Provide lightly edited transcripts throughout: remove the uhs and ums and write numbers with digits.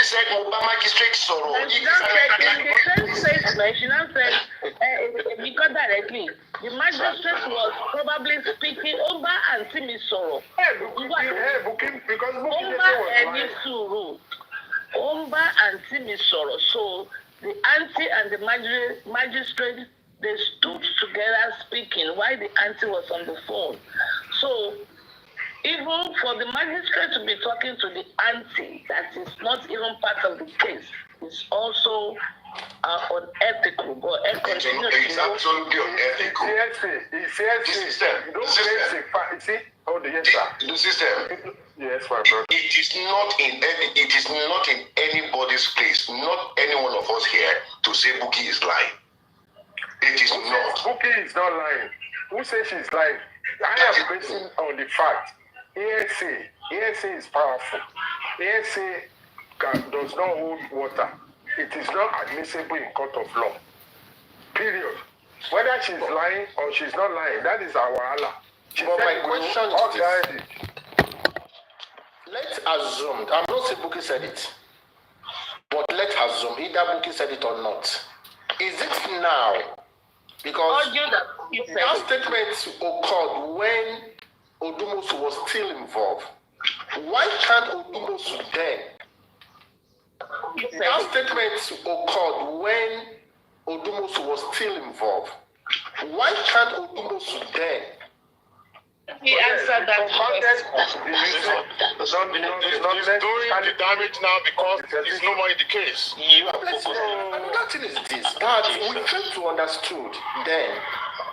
said Oba magistrate Soro. And she now said, in the same statement, she now said, because directly, the magistrate was probably speaking Oba and Timi Soro. Because Oba and Suru. Oba and Timi Soro. So the auntie and the magistrate, they stood together speaking while the auntie was on the phone. So even for the magistrate to be talking to the auntie, that is not even part of the case, is also unethical. But it's absolutely unethical. The system. Yes, my brother. It is not in anybody's place, not any one of us here, to say Bukky is lying. It is not. Bukky is not lying. Who says she's lying? I am basing on the fact. ASA is powerful. ASA does not hold water. It is not admissible in court of law. Period. Whether she's lying or she's not lying, that is our Allah. But my question is this. Let's assume, I'm not saying Bukky said it, but let's assume either Bukky said it or not. Is it now? Because that statement occurred when Odumosu was still involved. Why can't Odumosu then? That statement occurred when Odumosu was still involved. Why can't Odumosu then? He answered that question. He's doing the damage now because he's no more in the case. Another thing is this, that we came to understood then.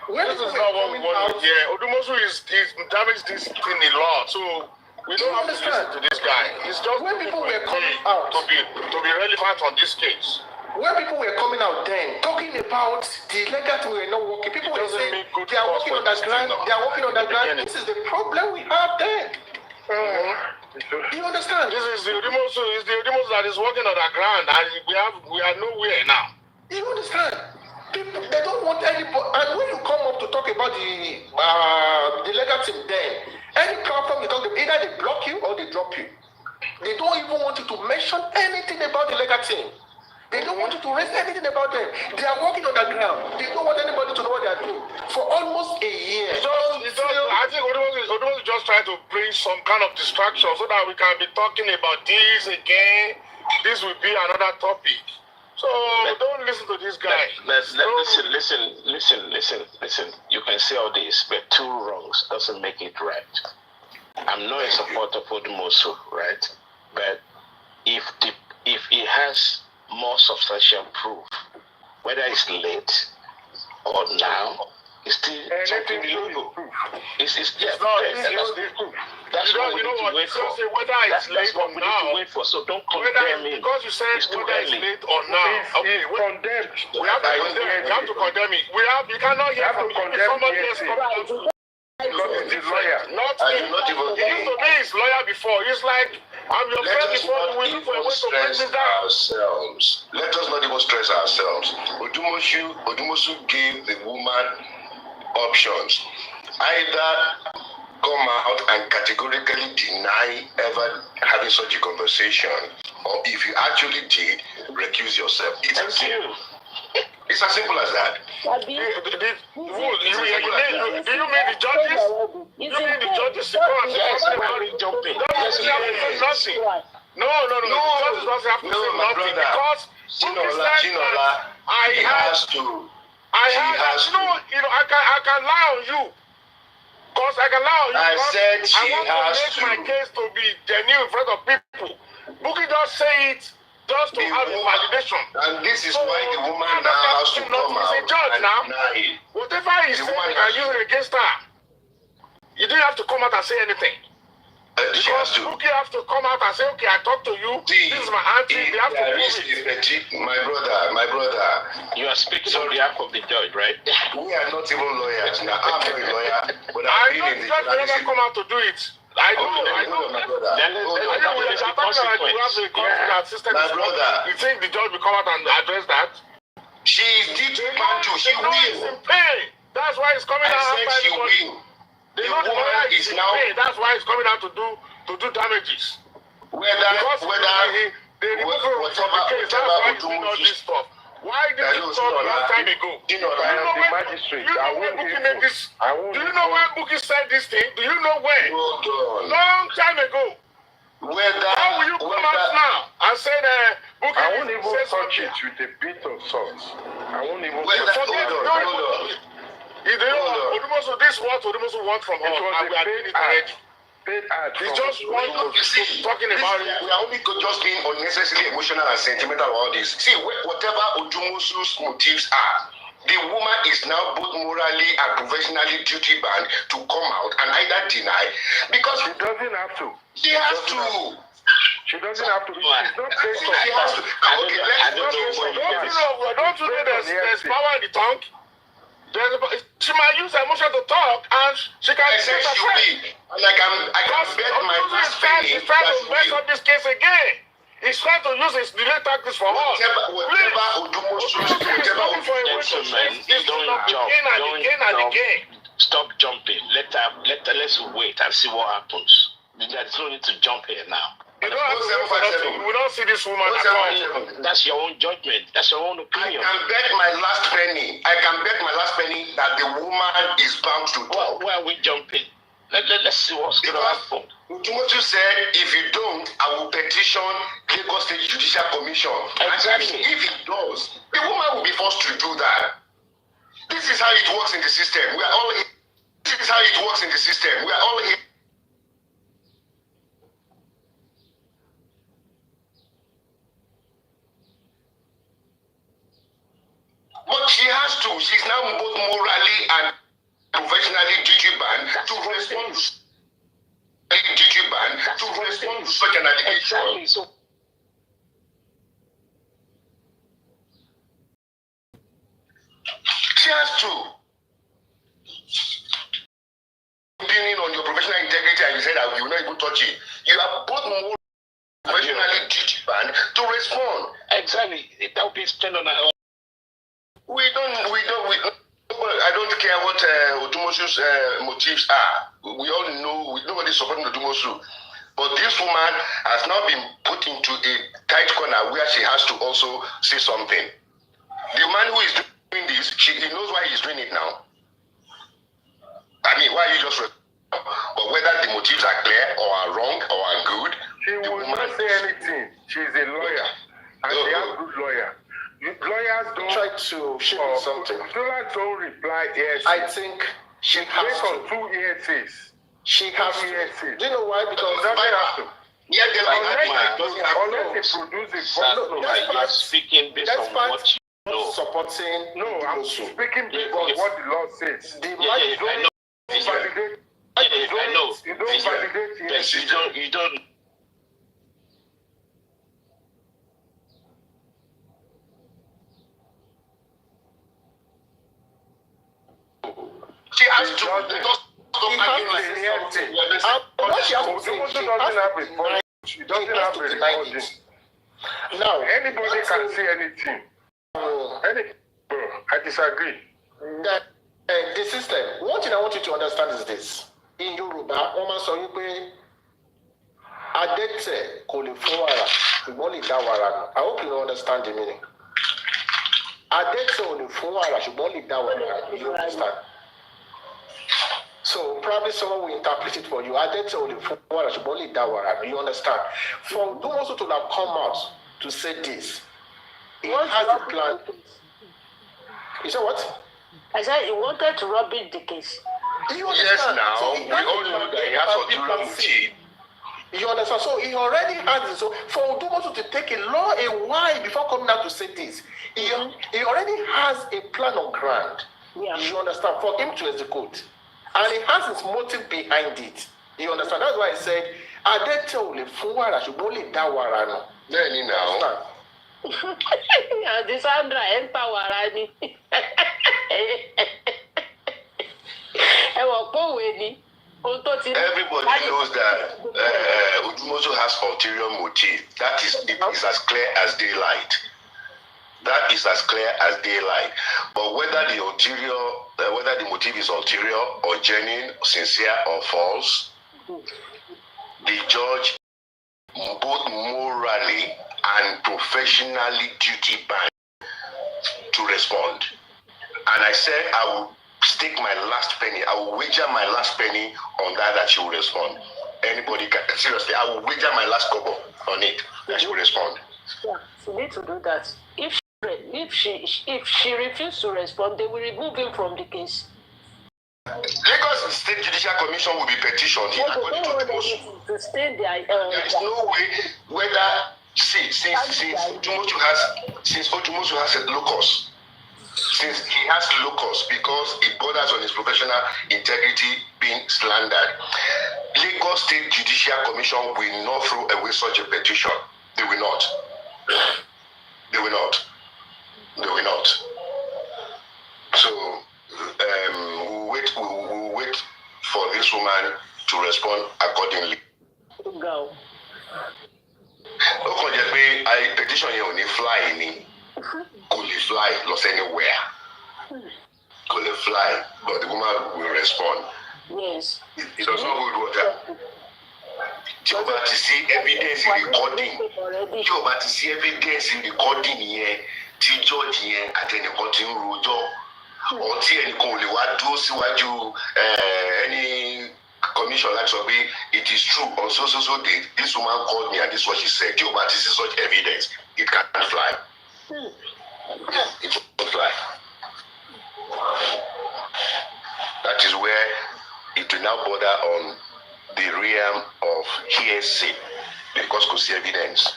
When this is not what we want to hear. Odumosu is damaged this thing a lot, so we don't have to listen to this guy. It's just when people were coming out to be relevant on this case. When people were coming out then, talking about the legal thing were not working, people were saying they are working on the ground, they are working on the ground. This is the problem we have then. You understand? This is the Odumosu that is working on the ground, and we are nowhere now. You understand? People, they don't want anybody, and when you come up to talk about the legal team then, any platform you talk about, either they block you or they drop you. They don't even want you to mention anything about the legal team. They don't want you to raise anything about them. They are working on the ground. They don't want anybody to know what they are doing. For almost a year. I think Odumosu is just trying to bring some kind of distraction so that we can be talking about this again. This will be another topic. So don't listen to this guy. Listen. You can say all this, but two wrongs doesn't make it right. I'm not a supporter of Odumosu, right? But if he has more substantial proof, whether it's late or now, it's still something illegal. It's not. That's what we need to wait for. Whether it's late or now, so don't condemn him. Because you said whether it's late or now, okay, we have to condemn. You have to condemn it. You cannot hear from somebody else coming out. Not his lawyer. Not him. He used to be his lawyer before. It's like, I'm your friend before we look for a way to bring me down. Let us not even stress ourselves. Odumosu gave the woman options. Either come out and categorically deny ever having such a conversation, or if you actually did, recuse yourself. It's as simple as that. Do you mean the judges? You mean the judges? Nothing. No. The judges doesn't have to say nothing because Chinola, I can lie on you. Because I can lie on you. I want to make my case to be genuine in front of people. Bukky just say it. Just to have a validation. And this is why the woman now has to come out and deny it. Whatever he said, you can use it against her. You didn't have to come out and say anything. Because Bukky have to come out and say, okay, I talked to you. This is my auntie. They have to prove it. My brother. You are speaking on behalf of the judge, right? We are not even lawyers. Now, I'm not a lawyer. But I know the judge will never come out to do it. I know. My brother. My brother. You think the judge will come out and address that? She is deep in battle. She will. In pain. That's why it's coming out. I said she will. The woman is now. That's why it's coming out to do damages. Whether they they removed him from the case. That's why you did all this stuff. Why did you talk a long time ago? Do you know when Bukky said this thing? Do you know when? Long time ago. How will you come out now and say that Bukky I won't even touch it with a bit of salt. I won't even forget Odumosu, this is what Odumosu want from us, and we are doing it already. He just want talking about it. We are only just being unnecessarily emotional and sentimental about this. See, whatever Odumosu's motives are, the woman is now both morally and professionally duty bound to come out and either deny, because she doesn't have to. She has to. She doesn't have to. She's not saying she has to. Okay, don't you know there's power in the tongue? She might use emotion to talk, and she can say she will. And I can bet my last penny. He's trying to mess up this case again. He's trying to use his delay tactics for us. Stop jumping. Let's wait and see what happens. There's no need to jump here now. You don't have to wait for nothing. We don't see this woman at all. That's your own judgment. That's your own opinion. I can bet my last penny that the woman is bound to talk. Why are we jumping? Let's see what's going to happen. Udumosu said, if you don't, I will petition Lagos State Judicial Commission. Exactly. And if it does, the woman will be forced to do that. This is how it works in the system. This is how it works in the system. We are all here. But she has to. She's now both morally and professionally duty-bound to respond to such an allegation. Exactly. So she has to. Depending on your professional integrity, and you said that you will not even touch it. You are both more professionally duty-bound to respond. Exactly. That will be spent on our. I don't care what Odumosu's motives are. We all know, nobody is supporting Odumosu. But this woman has now been put into a tight corner where she has to also say something. The man who is doing this, he knows why he's doing it now. I mean, why you just... But whether the motives are clear or are wrong or are good... She will not say anything. She's a lawyer. And she has a good lawyer. Lawyers don't try to show something. Lawyers don't reply yes. I think she has to. 2 yeses. She has to. Do you know why? Because doesn't have to. Yeah, unless it produces a you are speaking based on what you know. Supporting. No, I'm speaking based on what the law says. I know. You don't validate it. Yes, you don't. She has to. She doesn't have a recording. Now, anybody can say anything. I disagree. The system. One thing I want you to understand is this. In Yoruba, woman sọ wípé adẹ́tẹ̀ kò lè fún wàrà, ṣùgbọ́n lè dá wàrà nù. I hope you understand the meaning. Adẹ́tẹ̀ ò lè fún wàrà, ṣùgbọ́n lè dá wàrà nù. You understand? So probably someone will interpret it for you. Adẹ́tẹ̀ ò lè fún wàrà, ṣùgbọ́n lè dá wàrà nù. You understand? For those who have come out to say this, he has a plan. You said what? I said he wanted to rubbish the case. Yes, now so we all know that he has ulterior motive. You understand? So he already has it. So for Odumosu to take a while before coming out to say this, he already has a plan on ground. Yeah. You understand? For him to execute, and he has his motive behind it. You understand? That's why I said, "Adẹ́tẹ̀ ò lè fún wàrà ṣùgbọ́n lè dá wàrà nù." Then now. The Sandra enter wàrà ni. Everybody knows that Odumosu has ulterior motive. That is as clear as daylight. That is as clear as daylight. But whether the motive is ulterior or genuine, sincere or false, the judge, both morally and professionally duty-bound to respond. And I said I will stake my last penny. I will wager my last penny on that she will respond. Anybody can, seriously, I will wager my last kobo on it that she will respond. Yeah, she needs to do that. If she refuses to respond, they will remove him from the case. Lagos State Judicial Commission will be petitioned. To stay there. There is no way whether since Odumosu has a locus, since he has locus because it borders on his professional integrity being slandered, Lagos State Judicial Commission will not throw away such a petition. They will not. They will not. They will not. So we'll wait for this woman to respond accordingly. Go. Ó kàn jẹ́ pé petition yẹn ò ní fly ni, kò lè fly lọ anywhere. Kò lè fly, but the woman will respond. Yes. It does not hold water. Tí o bá ti sí evidence recording, tí o bá ti sí evidence recording yẹn, tí judge yẹn àtẹnìkan ti ń rojọ́, or tí ẹnìkan ò lè wá dúró síwájú any commission like so be it is true on so date this woman called me and this is what she said. Tí o bá ti sí such evidence, it can't fly. It won't fly. That is where it will now border on the realm of hearsay because could see evidence.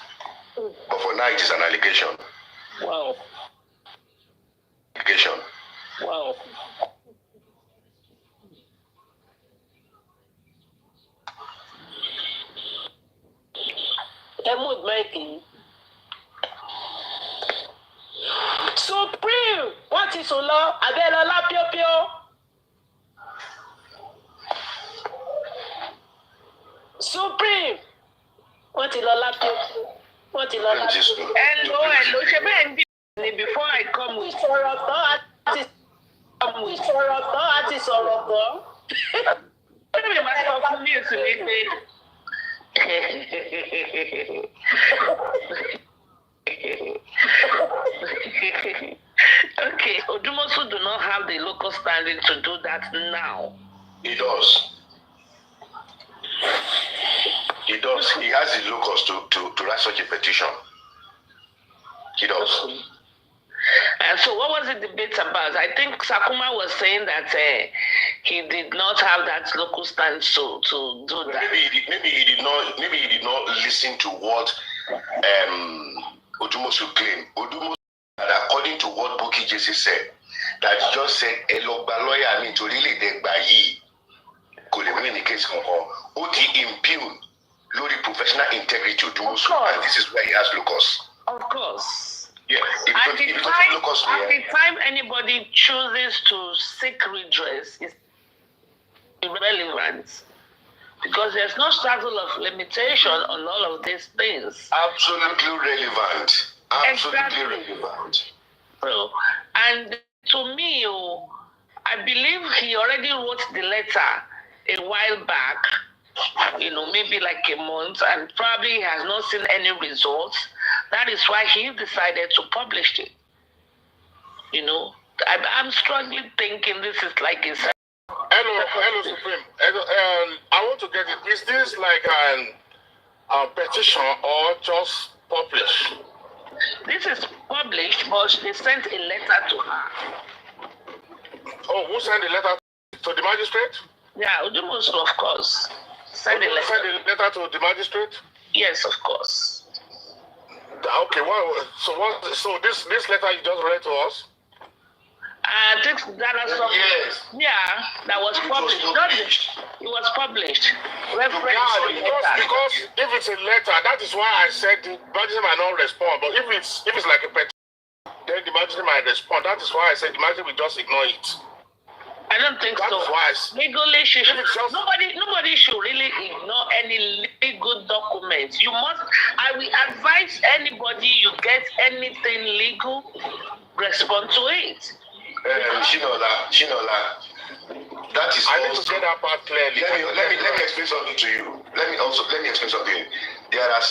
But for now, it is an allegation. Wow. Allegation. Wow. Emood making. Supreme. What is Ola? Abelola Pio Pio. Supreme. What is Lola Pio Pio? What is Lola Pio Pio? Hello. Before I come with Okay, Odumosu do not have the local standing to do that now. He does. He does. He has the locus to write such a petition. He does. And so what was the debate about? I think Sakuma was saying that he did not have that local stand to do that. Maybe he did not listen to what Odumosu claimed. Odumosu, according to what Bukky Jesse said, that he just said Elogba lawyer mean to really degba yi could have been the case OT impugn lori professional integrity Odumosu, and this is where he has locus. Of course. Yeah, at the time anybody chooses to seek redress is irrelevant because there's no circle of limitation on all of these things. Absolutely relevant. Absolutely relevant. So, and to me, I believe he already wrote the letter a while back, maybe like a month, and probably has not seen any results. That is why he decided to publish it. I'm strongly thinking this is like a... Hello, Supreme. I want to get it. Is this like a petition or just published? This is published, but they sent a letter to her. Oh, who sent the letter to the magistrate? Yeah, Odumosu, of course. Sent a letter to the magistrate? Yes, of course. Okay, so this letter you just read to us? I think that was yes. Yeah, that was published. It was published. Because if it's a letter, that is why I said the magistrate might not respond. But if it's like a petition, then the magistrate might respond. That is why I said the magistrate will just ignore it. I don't think so. Legally, nobody should really ignore any legal documents. I will advise anybody you get anything legal, respond to it. Shinola, that is. I need to get that part clearly. Let me explain something to you. Let me explain something. There are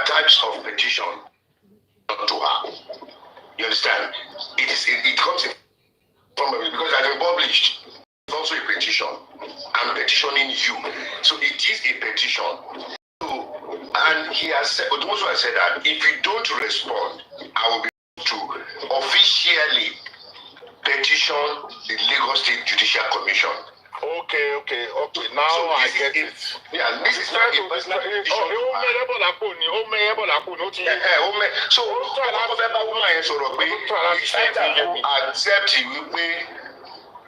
types of petition said that if you don't respond, I will be able to officially petition the Lagos State Judicial Commission. Okay. Now so I get it. Yeah, this is not a personal petition. So, accept wípé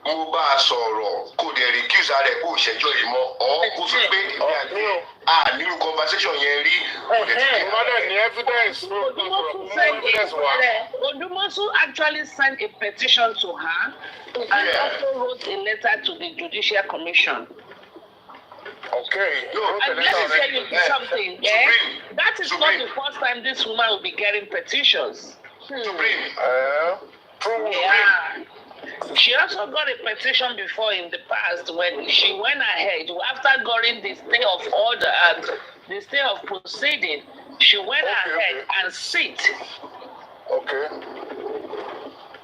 mo bá a sọ̀rọ̀ kò dẹ̀ recuse rẹ̀ kò ṣẹjọ́ yìí mọ́ ọ́ kò sọ pé nínú conversation yẹn rí kò dẹ̀ ti dé. Ní evidence. Odumosu actually sent a petition to her and also wrote a letter to the Judicial Commission. Okay. And let me tell you something. That is not the first time this woman will be getting petitions. She also got a petition before in the past when she went ahead after getting the stay of order and the stay of proceeding. She went ahead and sit. Okay.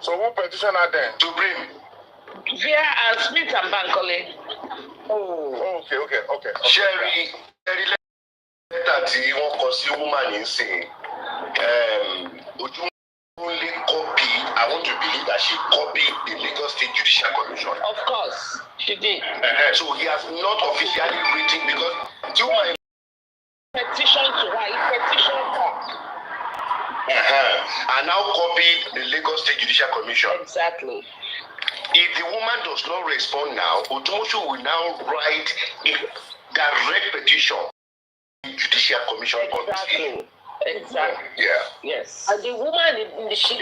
So who petitioned her then? To bring Via Smith and Bankole. Oh, okay. Sherry letter tí wọ́n kọ sí woman yìí sìn. Only copy. I want to believe that she copied the Lagos State Judicial Commission. Of course, she did. So he has not officially written because woman petition to her, he petitioned her. And now copied the Lagos State Judicial Commission. Exactly. If the woman does not respond now, Odumosu will now write a direct petition to the Judicial Commission. Exactly. Yeah. Yes. And the woman in the ship.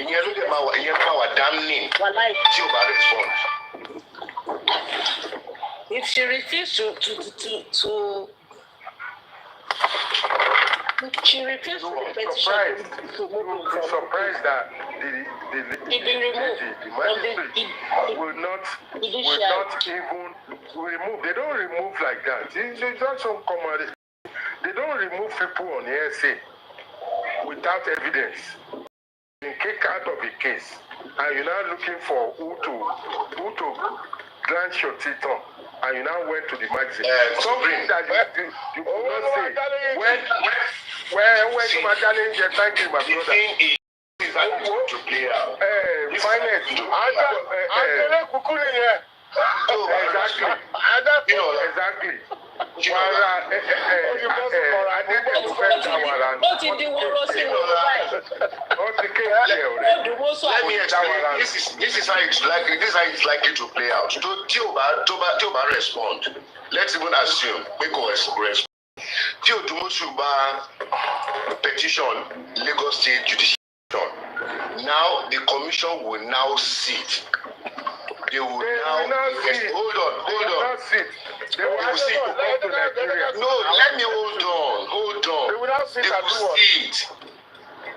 If she refuses she refused to the petition You're surprised that the magistrate will not even remove. They don't remove like that. It's not some common. They don't remove people on the SA without evidence. You kick out of a case, and you're now looking for who to grant your teeth on, and you now went to the magistrate. Something that you could not say. When you challenge, thank you, my brother. To play out. Finance. Exactly. Let me explain. This is how it's likely. This is how it's likely to play out. Toba respond. Let's even assume we go respond. Odumosu petition Lagos State Judicial Commission. Now the commission will now sit. They will now sit. Hold on. They will sit. No, let me hold on. They will not sit.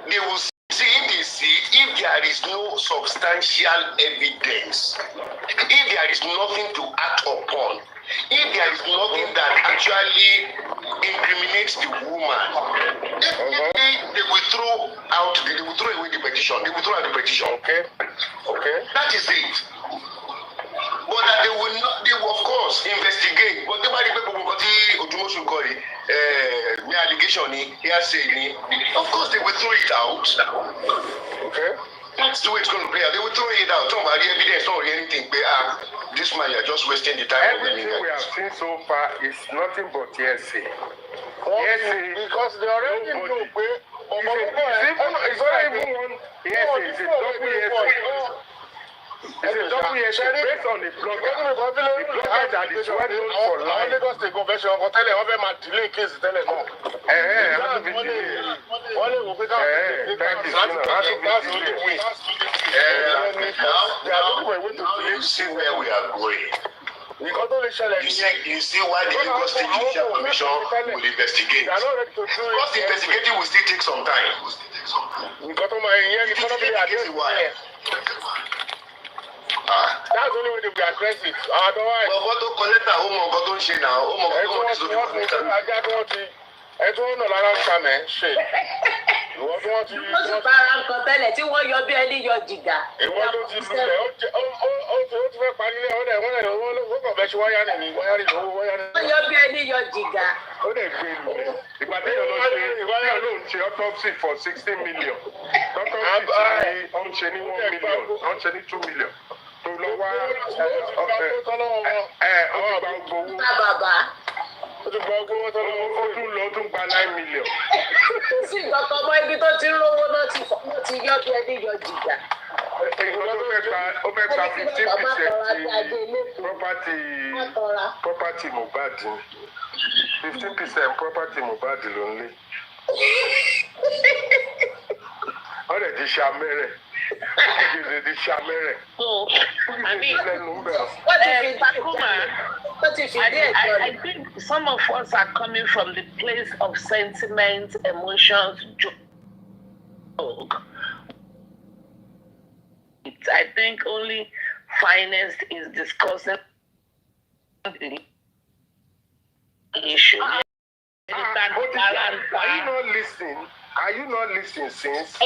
They will sit. If they sit, if there is no substantial evidence, if there is nothing to act upon, if there is nothing that actually incriminates the woman, they will throw away the petition. They will throw out the petition. Okay. That is it. But that they will of course investigate. But they might be Odumosu allegation hearsay. Of course they will throw it out. Okay. That's the way it's going to play out. They will throw it out. Don't worry, evidence, don't worry anything. This man, you're just wasting the time. Everything we have seen so far is nothing but hearsay. Because they already know. It's not even one hearsay. It's a double hearsay. It's a double hearsay based on the blogger. The blogger that is well known for lying. Lagos State Convention ọkọ tẹ́lẹ̀ wọ́n fẹ́ máa delay case tẹ́lẹ̀ náà. Now you see where we are going. Nǹkan tó lè ṣẹlẹ̀ nìyẹn. You see why the Lagos State Judicial Commission will investigate. Because the investigating will still take some time. Nǹkan tó máa yẹn ní kọ́nọ́bìlì àdéhùn. That's the only way they will address it. Otherwise, but what to collect a home on cotton shade now? Home on cotton shade. I got what ẹjọ́ náà lára ń ṣàmẹ́ ṣe. ìwọ tí wọ́n ti wọ́n sì bára nǹkan tẹ́lẹ̀ tí wọ́n yọ bí ẹni yọ jìgà. ìwọ tó ti lulẹ̀ ó ti fẹ́ parí lẹ́ wọ́n kàn fẹ́ ṣe wáyárì ní wáyárì owó wáyárì. wọ́n yọ bí ẹni yọ jìgà. ó lè gbé lulẹ̀ ìgbà tí yóò ló ń ṣe autopsy for 16 million autopsy tí ó ń ṣe ní 1 million ó ń ṣe ní 2 million tó lọ wá ọgbà gbowó. bàbá. ó tún gba owó tó lọ ó tún lọ ó tún gba 9 million. sí ìgbọ̀kọ̀ ọmọ ibi tó ti ń rówó náà ti yọ bí ẹni yọ jìgà. Ó fẹ́ gba 15% property Mohbad 15% property Mohbad ló ń lé. Ọ̀rẹ́ ti ṣàmẹ́rẹ̀. Ti ṣàmẹ́rẹ̀. I mean, I think some of us are coming from the place of sentiment, emotions, joke. I think only finance is discussing the issue. Are you not listening? Are you not listening since?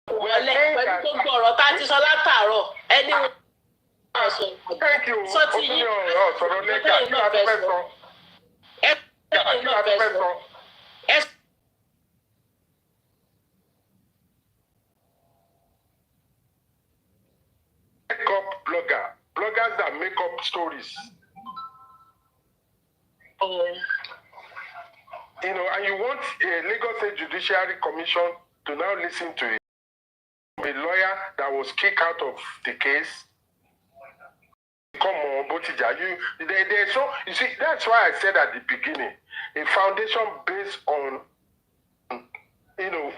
Wọlé pẹ̀lú gbogbo ọ̀rọ̀ tá a ti sọ látàárọ̀ ẹni wọ́n sọ. Thank you. Sọ ti yí. Sọ̀rọ̀ lẹ́ka kí a fẹ́ sọ. Makeup bloggers that make up stories. You know, and you want a Lagos State Judiciary Commission to now listen to it. A lawyer that was kicked out of the case. Come on, Botija, you see, that's why I said at the beginning, a foundation based on, you know,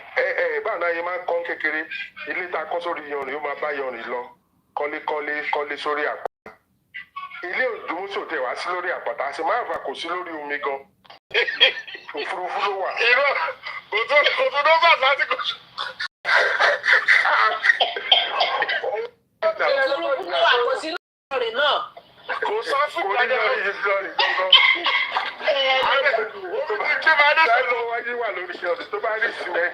báwo yẹn máa ń kọ́ kékeré, ilé tá a kọ́ sórí yanrìn, ó máa bá yanrìn lọ, kọ́lé sórí àpáta. Ilé Òdùmúsò tẹ̀ wá sí lórí àpáta, àti máa fà kò sí lórí omi gan. Òfurufú ló wà. Irọ́, kò tún ló bá láti kò sí. Òfurufú ló wà kò sí lórí náà. Kò sọ fún ìpàdé lórí gbọ́ngàn. Ṣáìlú wájú wà lórí ọ̀dọ̀ tó bá rí sílẹ̀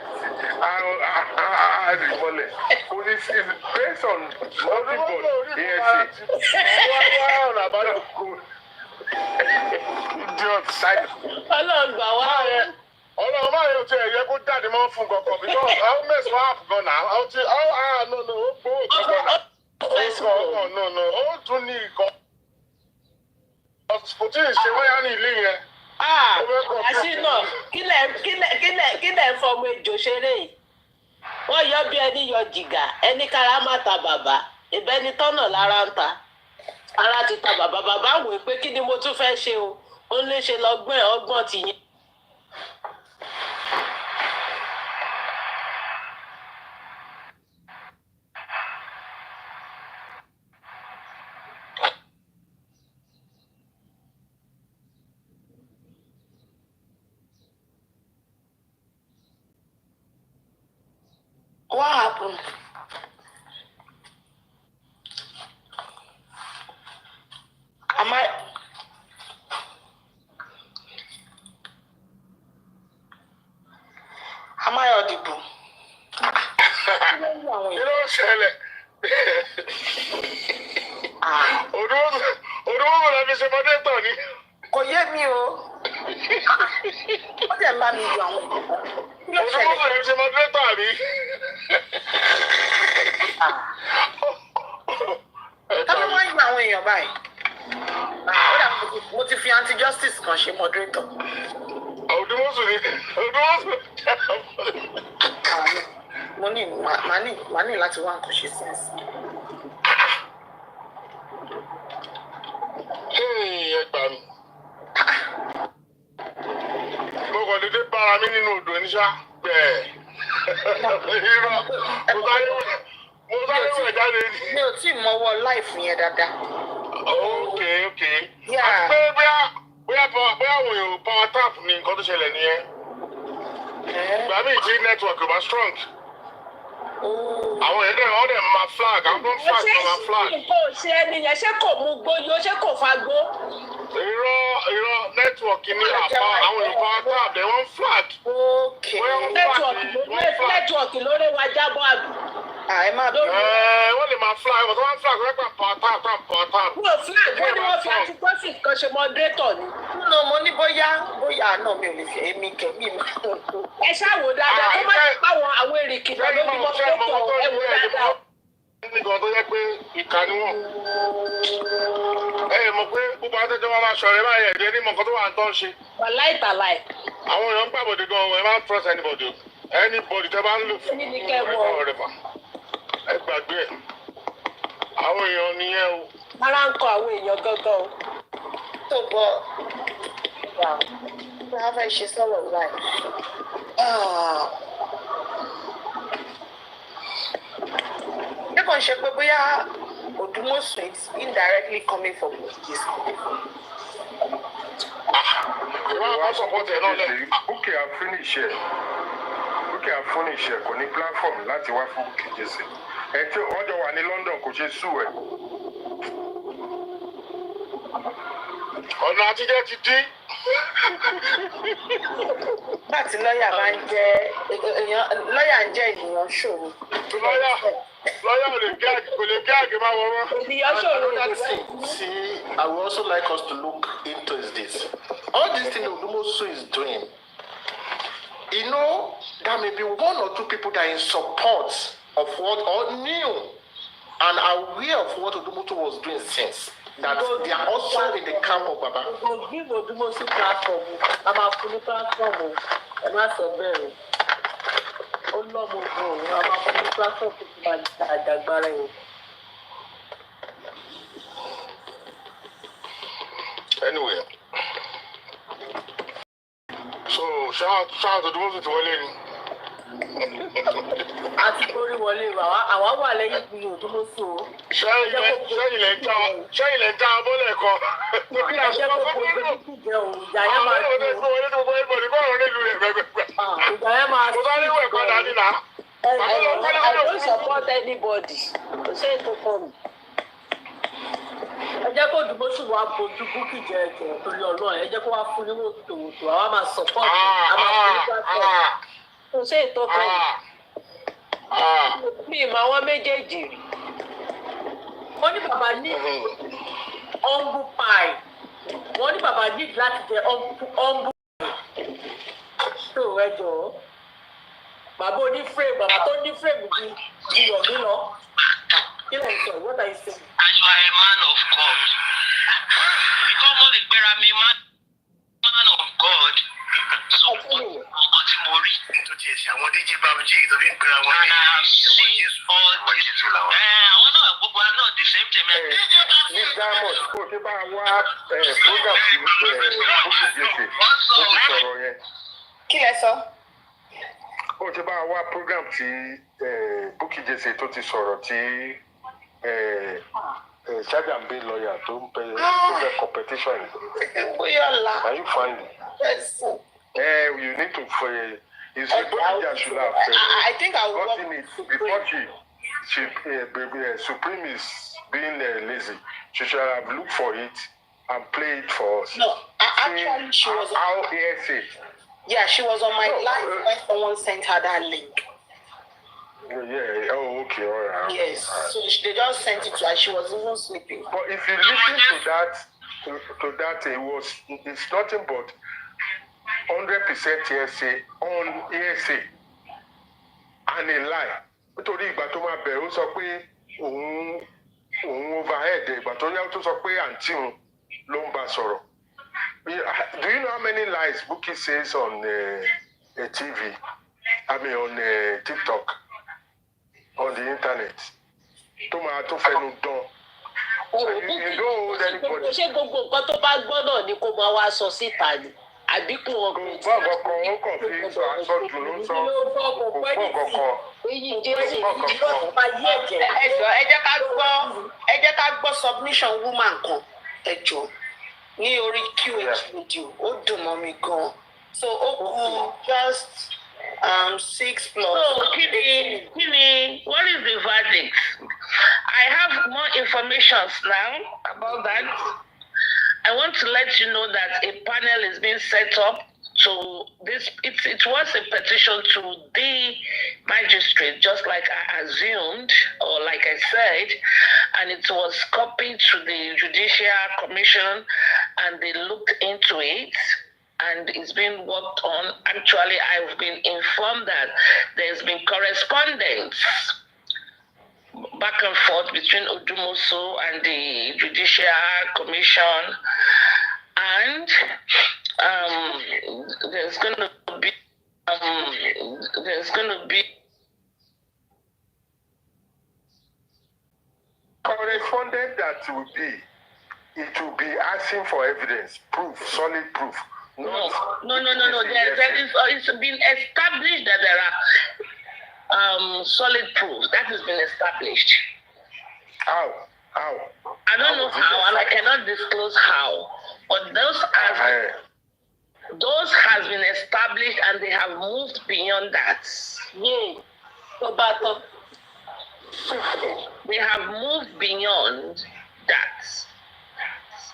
àrìmọ́lẹ̀. Police is based on multiple ESA. Ọlọ́run gbà wá. Ọlọ́run máa yóò tiẹ̀ yẹ kó jáde mọ́ fún kankan because how mess wá àpò gan náà? No, ó gbówó kankan náà. No, ó tún ní ìkan. Kò tí ì ṣe wáyà ní ilé yẹn. Àṣì náà kílẹ̀ ń fọmọ ejò ṣeré yìí. Wọ́n yọ bí ẹni yọ jìgà, ẹni kára má ta bàbá, ìbẹ́ni tọ́nà lára ń ta. Ara ti ta bàbá wò pé kí ni mo tún fẹ́ ṣe o, ó lè ṣe lọ́gbọ́n ọgbọ́n ti yẹn. What happened? Am I audible? Kí ló ń ṣẹlẹ̀? Òdòdó la fi ṣe mọ́dẹ́tọ̀ ni. Kò yé mi o. Ó dẹ̀ bá mi yọ àwọn ìdìbò. Òdòdó la fi ṣe mọ́dẹ́tọ̀ àbí. Ká ló máa ń gba àwọn èèyàn báyìí? Mo ti fi anti-justice kan ṣe moderator. Òdòdó ni. Mo ní màá ní láti wá nǹkan ṣe sẹ́ǹsì. Ẹ gbà mí. Mo kàn dédé bára mi nínú odò níṣà bẹ́ẹ̀. Mo sáré wẹ̀ jáde ní. Mi ò tí ì mọwọ́ láìfù yẹn dáadáa. Ok. Àti pé bóyá àwọn èèyàn power tap ni nǹkan tó ṣẹlẹ̀ nìyẹn. Ìgbà míì tí network ò bá strong. Àwọn èèyàn dẹ̀ máa flag, I'm not flag, I'm flag. Kò ṣe ẹni yẹn ṣé kò mú gbóyó ṣé kò fagbó. Irọ́ nẹ́tíwọ̀kì ní àpá àwọn Yorùbá tap dem wọ́n flag. Nẹ́tíwọ̀kì lórí wa jábọ̀ àbí. Ẹ má bẹ̀rù. Wọ́n lè máa flag, ọ̀tọ̀ wọ́n flag wọ́n gbà pàtàkì. Wọ́n flag wọ́n ní wọ́n fi antiposis kan ṣe moderator ni. Nínú mo ní bóyá náà mi ò lè fi èmi kẹ̀mí mi. Ẹ ṣáàwò dáadáa kó má ti pàwọn àwọn èrè kìlọ̀ lórí moderator ẹ wò dáadáa. Nìkan tó yẹ pé ìka ni wọ́n. Mọ̀ pé gbogbo àtẹ́jọ́ wa máa ṣọ̀rẹ́ báyìí ẹ̀dẹ́ ní mọ̀kàn tó wà ń tọ́ ṣe. Wàláì tàláì. Àwọn èèyàn ń gbàbọ̀dé gan-an ẹ máa trust anybody. Anybody tẹ́ bá ń lò fún ọ̀rẹ́ fà. Ẹ gbàgbé ẹ̀. Àwọn èèyàn nìyẹn o. Ara ń kọ àwọn èèyàn gangan o. Tó bọ̀ wà tó a fẹ́ ṣe sọ̀rọ̀ báyìí. Bí kò ń ṣe pé bóyá Odumosu is indirectly coming from this. Ìwà àwọn support ẹ̀ náà lẹ̀. Bukky á finish ẹ̀ kò ní platform láti wá fún Bukky Jesse. Ẹ tí ọjọ́ wà ní London kò ṣe sú ẹ̀. Ọ̀nà àtijọ́ ti dín. Nígbà tí lọ́ọ̀yà máa ń jẹ́ lọ́ọ̀yà ń jẹ́ ènìyàn ṣòro. Lọ́yà kò lè gé àgé máa wọ́n mọ́. Ènìyàn ṣòro Another thing, see, I would also like us to look into is this. All this thing Odumosu is doing, you know, there may be one or two people that are in support of what, or knew and aware of what Odumosu was doing since. That they are also in the camp of Baba. We go give Odumosu platform. I'm a full platform. I'm not so very. Ó lọ́mọ òun a máa fún ní platform tó ti máa dàgbára ẹ̀. Anyway, so ṣáà tó dúró tuntun wọlé ni. A ti borí wọlé àwa wà lẹ́yìn bí Odumosu o. Ṣẹ́yìn lẹ́ ń já abọ́lẹ̀ kan. Kí ẹ jẹ́ kó kó ojú jẹ òun ìjà yẹn máa dùn. Wọlé tó gbogbo ẹgbẹ̀rún kọ́ ọ̀rọ̀ nílùú rẹ̀ gbẹgbẹgbẹ. Ìjà yẹn máa Mo bá ní ìwé ẹ̀kọ́ dání náà. I don't support anybody. Kò sí ètò kan mi. Ẹ jẹ́ kó Odumosu wá bojú Bukky jẹ ẹ̀jẹ̀ torí Ọlọ́run. Ẹ jẹ́ kó wá fún níwò tòwòtò. Àwa máa support. Kò sí ètò kan mi. Ìmọ̀ àwọn méjèèjì rí. Wọ́n ní bàbá ní humble pie. Wọ́n ní bàbá ní láti jẹ humble pie. Tó ẹ jọ̀ọ́. Bàbá oní frame, bàbá tó ní frame bí iyọ̀ mi lọ. Kí ló ń sọ? What are you saying? And you are a man of God. Because mo lè gbéra mi man of God. So ọkọ tí mo rí tó ti ẹ̀sìn àwọn DJ Babuji tó fi ń gbéra wọn ní ọmọ Jésù làwọn. Àwọn náà gbogbo àná the same thing. Ní Diamond kò tí bá wá program sí Bukky Jesse ó ti sọ̀rọ̀ yẹn. Kí lẹ sọ? Ó ti bá wá program tí Bukky Jesse tó ti sọ̀rọ̀ tí Ṣájàmbé lọ́ọ̀yà tó ń fẹ́ competition. Bóyá ọ̀la. Can you find it? Yes. You need to it's Bukky should have I think I will gotten it before Supreme is being lazy. She should have looked for it and play it for us. No, actually she was how ASA. Yeah, she was on my live when someone sent her that link. Yeah. Oh, okay. All right. Yes. So they just sent it to her. She was even sleeping. But if you listen to that, it's nothing but 100% ASA on ASA and a lie. Nítorí ìgbà tó máa bẹ̀rẹ̀ ó sọ pé òun overhead ìgbà tó yá tó sọ pé àǹtí òun ló ń bá sọ̀rọ̀. Do you know how many lies Bukky says on TV? I mean on TikTok, on the internet. Tó máa tó fẹnu dán. So you don't hold anybody. Ṣé gbogbo nǹkan tó bá gbọ́ náà ni kó máa wá sọ síta ni? Àbíkú ọkùnrin tí wọ́n kàn ó kàn fi àsọjù ló ń sọ kò gbọ́ kankan. Èyí Jésù ìjọba máa yí ẹ̀jẹ̀. Ẹ jẹ́ ká gbọ́ submission woman kan ẹ jọ̀ọ́ ní orí QH video ó dùn mọ́ mi gan. So ó kù just 6 plus. So kí ni what is the verdict? information now about that. I want to let you know that a panel is being set up to this. It was a petition to the magistrate, just like I assumed, or like I said, and it was copied to the Judicial Commission, and they looked into it, and it's being worked on. Actually, I've been informed that there's been correspondence back and forth between Odumosu and the Judicial Commission, and there's going to be correspondent that will be asking for evidence, proof, solid proof. No. It's been established that there are solid proof. That has been established. How? I don't know how, and I cannot disclose how. But those has been established, and they have moved beyond that. Yay. They have moved beyond that.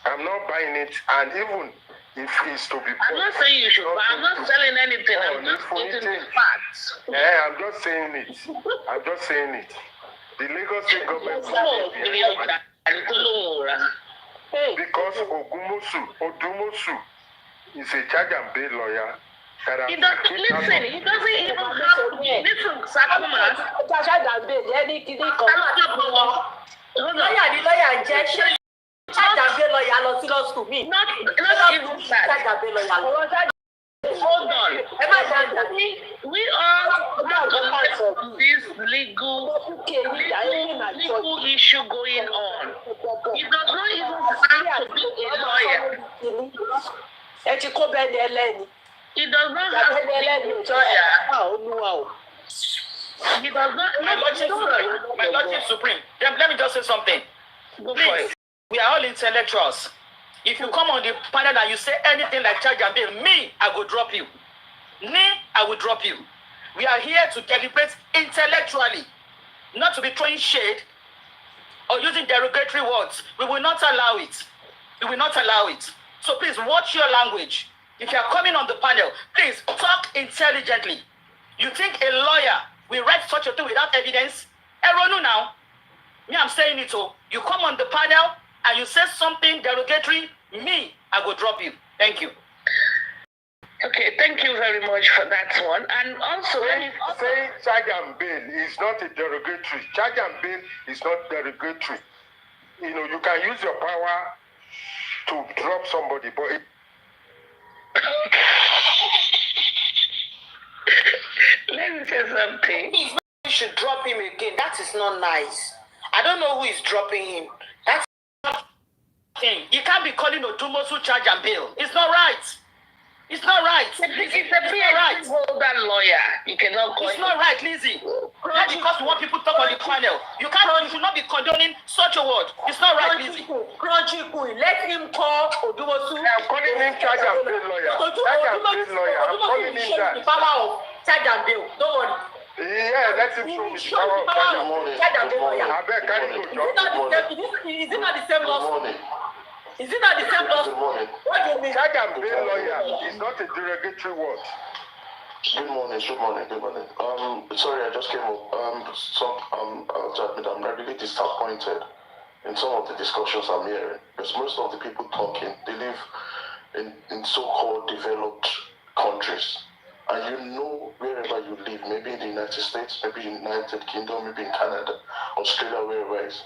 I'm not buying it, and even if it's to be bought, I'm not saying you should, but I'm not selling anything. I'm just stating the facts. Yeah, I'm just saying it. The Lagos State government because Odumosu is a charge and bail lawyer. He doesn't even have. Listen, Sakuma. Not even that. Hold on. We all have to let this legal issue going on. He does not even have to be a lawyer. He does not have to be a lawyer. He does not. My Lordship Supreme, let me just say something. Please, we are all intellectuals. If you come on the panel and you say anything like charge and bail, I will drop you. I will drop you. We are here to deliberate intellectually, not to be throwing shade or using derogatory words. We will not allow it. We will not allow it. So please watch your language. If you are coming on the panel, please talk intelligently. You think a lawyer will write such a thing without evidence? Eronu now. I'm saying it all. You come on the panel and you say something derogatory, I will drop you. Thank you. Okay, thank you very much for that one. And also, saying charge and bail is not a derogatory. Charge and bail is not derogatory. You can use your power to drop somebody, but let me say something. You should drop him again. That is not nice. I don't know who is dropping him. That's thing. You can't be calling Odumosu charge and bail. It's not right. It's not right. It's a PhD holder lawyer. You cannot call It's not right, Lizzie. Not because we want people to talk on the panel. You should not be condoning such a word. It's not right, Lizzie. Let him call Odumosu. I'm calling him charge and bail lawyer. Charge and bail lawyer. I'm calling him that. The power of charge and bail. Don't worry. Yeah, let him show me the power of charge and bail. I beg, carry go, John. Is it not the same law? Is it not the same law? What do you mean? Charge and bail lawyer is not a derogatory word. Good morning. Sorry, I just came up. I'll admit I'm really disappointed in some of the discussions I'm hearing. Because most of the people talking, they live in so-called developed countries. And wherever you live, maybe in the United States, maybe in the United Kingdom, maybe in Canada, Australia, wherever it is,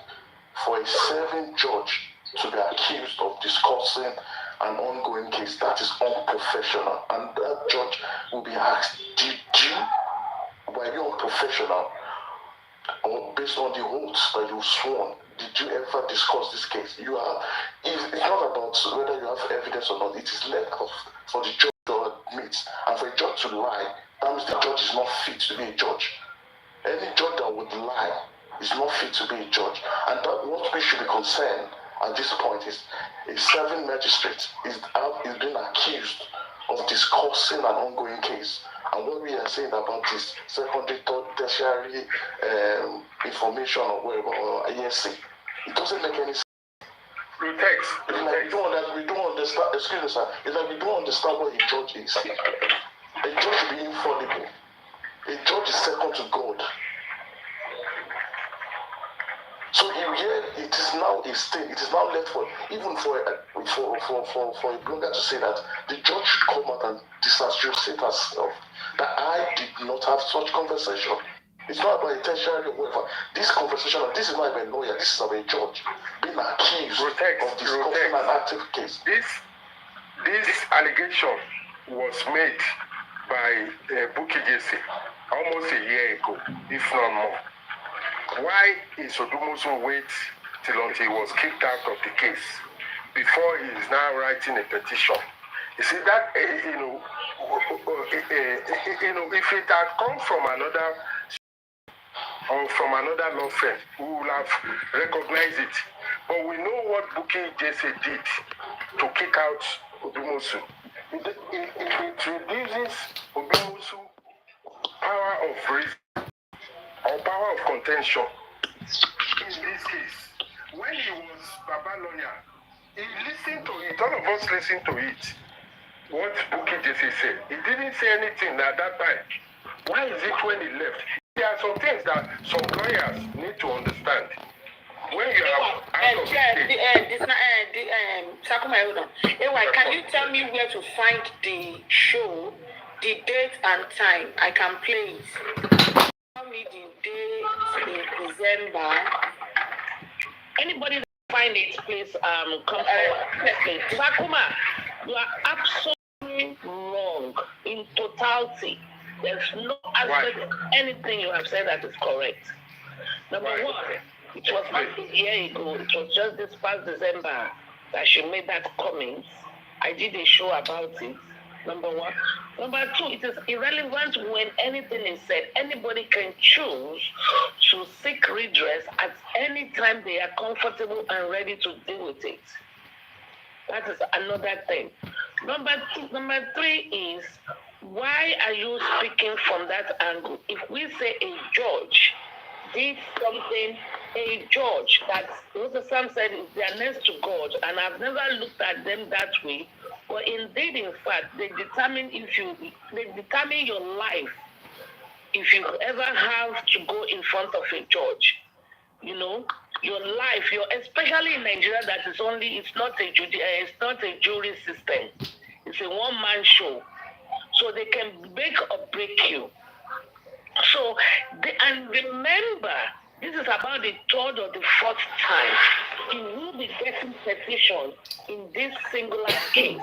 for a serving judge to be accused of discussing an ongoing case that is unprofessional, and that judge will be asked, were you unprofessional, or based on the oaths that you sworn, did you ever discuss this case? It's not about whether you have evidence or not. It is left for the judge to admit, and for a judge to lie. That means the judge is not fit to be a judge. Any judge that would lie is not fit to be a judge, and that what we should be concerned at this point is a serving magistrate is being accused of discussing an ongoing case. And what we are saying about this secondary, tertiary information or whatever, or ESC, It doesn't make any sense. Protects. It's like we don't understand. Excuse me, sir. It's like we don't understand what a judge is. A judge is being infallible. A judge is second to God. So here it is now a state. It is now left for even for a blogger to say that the judge should come out and disassociate herself. That I did not have such conversation. It's not about a tertiary or whatever. This conversation, this is not about a lawyer. This is about a judge being accused of discussing an active case. This allegation was made by Bukky Jesse almost a year ago, if not more. Why is Odumosu wait till until he was kicked out of the case before he is now writing a petition? You see that if it had come from another or from another law firm, we would have recognized it. But we know what Bukky Jesse did to kick out Odumosu. It reduces Odumosu power of reason or power of contention. In this case, when he was Babalonia, he listened to it. All of us listened to it. What Bukky Jesse said. He didn't say anything at that time. Why is it when he left? There are some things that some lawyers need to understand. When you are out of can you tell me where to find the show, the date and time? I can play it. Tell me the date in December. Anybody that find it, please come forward. Sakuma, you are absolutely wrong in totality. There's no aspect of anything you have said that is correct. Number one, it was not a year ago. It was just this past December that she made that comment. I did a show about it. Number one. Number two, it is irrelevant when anything is said. Anybody can choose to seek redress at any time they are comfortable and ready to deal with it. That is another thing. Number three is, why are you speaking from that angle? If we say a judge did something, a judge that Mr. Sam said is their next to God, and I've never looked at them that way, but indeed, in fact, they determine your life if you ever have to go in front of a judge. You know, your life, especially in Nigeria, it's not a jury system. It's a one-man show. So they can make or break you. So, and remember, this is about the third or the fourth time he will be getting petition in this singular case.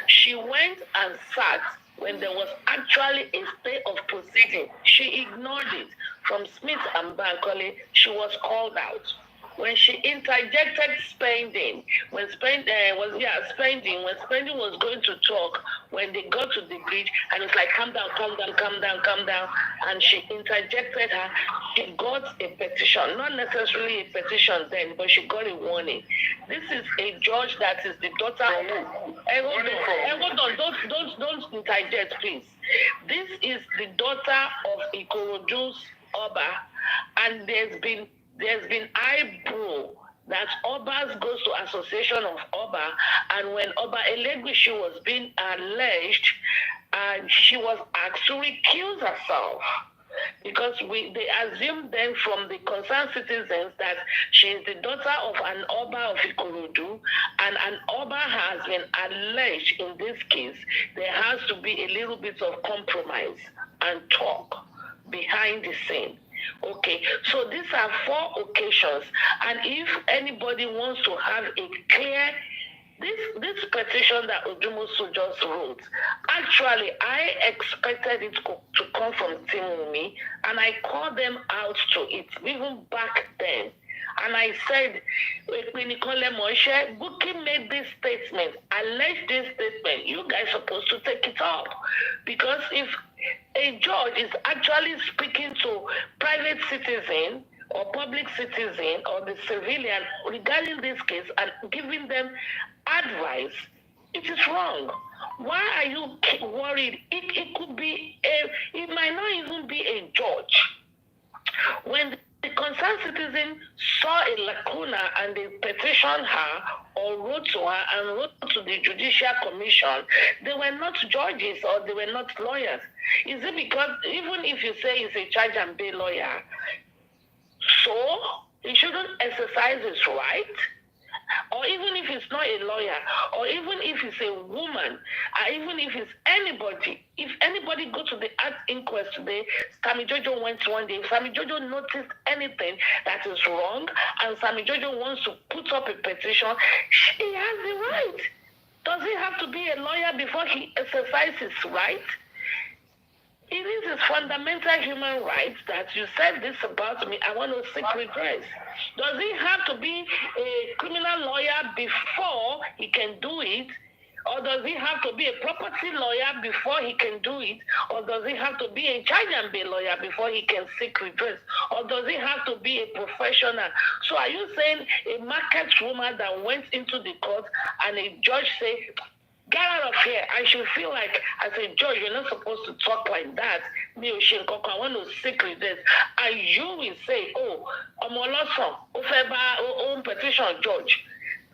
She went and sat when there was actually a stay of proceeding. She ignored it. From Smith and Bankole, she was called out. When she interjected spending, when spending was going to talk, when they got to the bridge, and it's like, calm down, and she interjected her, she got a petition, not necessarily a petition then, but she got a warning. This is a judge that is the daughter of... Hold on, don't interject, please. This is the daughter of Ikorodu's Oba, and there's been eyebrow that Obas goes to Association of Oba, and when Oba Elegushi was being alleged, she was asked to recuse herself. Because they assumed then from the concerned citizens that she is the daughter of an Oba of Ikorodu, and an Oba has been alleged in this case. There has to be a little bit of compromise and talk behind the scene. Okay, so these are 4 occasions, and if anybody wants to have a clear, this petition that Odumosu just wrote, actually I expected it to come from Timumi, and I called them out to it even back then. And I said, Bukky made this statement, alleged this statement, you guys are supposed to take it up. Because if a judge is actually speaking to private citizen or public citizen or the civilian regarding this case and giving them advice, it is wrong. Why are you worried? It could be it might not even be a judge. When the concerned citizen saw a lacuna and they petitioned her or wrote to her and wrote to the Judicial Commission, they were not judges or they were not lawyers. Is it because even if you say he's a charge and bail lawyer, so he shouldn't exercise his right? Or even if it's not a lawyer, or even if it's a woman, or even if it's anybody, if anybody go to the Act inquest today, Sammy Jojo went one day, Sammy Jojo noticed anything that is wrong, and Sammy Jojo wants to put up a petition, he has the right. Does he have to be a lawyer before he exercises his right? It is his fundamental human rights that you said this about me, I want to seek redress. Does he have to be a criminal lawyer before he can do it? Or does he have to be a property lawyer before he can do it? Or does he have to be a charge and bail lawyer before he can seek redress? Or does he have to be a professional? So are you saying a market woman that went into the court and a judge say, get out of here? I should feel like, as a judge, you're not supposed to talk like that. I want to seek redress. And you will say, oh, I'm a petition judge.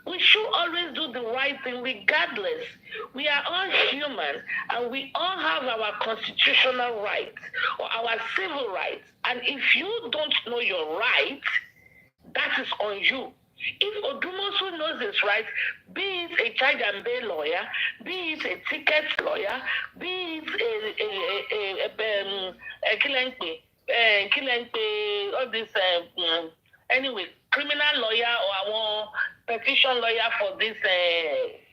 We should always do the right thing regardless. We are all human and we all have our constitutional rights or our civil rights. And if you don't know your rights, that is on you. If Odumosu knows his rights, be it a charge and bail lawyer, be it a ticket lawyer, be it a kilenpe, all this, anyway, criminal lawyer or I want petition lawyer for this,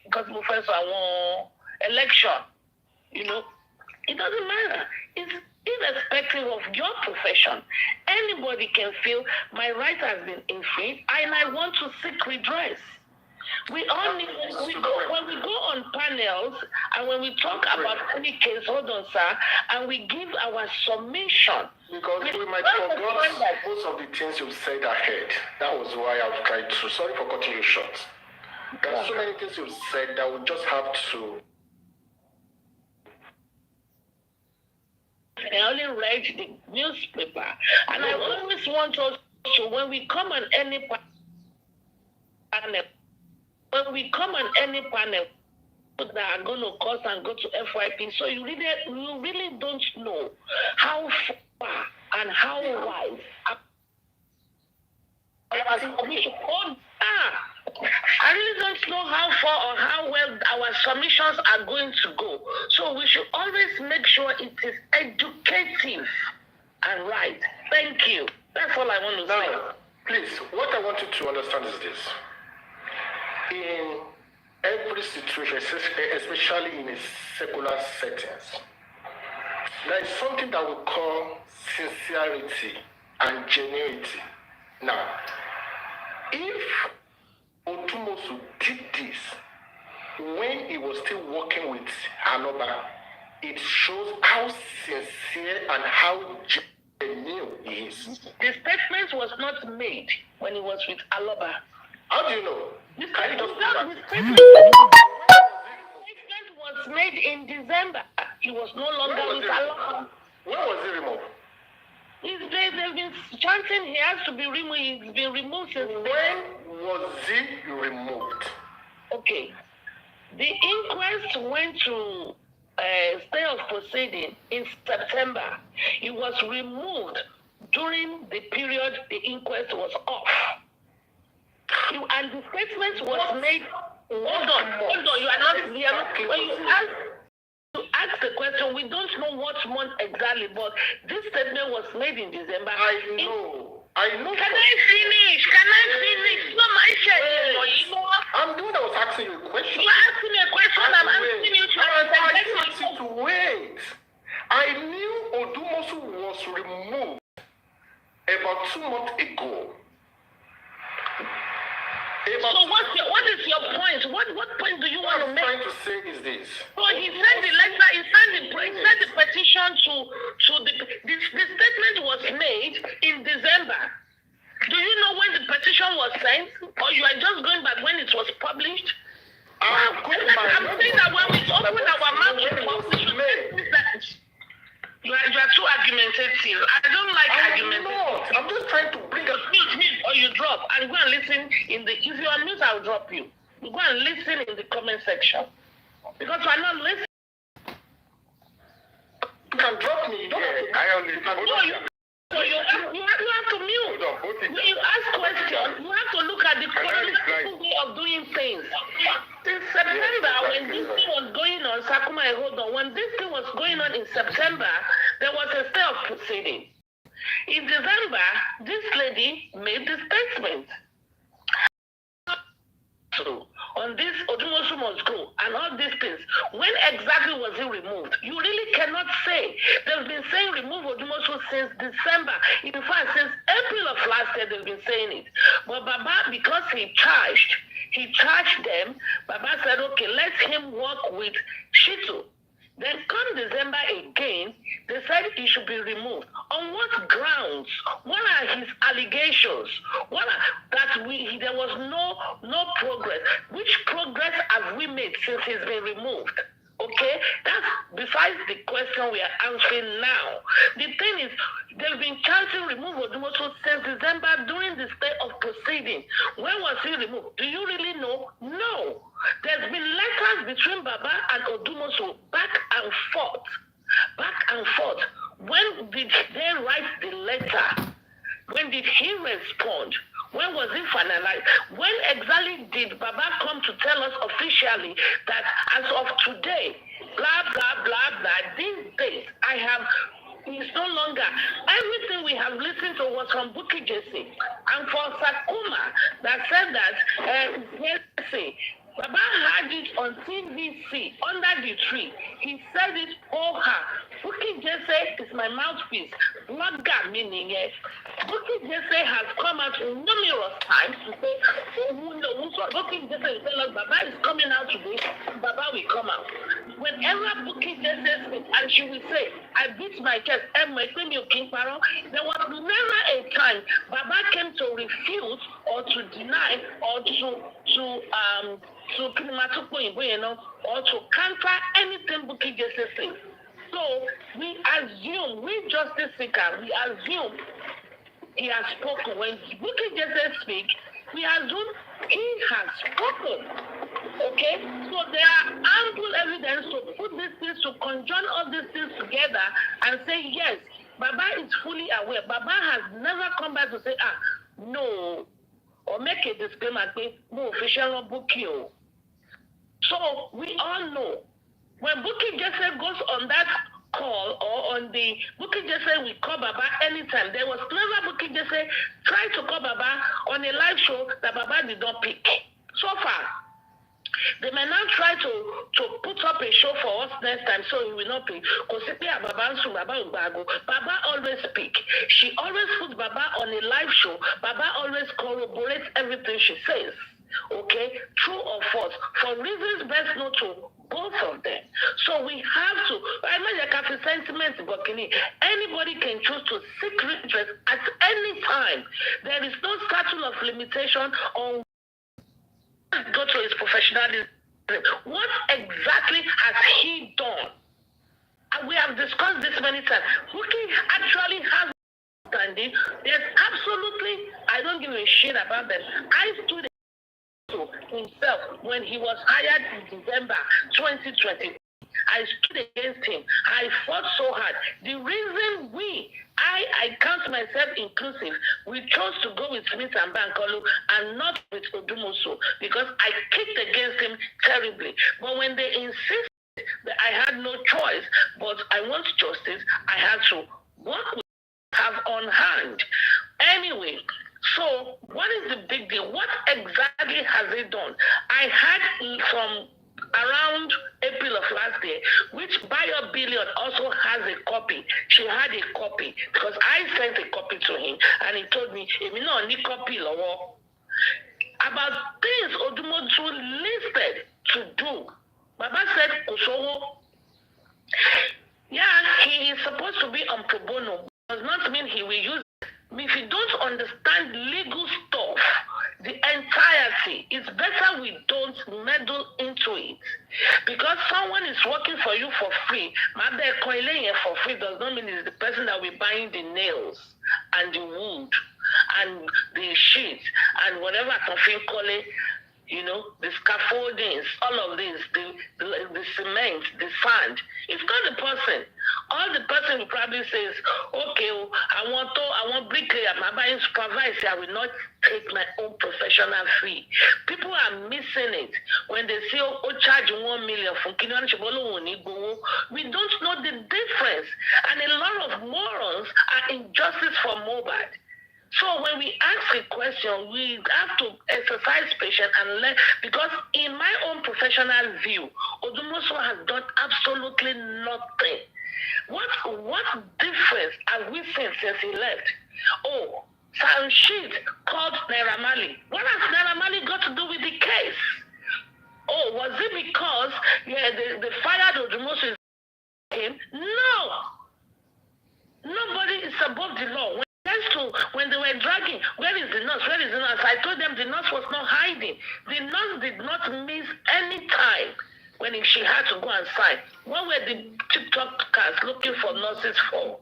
because first I want election, you know, it doesn't matter. It's irrespective of your profession. Anybody can feel my right has been infringed and I want to seek redress. We all need, when we go on panels and when we talk about any case, hold on, sir, and we give our submission. Because we might forget most of the things you've said ahead. That was why I've tried to. Sorry for cutting you short. There are so many things you've said that we just have to. I only read the newspaper, and I always want us to, when we come on any panel, that are going to cost and go to FYP, so you really don't know how far and how wide. I really don't know how far or how well our submissions are going to go. So we should always make sure it is educative and right. Thank you. That's all I want to say. Now, please, what I want you to understand is this. In every situation, especially in a secular settings, there is something that we call sincerity and genuinity. Now, if Odumosu did this when he was still working with Aloba, it shows how sincere and how genuine he is. The statement was not made when he was with Aloba. How do you know? The statement was made in December. He was no longer with Aloba. When was he removed? They've been chanting he has to be removed. He's been removed since when was he removed? Okay. The inquest went to stay of proceeding in September. He was removed during the period the inquest was off. And the statement was made. Hold on. You are not here. When you ask the question, we don't know what month exactly, but this statement was made in December. I know. Can I finish? Not my share. I'm the one that was asking you a question. You're asking me a question. I'm asking you to answer. Wait. I knew Odumosu was removed about 2 months ago. So what is your point? What point do you want to make? What I'm trying to say is this. So he sent the letter, he sent the petition to the statement was made in December. Do you know when the petition was sent? Or you are just going back when it was published? I'm saying that when we open our mouth to publish, You are too argumentative. I don't like argumentative. I'm just trying to bring up mute or you drop and go and listen in the. If you are mute, I'll drop you. You go and listen in the comment section because I'm not listening. You can drop me. I only. So you have to mute. When you ask questions, you have to look at the correct way of doing things. In September, when this thing was going on, Sakuma, hold on. When this thing was going on in September, there was a stay of proceeding. In December, this lady made the statement. On this Odumosu must go and all these things. When exactly was he removed? You really cannot say. They've been saying remove Odumosu since December. In fact, since April of last year, they've been saying it. But Baba, because he charged them, Baba said, okay, let him work with Shitu. Then come December again, they said he should be removed. On what grounds? What are his allegations? There was no progress. Which progress have we made since he's been removed? Okay, that's besides the question we are answering now. The thing is, they've been chanting remove Odumosu since December during the state of proceeding. When was he removed? Do you really know? No. There's been letters between Baba and Odumosu back and forth. Back and forth. When did they write the letter? When did he respond? When was it finalized? When exactly did Baba come to tell us officially that as of today, blah, blah, blah, blah, these days, it's no longer, everything we have listened to was from Bukky Jesse. And for Sakuma, that said that, Baba had it on TVC, under the tree. He said it for her. Bukky Jesse is my mouthpiece. Blogger meaning it. Bukky Jesse has come out numerous times to say, Bukky Jesse will tell us, Baba is coming out today, Baba will come out. Whenever Bukky Jesse speaks, and she will say, I beat my chest, there was never a time Baba came to refute or to deny or to or to counter anything Bukky Jesse says. So we assume, we justice seeker, we assume he has spoken. When Bukky Jesse speaks, we assume he has spoken. Okay? So there are ample evidence to put these things, to conjoin all these things together and say, yes, Baba is fully aware. Baba has never come back to say, no, or make a disclaimer, no official Bukky. So we all know when Bukky Jesse goes on that call or on the Bukky Jesse we call Baba anytime. There was never Bukky Jesse tried to call Baba on a live show that Baba did not pick. So far, they may now try to put up a show for us next time so he will not pick. Baba always speak. She always puts Baba on a live show. Baba always corroborates everything she says. Okay, true or false, for reasons best known to both of them. So we have to, I know you can feel sentiment, anybody can choose to seek redress at any time. There is no statute of limitation on go to his professionalism. What exactly has he done? And we have discussed this many times. Bukky actually has standing. There's absolutely, I don't give a shit about them. I stood himself when he was hired in December 2020. I stood against him. I fought so hard. The reason I count myself inclusive, we chose to go with Smith and Bankolu and not with Odumosu because I kicked against him terribly. But when they insisted that I had no choice, but I want justice, I had to work with have on hand. Anyway, so what is the big deal? What exactly has it done? I had from around April of last year, which Bayo Billion also has a copy. She had a copy because I sent a copy to him and he told me, if you know any copy about things Odumosu listed to do. Baba said, Kosovo, yeah, he is supposed to be on pro bono. Does not mean he will use it. If you don't understand legal stuff, the entirety, it's better we don't meddle into it. Because someone is working for you for free, for free does not mean it's the person that will be buying the nails and the wood and the sheet and whatever Kofi you know, the scaffoldings, all of this, the cement, the sand. It's not the person. All the person will probably says, okay, I want bricklayer, I'm buying supervisor, I will not take my own professional fee. People are missing it when they say, charge 1 million from we don't know the difference. And a lot of morons are injustice for mobile. So when we ask a question, we have to exercise patience and learn, because in my own professional view, Odumosu has done absolutely nothing. What difference have we seen since he left? Oh, some shit called Naira Marley. What has Naira Marley got to do with the case? Oh, was it because the fired Odumosu came? No. Nobody is above the law. When they were dragging, where is the nurse? Where is the nurse? I told them the nurse was not hiding. The nurse did not miss any time when she had to go and sign. What were the TikTokers looking for nurses for?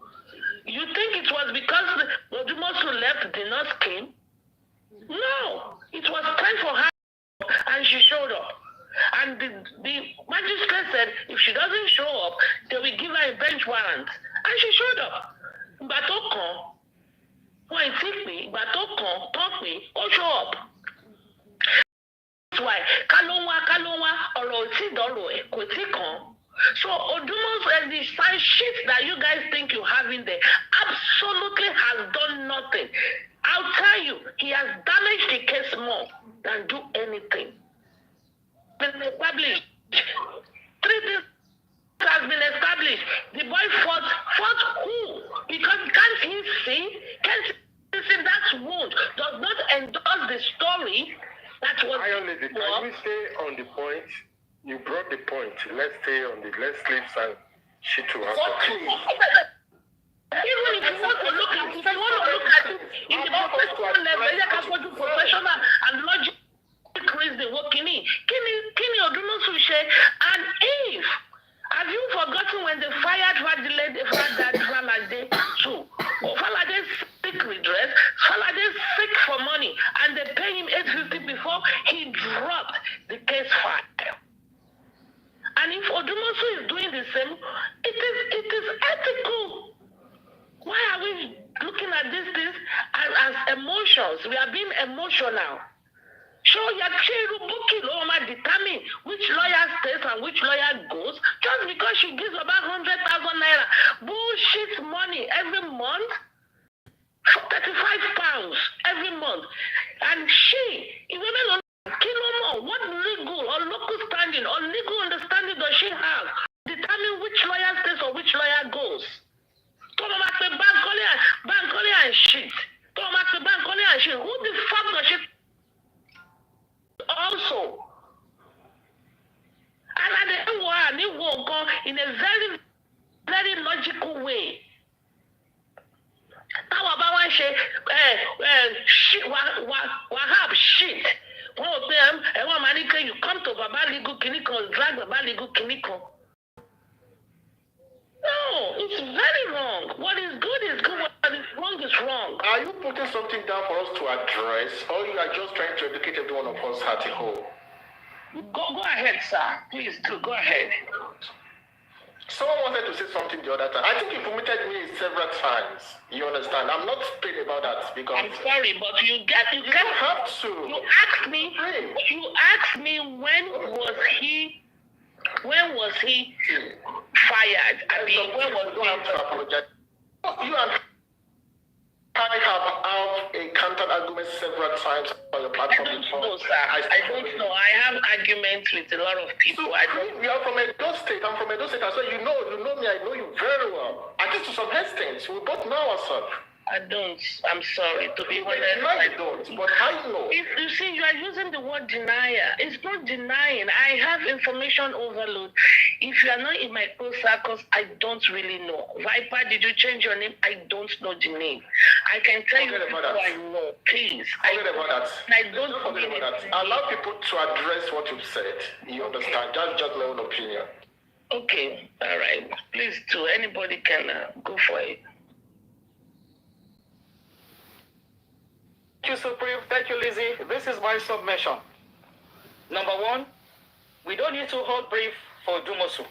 You think it was because the Odumosu left, the nurse came? No. It was time for her and she showed up. And the magistrate said if she doesn't show up, they will give her a bench warrant. And she showed up. But okay. When it took me, but talk me, or show up. That's why Kalonwa, or so Odumosu and the sign shit that you guys think you have in there absolutely has done nothing. I'll tell you, he has damaged the case more than do anything. Been established. 3 things has been established. The boy fought who? Because can't he see? Can't he see that wound does not endorse the story that was. Iron Lady, can we stay on the point? You brought the point. Let's stay on the let's leave some shit to happen. Even if you want to look at it, in the professional level, you can go to professional and logic reason. What can he Odumosu say? And if have you forgotten when they fired Falade too? Falade sick redress, Falade sick for money, and they pay him $850 before he dropped the case file. And if Odumosu is doing the same, it is ethical. Why are we looking at these things as emotions? We are being emotional. So determine which lawyer stays and which lawyer goes just because she gives about 100,000 naira bullshit money every month, £35 every month, and she even what legal or local standing or legal understanding does she have? Determine which lawyer stays or which lawyer goes. Bankole and shit. Bankole and shit. Who the fuck does she? Also, and in a very, very logical way. How about Wahab shit? One of them, and one man you come to Baba Legal Clinical, drag Baba Legal Clinical. No, it's very wrong. What is good is good, what is wrong is wrong. Are you putting something down for us to address, or you are just trying to educate every one of us at a whole? Go ahead, sir. Please do. Go ahead. Someone wanted to say something the other time. I think you permitted me several times. You understand? I'm not paid about that because I'm sorry, but you don't have to. You asked me. You asked me when was he fired? I mean, when was he? You and I have a counter argument several times on the platform. I don't know, sir. I don't know. I have arguments with a lot of people. You are from Edo State. I'm from Edo State. I said, you know me. I know you very well. At least to some extent, we both know ourselves. I don't. I'm sorry. To be honest, No, I don't. But how you know? If you see, you are using the word denier. It's not denying. I have information overload. If you are not in my close circles, I don't really know. Viper, did you change your name? I don't know the name. I can tell you people I know. Please. Forget about that. I don't forget about that. Allow people to address what you've said. You understand? That's just my own opinion. Okay. All right. Please, too. Anybody can go for it. Thank you, Supreme. Thank you, Lizzie. This is my submission. Number one, we don't need to hold brief for Dumosu.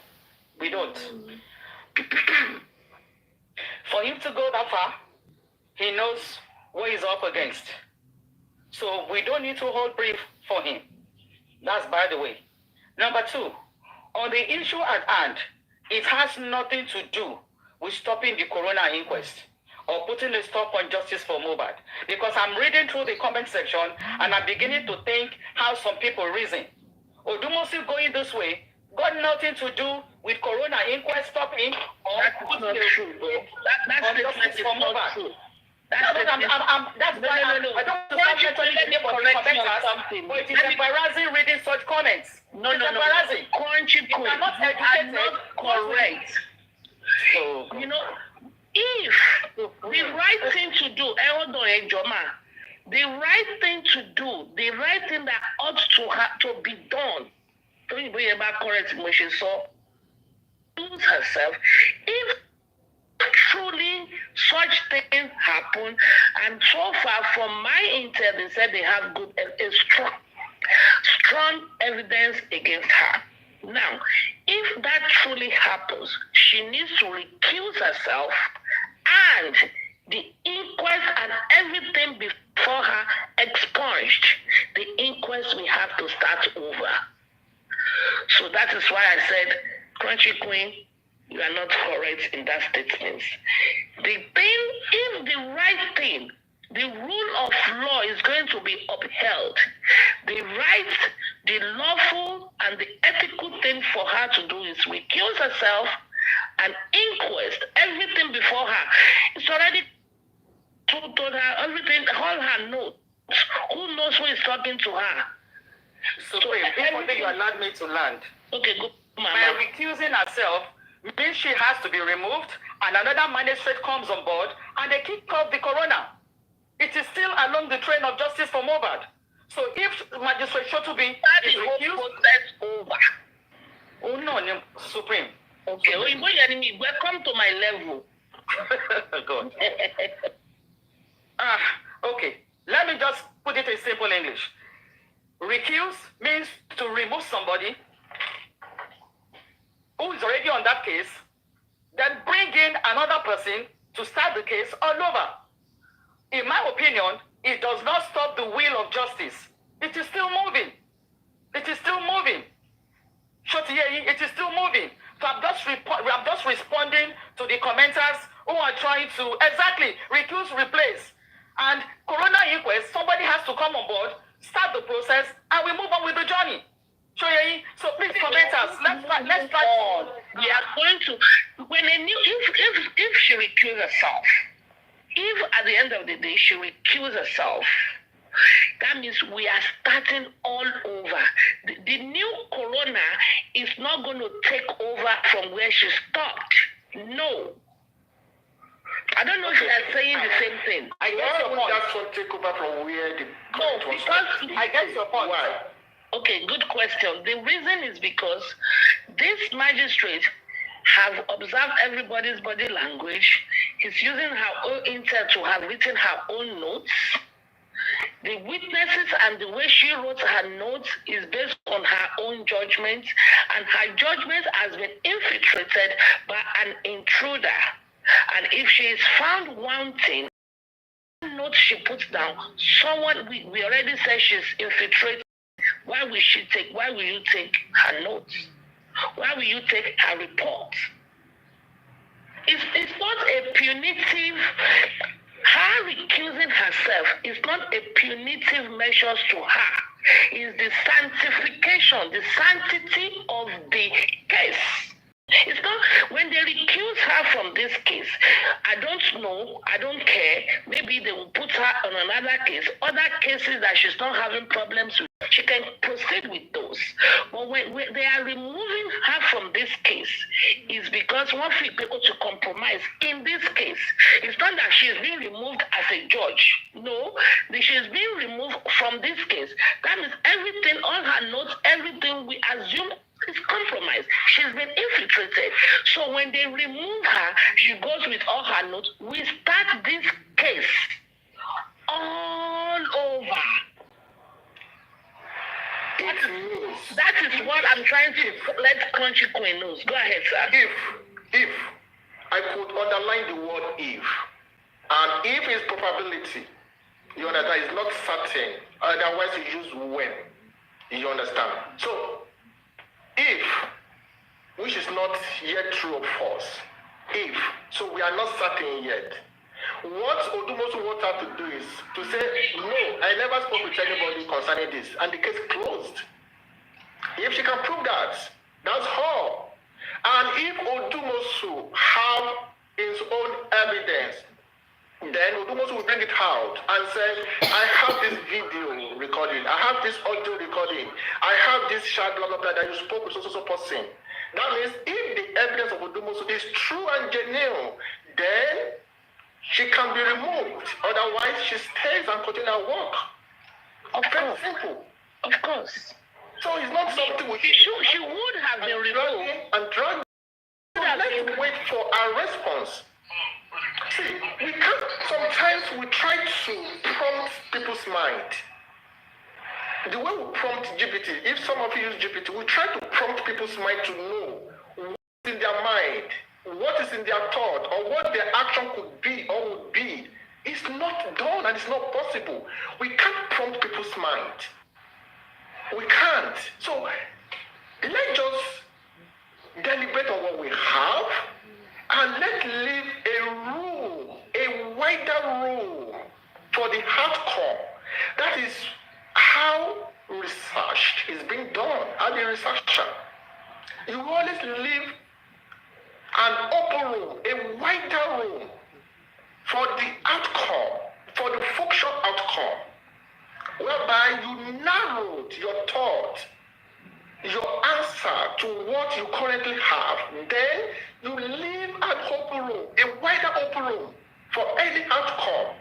We don't. For him to go that far, he knows what he's up against. So we don't need to hold brief for him. That's by the way. Number two, on the issue at hand, it has nothing to do with stopping the coroner inquest or putting a stop on justice for Mohbad. Because I'm reading through the comment section and I'm beginning to think how some people reason. Odumosu going this way got nothing to do with coroner inquest stopping or putting a stop on justice for Mohbad. That's why I don't want to start mentioning the name of the commenters, but it is embarrassing reading such comments. No. Embarrassing. Crunchy You are not educated. Correct. You know, if the right thing to do, the right thing to do, the right thing that ought to be done, to be about correct emotion, so lose herself. If truly such things happen, and so far from my intel, they said they have good strong evidence against her. Now, if that truly happens, she needs to recuse herself, and the inquest and everything before her expunged. The inquest we have to start over. So that is why I said, Crunchy Queen, you are not correct in that statement. The thing, if the right thing, the rule of law is going to be upheld, the right, the lawful, and the ethical thing for her to do is recuse herself and inquest everything before her. It's already told her everything, all her notes. Who knows who is talking to her? So if only you allowed me to land. Okay, go, Mama. By recusing herself means she has to be removed, and another magistrate comes on board, and they kick off the coroner. It is still along the train of justice for Mohbad. So if Magistrate Shotubi is recused, over. Oh no, Supreme. Okay, welcome to my level. God. Okay. Let me just put it in simple English. Recuse means to remove somebody who is already on that case, then bring in another person to start the case all over. In my opinion, it does not stop the wheel of justice. It is still moving. It is still moving. It is still moving. So I'm just responding to the commenters who are trying to exactly recuse, replace. And coroner inquest, somebody has to come on board, start the process, and we move on with the journey. So please, commenters, let's try on. We are going to, when a new, if she recuses herself, if at the end of the day she recuses herself, that means we are starting all over. The new coroner is not going to take over from where she stopped. No. I don't know if you are saying the same thing. I get your point. That's what take over from where the no, because I get your point. Why? Okay, good question. The reason is because this magistrate have observed everybody's body language. He's using her own intel to have written her own notes. The witnesses and the way she wrote her notes is based on her own judgment, and her judgment has been infiltrated by an intruder. And if she is found wanting, note she puts down, someone we already said she's infiltrated. Why will you take her notes? Why will you take her report? It's not a punitive, her recusing herself is not a punitive measure to her. It's the sanctification, the sanctity of the case. It's not when they recuse her from this case. I don't know. I don't care. Maybe they will put her on another case. Other cases that she's not having problems with, she can proceed with those. But when they are removing her from this case, it's because one feel able to compromise in this case. It's not that she's being removed as a judge. No, she's being removed from this case. That means everything, all her notes, everything we assume is compromised. She's been infiltrated. So when they remove her, she goes with all her notes. We start this case all over. That is what I'm trying to let Country Queen knows. Go ahead, sir. If I could underline the word if, and if is probability, you understand, it's not certain. Otherwise, you use when. You understand? So, if, which is not yet true or false, if, so we are not certain yet. What Odumosu wants her to do is to say, no, I never spoke with anybody concerning this, and the case closed. If she can prove that, that's all. And if Odumosu have his own evidence, then Odumosu will bring it out and say, I have this video recording, I have this audio recording, I have this chat, blah, blah, blah, that you spoke with so person. That means if the evidence of Odumosu is true and genuine, then she can be removed. Otherwise, she stays and continues her work. Very simple. Of course. So it's not something we she would have been removed. And drag. So let's wait for our response. See, we can't, sometimes we try to prompt people's mind. The way we prompt GPT, if some of you use GPT, we try to prompt people's mind to know what's in their mind, what is in their thought, or what their action could be or would be. It's not done and it's not possible. We can't prompt people's mind. We can't. So let's just deliberate on what we have and let's leave a room, a wider room for the outcome. That is how research is being done as a researcher. You always leave an open room, a wider room for the outcome, for the function outcome, whereby you narrowed your thought, your answer to what you currently have. Then you leave an open room, a wider open room for any outcome.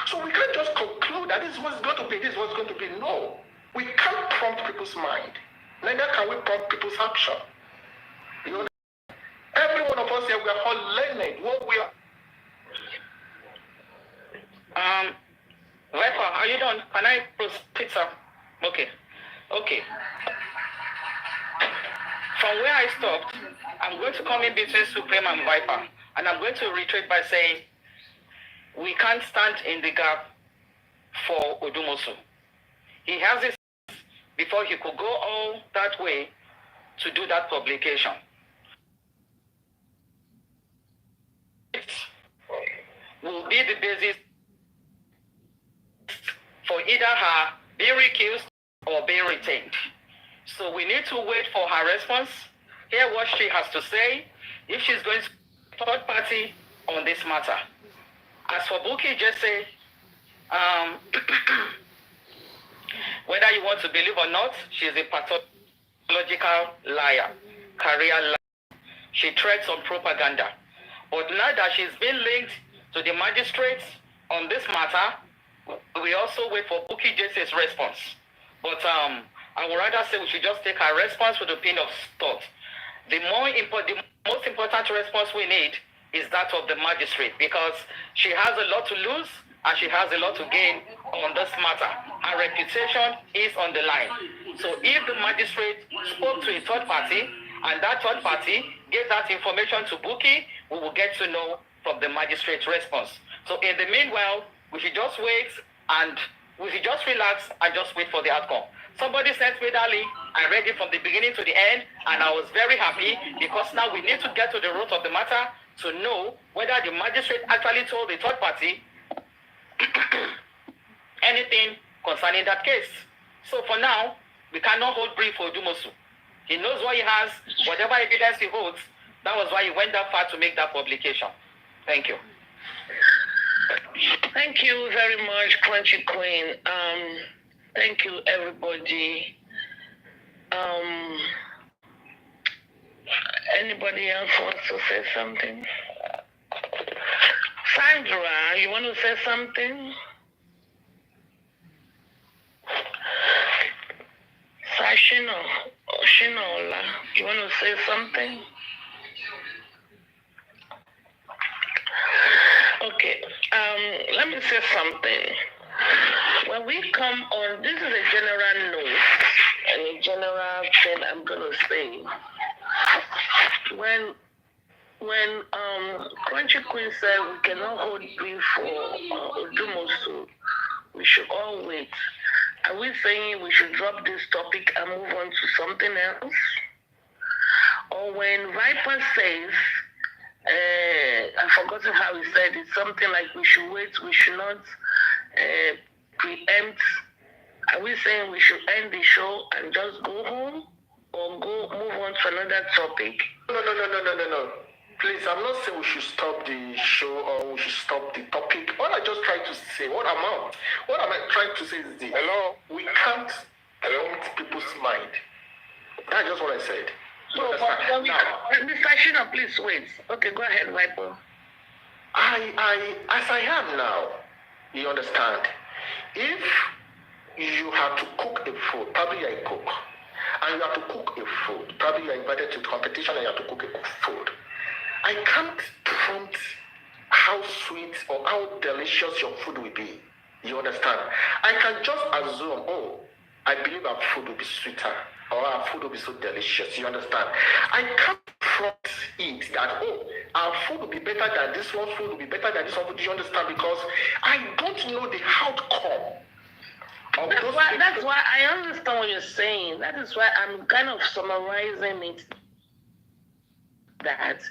So we can't just conclude that this is what's going to be, this is what's going to be. No, we can't prompt people's mind. Neither can we prompt people's action. You know, every one of us here, we are all learning what we are. Viper, are you done? Can I proceed, sir? Okay. From where I stopped, I'm going to come in between Supreme and Viper, and I'm going to reiterate by saying we can't stand in the gap for Odumosu. He has this before he could go all that way to do that publication. It will be the basis for either her being recused or being retained. So we need to wait for her response, hear what she has to say, if she's going to third party on this matter. As for Bukky Jesse, whether you want to believe or not, she's a pathological liar, career liar. She treads on propaganda. But now that she's been linked to the magistrates on this matter, we also wait for Bukky Jesse's response. But I would rather say we should just take her response with a pin of thought. The most important response we need is that of the magistrate, because she has a lot to lose and she has a lot to gain on this matter. Her reputation is on the line. So if the magistrate spoke to a third party and that third party gave that information to Bukky, we will get to know from the magistrate's response. So in the meanwhile, we should just wait and we should just relax and just wait for the outcome. Somebody sent me that link. I read it from the beginning to the end, and I was very happy because now we need to get to the root of the matter to know whether the magistrate actually told the third party anything concerning that case. So for now, we cannot hold brief for Odumosu. He knows what he has, whatever evidence he holds, That was why you went that far to make that publication. Thank you. Thank you very much, Crunchy Queen. Thank you, everybody. Anybody else wants to say something? Sandra, you want to say something? Shinola, you want to say something? Okay, let me say something. When we come on, this is a general note and a general thing I'm going to say. When Crunchy Queen said we cannot hold brief for Odumosu, we should all wait. Are we saying we should drop this topic and move on to something else? Or when Viper says, I've forgotten how he said it, something like we should wait, we should not preempt. Are we saying we should end the show and just go home or move on to another topic? No. Please, I'm not saying we should stop the show or we should stop the topic. What I just tried to say, what am I trying to say is this. Hello? We can't prompt people's mind. That's just what I said. So, Mr. Shino, please wait. Okay, go ahead, Viper. As I am now, you understand, if you have to cook a food, probably you're a cook, and you have to cook a food, probably you're invited to competition and you have to cook a food, I can't prompt how sweet or how delicious your food will be. You understand? I can just assume, I believe our food will be sweeter or our food will be so delicious. You understand? I can't prompt it that, our food will be better than this one, food will be better than this one. Do you understand? Because I don't know the outcome. That's why I understand what you're saying. That is why I'm kind of summarizing it. That.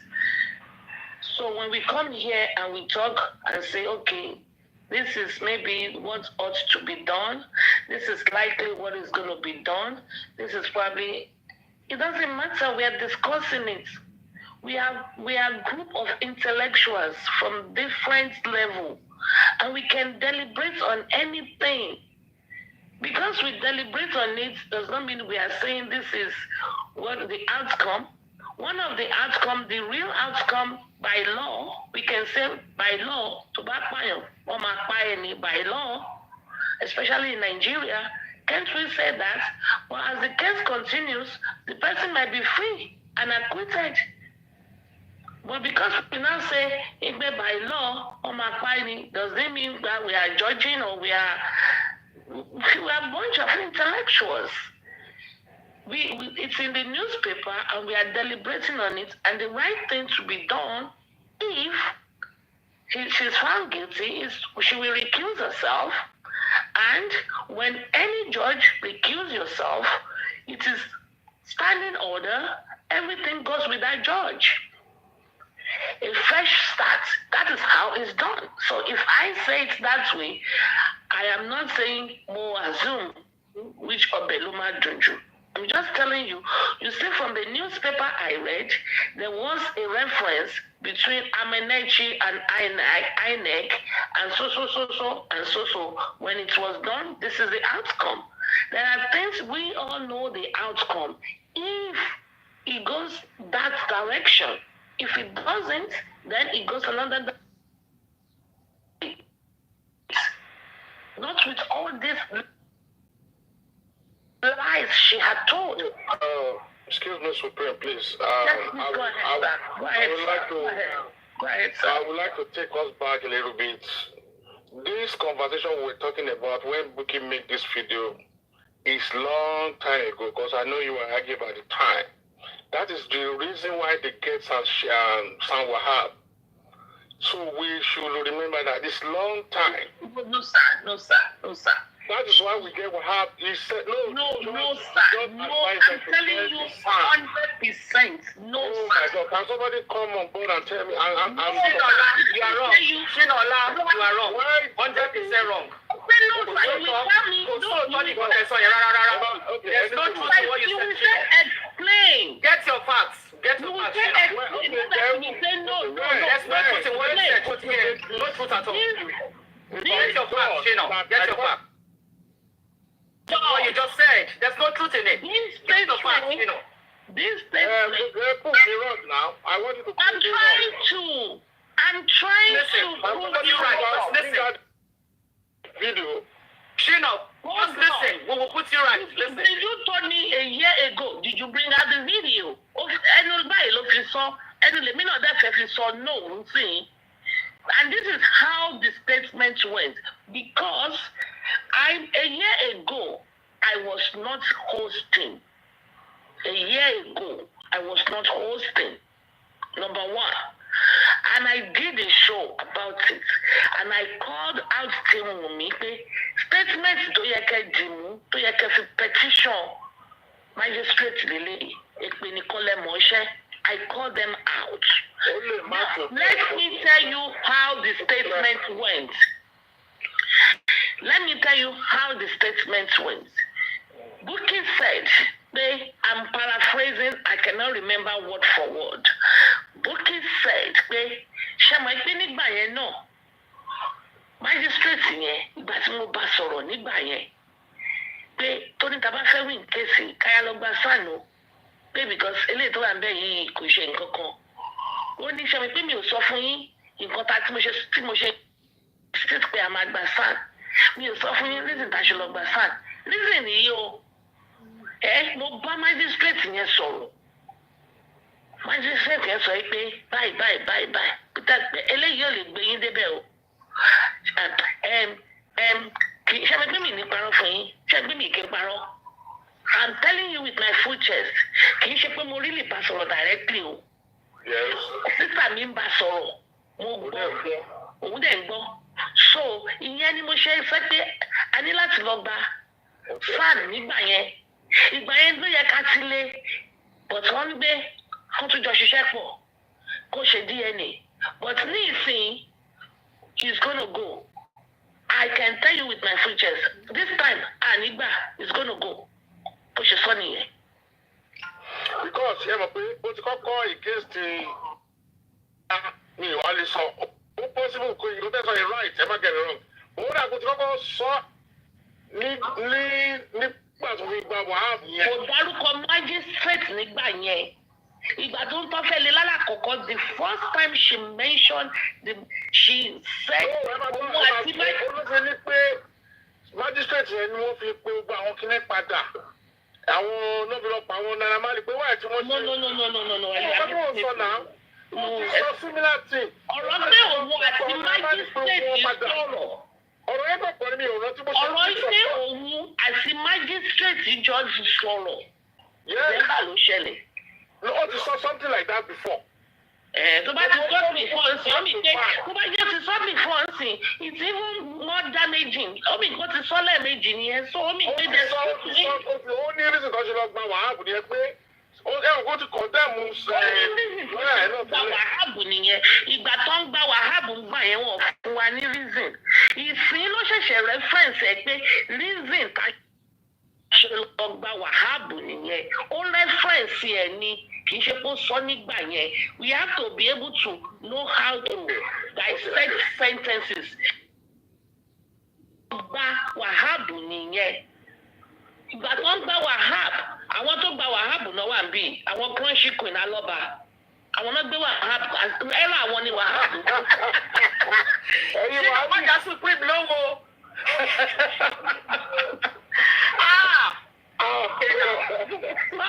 So when we come here and we talk and say, okay, this is maybe what ought to be done. This is likely what is going to be done. This is probably, it doesn't matter. We are discussing it. We are a group of intellectuals from different levels, and we can deliberate on anything. Because we deliberate on it does not mean we are saying this is what the outcome. One of the outcome, the real outcome by law, we can say by law, by law, especially in Nigeria, can't we say that? Well, as the case continues, the person might be free and acquitted. But because we now say by law, does that mean that we are judging or we are a bunch of intellectuals? It's in the newspaper and we are deliberating on it, and the right thing to be done, if she's found guilty, is she will recuse herself. And when any judge recuse yourself, it is standing order, everything goes with that judge. A fresh start, that is how it's done. So if I say it that way, I am not saying Mo Azum, which Obeluma Junju. I'm just telling you, you see from the newspaper I read, there was a reference between Amenechi and INEC and so. When it was done, this is the outcome. There are things we all know the outcome. If it goes that direction, if it doesn't, then it goes another direction. Not with all this lies she had told. Excuse me, Supreme, please. I would like to take us back a little bit. This conversation we were talking about when Buki made this video is long time ago, because I know you were arguing at the time. That is the reason why they get San Wahab. So we should remember that this long time. No, sir. That is why we get Wahab. He said, no, sir. No, I'm telling you 100%. No, oh my God. Can somebody come on board and tell me? You are wrong. Shinola, you are wrong. 100% wrong. There's no truth to what you said. Explain. Get your facts. Get your facts. me say no. There's no truth in what you said. No truth at all. Get your back, Shino. Get your back. What you just said, there's no truth in it. Get your back, Shino. This statement. Put me wrong now. I want you to put me wrong. I'm trying listen, to put you right. Listen. Video. Shino, just listen. We will put you right. Listen. You told me a year ago. Did you bring out the video? No. See? And this is how the statement went. Because a year ago, I was not hosting. A year ago, I was not hosting. Number one. And I did a show about it. And I called out Timumi, statements to yeke dimu, to yeke petition, magistrate lily, I called them out. Now, let me tell you how the statement went. Let me tell you how the statement went. Buki said, I'm paraphrasing, I cannot remember word for word. Buki said, magistrate yẹn ìgbà tí mo bá sọ̀rọ̀ nígbà yẹn pé tóní tá bá fẹ́ win kéèsì káyà lọ gba sáànù pé because eléyìí tó wà ń bẹ̀ yìí kò ṣe nǹkan kan ó ní ṣe mi pé mi ò sọ fún yín nǹkan tá tí mo ṣe state pé a máa gba sáàn mi ò sọ fún yín reason tá a ṣe lọ gba sáàn reason yìí o mo bá magistrate yẹn sọ̀rọ̀ magistrate yẹn sọ pé báyìí peter eléyìí ò lè gbé yín débẹ̀ o kì í ṣe pé mi ní parọ́ fún yín ṣe pé mi kì í parọ́ I'm telling you with my full chest kì í ṣe pé mo really bá sọ̀rọ̀ directly o sísà mi ń bá sọ̀rọ̀ mo gbọ́ òun dẹ̀ ń gbọ́ so ìyẹn ni mo ṣe fẹ́ pé a ní láti lọ gba fan nígbà yẹn ìgbà yẹn ló yẹ ká ti lé but wọ́n ń gbé kó tún jọ ṣiṣẹ́ pọ̀ kó ṣe DNA but ní ìsìn he's gonna go. I can tell you with my full chest. This time, Anigba is gonna go. Push your son here. Because what's called against the me only saw possible you that's all right, am I getting wrong? What I would call saw ni part of it Baba have yet. O daruko magistrate nígbà yẹn. Ìgbà tó ń tọ́ fẹ́ lé lálàkọ̀kọ́ the first time she mentioned she said òun àti olóṣèlú ní pé magistrate yẹn ni wọ́n fi pé gbogbo àwọn kinní padà àwọn nọ́bìlọ́pọ̀ àwọn Naira Marley pé wáyé tí wọ́n ṣe. no. ọ̀rọ̀ tó ń sọ náà wọ́n ti sọ similar thing. ọ̀rọ̀ pé òun àti magistrate sọ̀rọ̀. ọ̀rọ̀ yẹn kọ̀ pọ̀ ní mi ò rántí bó ṣe ń sọ. ọ̀rọ̀ pé òun àti magistrate jọ sọ̀rọ̀. ìjẹ́mbà ló ṣẹlẹ̀. No, you saw something like that before. Tó bá ti sọ before nsìn, ó mi pé tó bá jẹ́ ti sọ before nsìn, it's even more damaging. Ó mi kó ti sọ lẹ́ẹ̀mejì nìyẹn, so ó mi pé there's something. Ó ní reason tó ṣe lọ gba wàhábù nìyẹn pé ó ti condemn gba wàhábù nìyẹn. Ìgbà tó ń gba wàhábù gbà yẹn wọ́n fún wa ní reason. Ìsìn ló ṣẹ̀ṣẹ̀ reference ẹ̀ pé reason ká ṣe lọ gba wàhábù nìyẹn. Ó reference ẹ̀ ni. Kì í ṣe kó sọ nígbà yẹn we have to be able to know how to dissect sentences. Gba wàhábù nìyẹn ìgbà tó ń gba wàhábù àwọn tó gba wàhábù náà wà bí àwọn crunchy queen alọ́ba àwọn náà gbé wàhábù ẹ̀rọ àwọn ni wàhábù. ṣé àwọn ìjà supreme lówó.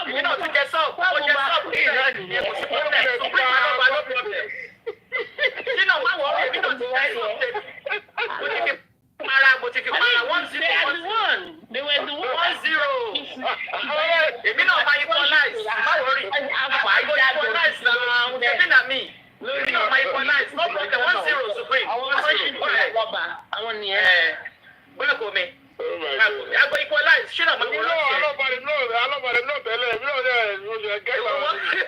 You know, to get up, you know, my worry, you know, they were the 1-0. You know, my equalize. My worry. I equalize now. Looking at me. You know, my equalize. No problem. 1-0 supreme. I want to Look at me. I go equalize. Shut up. I love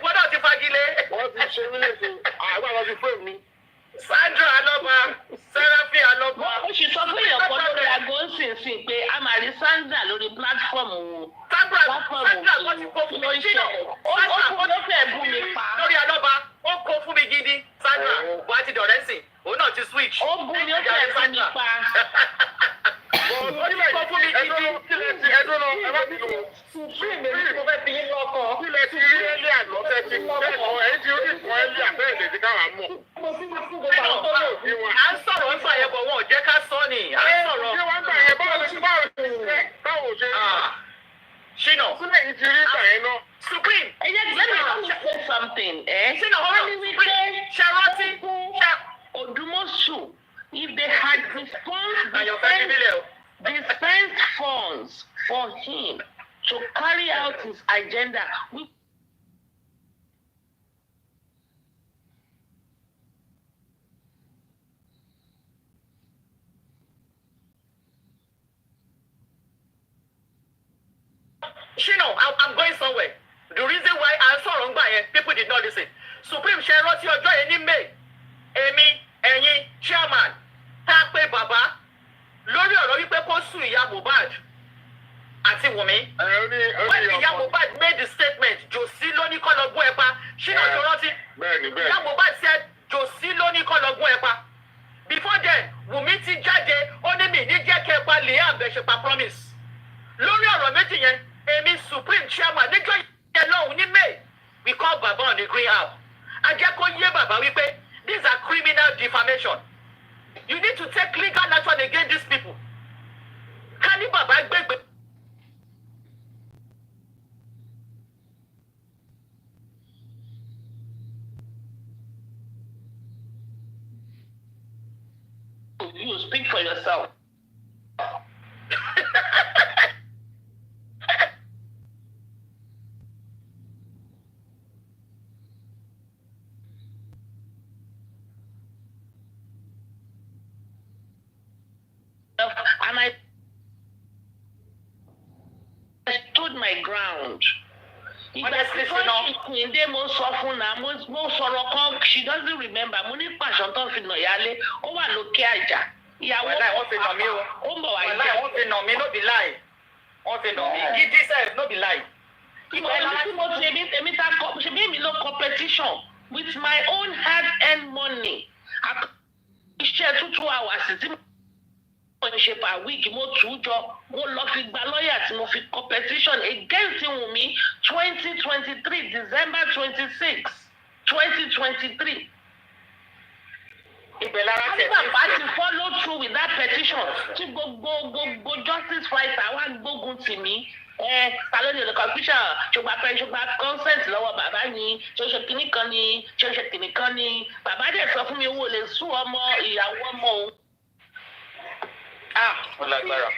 what else if I delay? What is she really? I want to frame me. Sandra Aloba, Seraphim Aloba. Ó ṣe sọ fún èèyàn kan lórí aago ńsìnsìn pé a máa rí Sandra lórí platform wo. Sandra wọ́n ti kó fún mi. Ó fẹ́ bú mi pa. Lórí Aloba, ó kó fún mi gidi Sandra wá ti dọ̀rẹ́ sìn òun náà ti switch. ó bú mi ó fẹ́ fún mi pa. ó ní kó fún mi gidi. ẹdún lọ ẹ má bínú o. Supreme èmi tí mo fẹ́ fi yín lọ́kọ̀. kílẹ̀ ti rí ẹlẹ́ àná fẹ́ ti bẹ́ẹ̀ sọ ẹ̀yìn tí ó ní ìkan ẹlẹ́ àbẹ́ẹ̀ lè ti káwá mọ̀. à ń sọ̀rọ̀ ń fàyẹ̀bọ̀ wọn ò jẹ́ ká sọ ni à ń sọ̀rọ̀. ṣé wọ́n gbà yẹn báwo ṣe Shino. sílẹ̀ yìí ti rí ìgbà yẹn náà. Supreme. Let me say something. Shino, hold on. Supreme. Charity. Odumosu, if they had defense funds for him to carry out his agenda, we Shino, I'm going somewhere. The reason why I'm sorry, people did not listen. Supreme ṣe rántí ọjọ́ yẹn ní May. Èmi, ẹ̀yin, chairman, tá a pé bàbá lórí ọ̀rọ̀ wípé kó sùn ìyá Mohbad àti Wùmí. When ìyá Mohbad made the statement, Josie ló ní kó lọ gún ẹ pa. Shino ṣe rántí. Ìyá Mohbad said, Josie ló ní kó lọ gún ẹ pa. Before then, Wùmí ti jáde, ó ní mi ní jẹ́ kí ẹ pa Liam bẹ́ẹ̀ ṣe pa promise. Lórí ọ̀rọ̀ méjì yẹn, èmi Supreme chairman níjọ́ yẹn lọ́hùn ní May, we call Baba on the green house. Ajẹ́ kó yé bàbá wípé these are criminal defamation. You need to take legal action against these people. Ká ní bàbá gbégbé. You speak for yourself. And I stood my ground. Honestly, Ìgbà mo sọ fún na mo sọ̀rọ̀ kan she doesn't remember mo ní pàṣọ tó fi nà yálé ó wà lókè àjà. Ìyàwó wọ́n fi nà mí o. Ó ń bọ̀ wá jẹ́. Wọ́n fi nà mí no be lie. Wọ́n fi nà mí. Gidi sef no be lie. Èmi ló competition with my own hard-earned money. Iṣẹ́ 2 hours tí mo ṣe per week mo tù ú jọ mo lọ fi gba lọ́ọ̀yà tí mo fi competition against Wunmi 2023 December 26 2023. Bàbá ti follow through with that petition tí gbogbo justice fighter wá gbógun tì mí. Saloni the confusion ṣùgbọ́n consent lọ́wọ́ bàbá ni ṣoṣo kìnnì kan ni ṣoṣo kìnnì kan ni bàbá dẹ̀ sọ fún mi owó lè sún ọmọ ìyàwó ọmọ òun. Ó lágbára.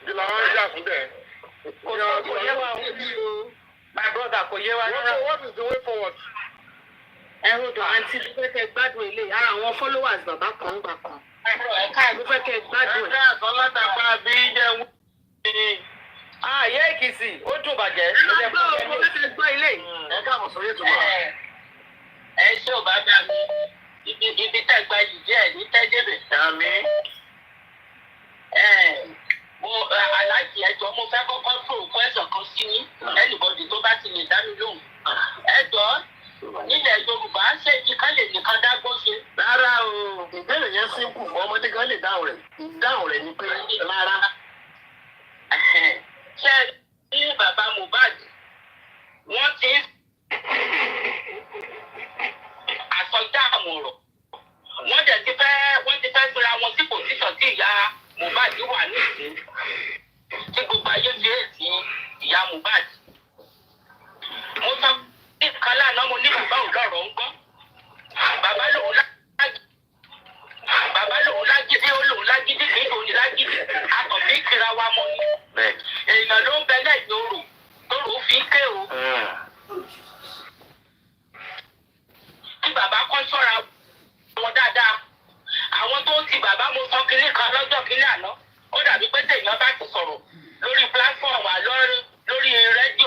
Ìlà wọn ń jà fún bẹ́ẹ̀. Kò yé wa o. My brother kò yé wa rárá. What is the way forward? Ẹ̀rọ̀dọ̀ àǹtí ló fẹ́ kẹ́ gbádùn ilé ara àwọn followers bàbá kan ń gbà kan. Ló fẹ́ kẹ́ gbádùn ẹ̀. Ẹ̀ka àtọ́látàpá bí jẹ́ wú. Ayé Èkìtì ó dùn bàjẹ́. Mo fẹ́ kẹ́ gbọ́ ilé. Ẹ káàbọ̀ sórí ètò wa. Ẹ ṣé ò bá dà mí ibi tẹ́ gba yìí jẹ́ ní tẹ́jẹ̀bẹ̀. Àmín. Mo aláìsí ẹjọ́ mo fẹ́ kọ́kọ́ fún question kan sí ní anybody tó bá ti lè dá mi lóhùn. Ẹjọ́ nílẹ̀ Yorùbá ṣé ìkan lè nìkan dágbó ṣe. Rárá o, ìbéèrè yẹn simple, ọmọdé kan lè dáhùn rẹ̀ ní pé rárá. Ṣé ní bàbá Mohbad wọ́n ti àsọjá àwọn ọ̀rọ̀ wọ́n ti fẹ́ gbéra wọn sí pòsíṣàn tí ìyá Mohbad wà ní ìsín tí gbogbo ayé fi èsì ìyá Mohbad. Mo sọ ní kálá náà mo ní bàbá ò lọ́rọ̀ ń gbọ́. Bàbá lòun lágídí ó lòun lágídí kì í lòun ní lágídí akọ̀bí kira wa mọ́ ni. Èèyàn ló ń bẹ lẹ́yìn orò tóró fi ké o. Kí bàbá kọ́ ṣọ́ra wọn dáadáa. Àwọn tó ń ti bàbá mo sọ kinní kan lọ́jọ́ kinní àná. Ó dàbí pé tèèyàn bá ti sọ̀rọ̀ lórí platform wa lórí rédíò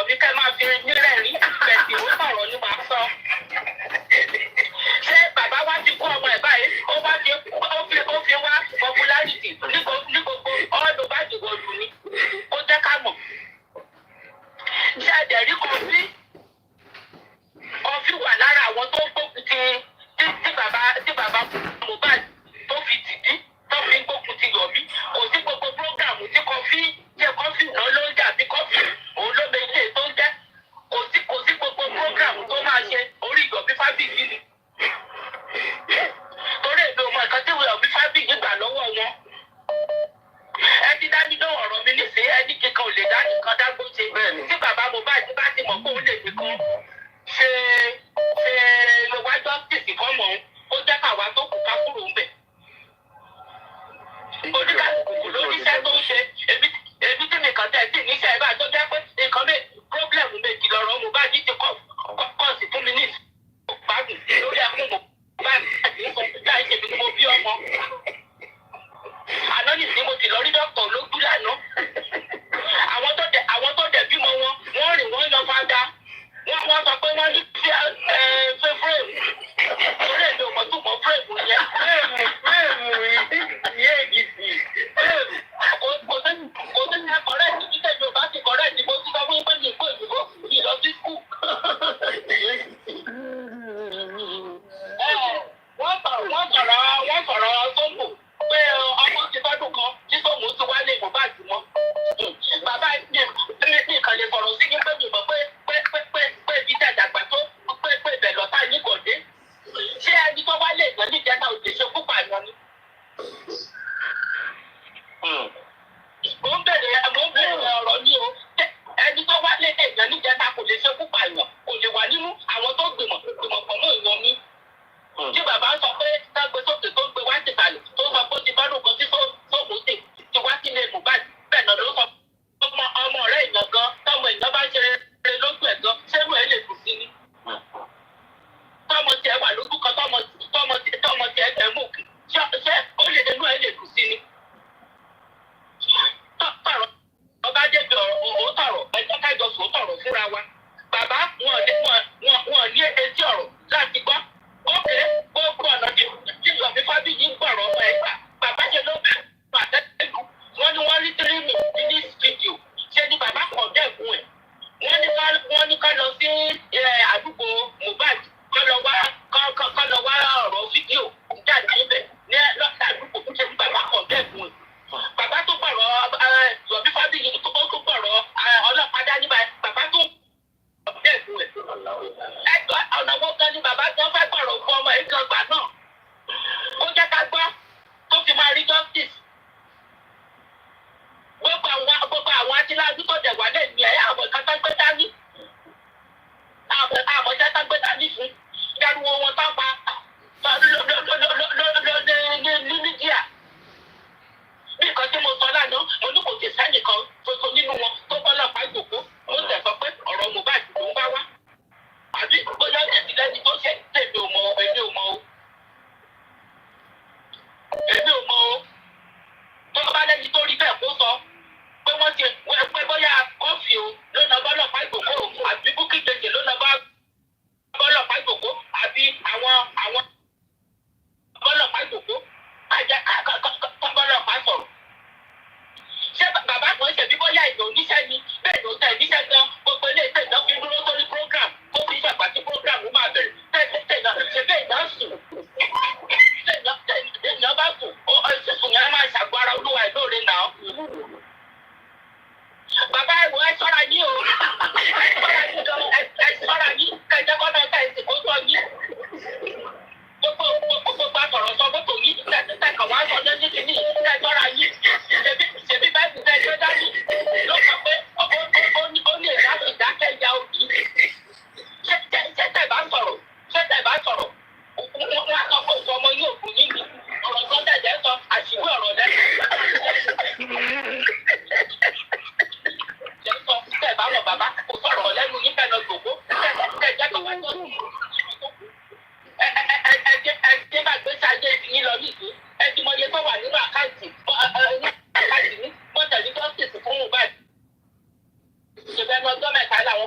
mi kẹ́ máa fi nílẹ̀ rí bẹ̀tì ó sọ̀rọ̀ ní màá sọ. Ṣé bàbá wa ti kó ọmọ ẹ̀ báyìí? Ó fi wá popularity ní gbogbo all over the world ni. Ó jẹ́ ká mọ̀. Ṣé ẹ̀dẹ̀rí kọfí wà lára àwọn tó ń gbógun tí bàbá Mohbad tó fi tìdí tó fi ń gbógun ti Yomi? Kò sí gbogbo program tí kọfí náà ló ń jà bí kọfí òun ló méjì tó ń jẹ́. Kò sí gbogbo program tó máa ṣe orí Yomi Fábíyì ni. Torí èmi ò mọ nǹkan tí Yomi Fábíyì gbà lọ́wọ́ wọn. Ẹ ti dá mi lóhùn ọ̀rọ̀ mi nísìnyí, ẹni kíkan ò lè dá nìkan dágbó ṣe. Tí bàbá Mohbad bá ti mọ̀ pé òun lè nìkan ṣe wá justice fọ́mọ òun, ó jẹ́ káwa tó kù ká kúrò ń bẹ̀. Oníkàlùkù ló níṣẹ́ tó ń ṣe. Èmi tí mi kàn tẹ̀ sí níṣẹ́ ẹ̀ bá tó jẹ́ pé nǹkan problem méjì lọ́rọ̀ Mohbad ti kọ́ọ̀sì fún mi ní ìgbádùn lórí ẹkún Mohbad àti ìkọ̀ǹpútà ìṣèlú ni mo bí ọmọ. Àná nìsín mo ti lọ rí dókítà olójú lánàá. Àwọn tó dẹ̀ bímọ wọn, wọ́n rìn wọ́n lọ fáńdá. Wọ́n sọ pé wọ́n ní fẹ́ frame. Torí èmi ò mọ̀ tó mọ̀ frame yẹn. Kò sí ní correct ní tẹ̀lé ò bá ti correct mo ti sọ fún pé mi kò ìdìbò mi lọ sí school. Wọ́n sọ̀rọ̀ sóńgbò pé ọmọ ti tọ́dún kan tí sóńgbò ti wálé Mohbad mọ́. Bàbá mi kàn lè sọ̀rọ̀ sí ní pé mi mọ̀ pé ibi tí àdàgbà tó pé ibẹ̀ lọ́tà ní gòdè. Ṣé ẹni tó wálé ìgbọ́n ní ìjẹta ò lè ṣe púpà yan ni? Mo ń bẹ̀rẹ̀ ọ̀rọ̀ ní o. Ẹni tó wálé ìgbọ́n ní ìjẹta kò lè ṣe púpà yan, kò lè wà nínú àwọn tó gbìmọ̀ pọ̀ mọ́ ìyan mi. Tí bàbá sọ pé tágbé sókè tó ń gbé wá ti balẹ̀ tó sọ pé ó ti bọ́dún kan tí sóòmù ti wá sílé Mohbad bẹ́ẹ̀ náà ló sọ ọmọ rẹ̀ èèyàn gan tọmọ èèyàn bá ṣe rere lójú ẹ̀ gan ṣẹ́nu ẹ̀ lè kù sí ni. Tọmọ tiẹ̀ wà lójú kan tọmọ tiẹ̀ tẹ̀ mú kì ṣé ó lè ẹnu ẹ̀ lè kù sí ni. Tọ̀rọ̀ ọba débi òótọ̀rọ̀ ẹjọ́ kájọ sòótọ̀rọ̀ fúnra wa. Bàbá wọn ní etí ọ̀rọ̀ láti gbọ́. Ókè gbogbo ọ̀nà tí Yomi Fábíyì ń gbọ̀rọ̀ ọmọ ẹ̀ gbà. Bàbá ṣe ló bá àtẹ́tẹ́lú. Wọ́n ní wọ́n rí 3 minutes video. Ṣé ni bàbá kan dẹ́kun ẹ̀? Wọ́n ní ká lọ sí àdúgbò Mohbad kọ́ lọ wá ọ̀rọ̀ fídíò jáde níbẹ̀ ní àdúgbò ṣé ni bàbá kan dẹ́kun ẹ̀? Bàbá tó gbọ̀rọ̀ Yomi Fábíyì tó gbọ̀rọ̀ ọlọ́pàá dání báyìí. Bàbá tó dẹ́kun ẹ̀. Ọ̀nà wọn kan ní bàbá kan fẹ́ gbọ̀rọ̀ fún ọmọ ẹ̀ kan gbà náà. Ó jẹ́ ká gbọ́ tó fi máa rí justice. Gbogbo àwọn atiláàbí tó dẹ̀ wà lẹ́yìn ẹ̀ àwọn ìkàtà gbé dání. Àmọ́ iṣẹ́ tá gbé dání fún. Dẹ́rùwọ̀ wọn tá pa ní mídíà. Bí nǹkan tí mo sọ lánàá, mo ní kò sì sẹ́nìkan tuntun nínú wọn tó bọ́ lọ́pàá ìjòkó. Ó tẹ̀ sọ pé ọ̀rọ̀ Mohbad ló ń bá wá. Àbí bóyá ẹ̀dínlẹ́ni tó ṣe tèmi ò mọ o. Èmi ò mọ o. Tó bá lẹ́ni tó rí bẹ́ẹ̀ kó sọ pé wọ́n ti pé bóyá kọ́fì o ló na bọ́lọ́pàá ìgbòkó o àbí Bukky Jesse ló na bọ́lọ́pàá ìgbòkó àbí àwọn bọ́lọ́pàá ìgbòkó ajá bọ́lọ́pàá sọ̀rọ̀. Ṣé bàbá kan ṣe bí bóyá ìgbà oníṣẹ́ ni bẹ́ẹ̀ ló tẹ̀ níṣẹ́ gan gbogbo ilé iṣẹ́ ìdánwò dúró sórí program kó fi ṣàgbà tí program máa bẹ̀rẹ̀ tẹ̀yìn ṣe bẹ́ẹ̀ ìdá sùn. Tẹ̀yìn bá sùn ìsìnkú yẹn máa ṣàgbára olúwa ẹ̀ lóore náà. Bàbá ẹ̀wọ̀ ẹ ṣọ́ra yín o. Ẹ ṣọ́ra yín kẹjẹ kọ́nà ẹ̀ka ìsìnkú tó yín. Gbogbo àtọ̀rọ̀ sọ gbogbo yín tẹ̀kọ̀ wá sọ lẹ́yìn kìíní ẹ ṣọ́ra yín. Ṣèbí báyìí tẹ̀ ṣe dání. Ló sọ pé ó ní ìdákẹ́ ya òbí. Ṣé tẹ̀ bá sọ̀rọ̀? Wọ́n á sọ pé òkú ọmọ yóò kú yín ni. Ọ̀rọ̀ tó tẹ̀jẹ̀ sọ àṣìwé ọ̀rọ̀ lẹ́nu. Tẹ̀ bá wọ̀ bàbá kò sọ̀rọ̀ lẹ́nu yín fẹ́ lọ gbogbo. Tẹ̀jẹ̀ tó wá tó. Ẹ bá gbé sáyé yín lọ nìyí. Ẹ ti mọ iye tó wà nínú àkáǹtì ní wọ́n tẹ̀lé justice fún Mohbad. Ìṣèlú ọjọ́ mẹ́ta làwọn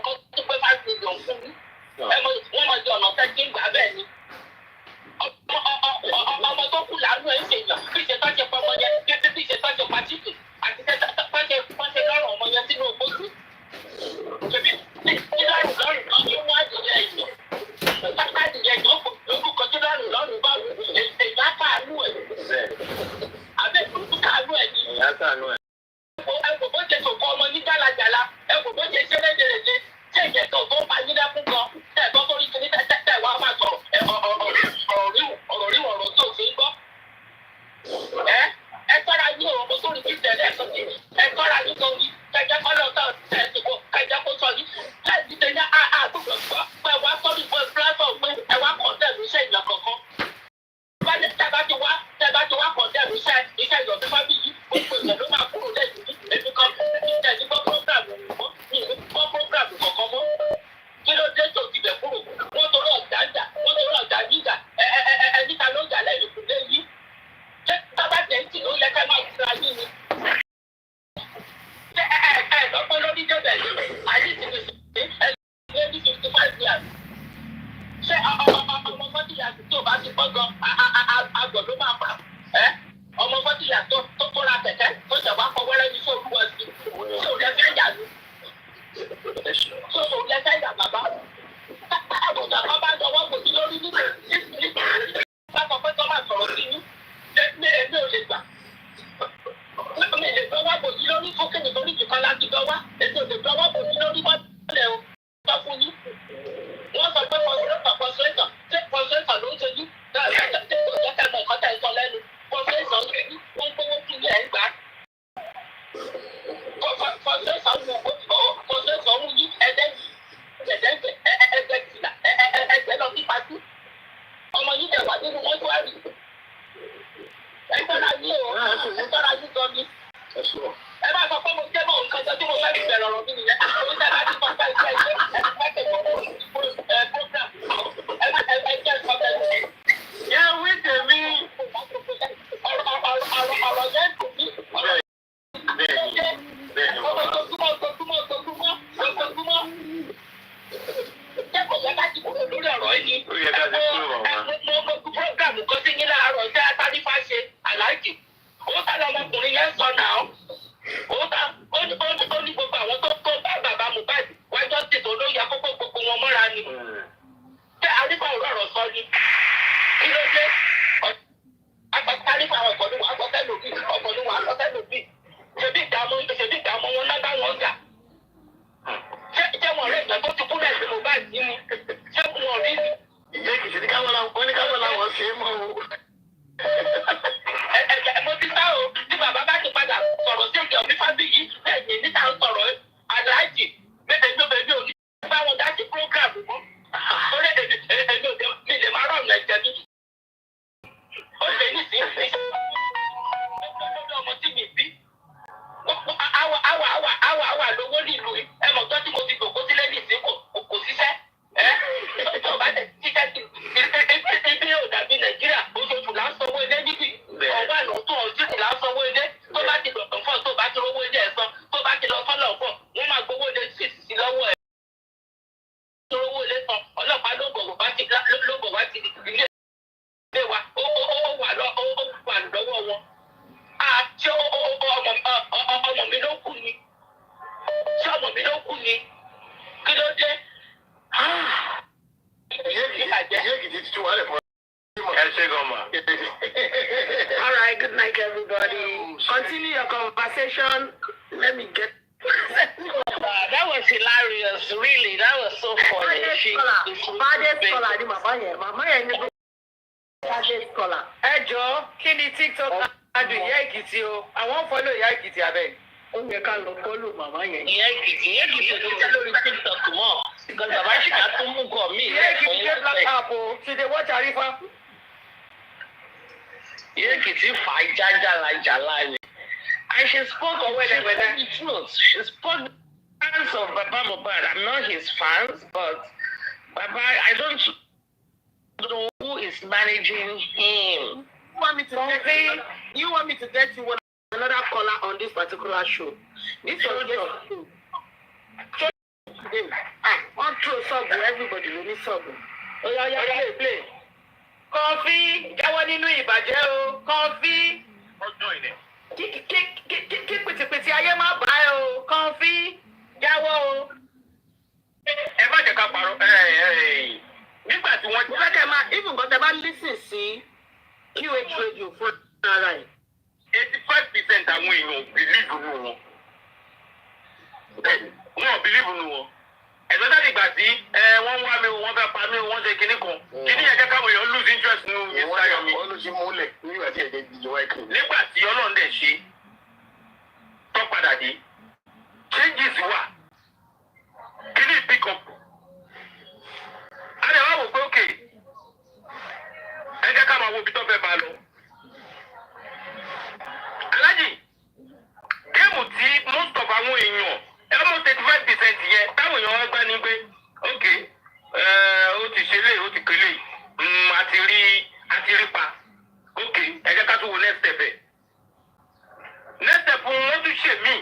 kí ni ṣé wọn rí ni. ìyá Èkìtì ní káwọn làwọn ṣe é mọ́ o. Mo ti sá o tí bàbá bá ti padà sọ̀rọ̀ sí ìjọ ní fábíyì ẹ̀yìn níta ń sọ̀rọ̀ aláàjì bẹ́ẹ̀ òní bá wọn dá sí program mọ́. Orí èmi ò mi lè máa rọ̀nà ẹ̀jẹ̀ tuntun. Ó lè ní sí ọmọ tí mi bí. Àwa lówó nílùú ẹ̀mọ̀ tó tí mo ti gbòkó sílẹ̀ ní ìsìn kò ṣiṣẹ́. Ìjọba tẹ̀ ṣiṣẹ́ ibi ò dàbí Nàìjíríà oṣooṣù là ń sanwó ilé níbí. Ọ̀wá àná tó ọ̀sìn là ń sanwó ilé tó bá ti dọ̀tàn fún ọ tó bá ti rówó ilé ẹ̀san tó bá ti lọ fọ́lọ̀ fún wọ́n máa gbowó ilé sí lọ́wọ́ ẹ̀. Tó rówó ilé san ọlọ́pàá ló bọ̀ wá ti ilé wa ó wà lọ́wọ́ wọn. Ṣé ọmọ mi ló kú ni? Ṣé ọmọ mi ló kú ni? Kí ló dé? ìyá Èkìtì ti tún wà lẹ̀ fún All right, good night, everybody. Continue your conversation. Let me get. That was hilarious, really. That was so funny. Baddest scholar ni màmá yẹn ní baddest scholar. Ẹ jọ̀ọ́, kí ni TikTok adùn ìyá Èkìtì o? Àwọn fọ́lọ̀ ìyá Èkìtì abẹ́. Ó yẹ ká lọ fọ́lọ̀ màmá yẹn. Ìyá Èkìtì ò ní tẹ́ lórí TikTok mọ́. Because bàbá ṣìkà tó mú nǹkan mí. Ìyá Èkìtì dé black app o, she dey watch Arifa. Ìyá Èkìtì fà á jálá ni. And she spoke the truth. She spoke the fans of Baba Mohbad. I'm not his fans, but Baba, I don't know who is managing him. You want me to get you another caller on this particular show? This was one throw sub, everybody will need sub. Oh yeah, play. Coffee, jáwọ́ nínú ìbàjẹ́ o. Coffee. Kí pìtìpìtì ayé má bá ẹ o. Coffee, jáwọ́ o. Ẹ má jẹ́ ká parọ́. Nígbà tí wọ́n fẹ́ kẹ́ máa even gan tẹ́ bá lísìn sí QH radio fún ara ẹ̀. 85% àwọn èèyàn bìlíìfù nù wọn. Wọ́n ò bìlíìfù nù wọn. Ẹ̀sọ́ sáà nígbà tí wọ́n wá mi wọ́n fẹ́ pa mí wọ́n ṣe kinní kan. Kíní yẹn jẹ́ káwọn èèyàn lose interest nínú Mr. Yomi. wọ́n ló ṣe múlẹ̀ nígbà tí ẹ̀jẹ̀ di ìjọba ẹ̀kọ́. Nígbà tí Ọlọ́run dẹ̀ ṣe tó padà dé changes wà. Kíní pick up. A lè wá wò pé okay ẹ jẹ́ ká máa wo ibi tó fẹ́ bá lọ. Alájì, géèmù tí most of àwọn èèyàn almost 85% yẹn táwọn èèyàn wá gbá ní pé ok ó ti ṣe lé ó ti kélé àti rí pa ok ẹ jẹ́ ká tún wo next step ẹ̀. Next step wọ́n tún ṣe míì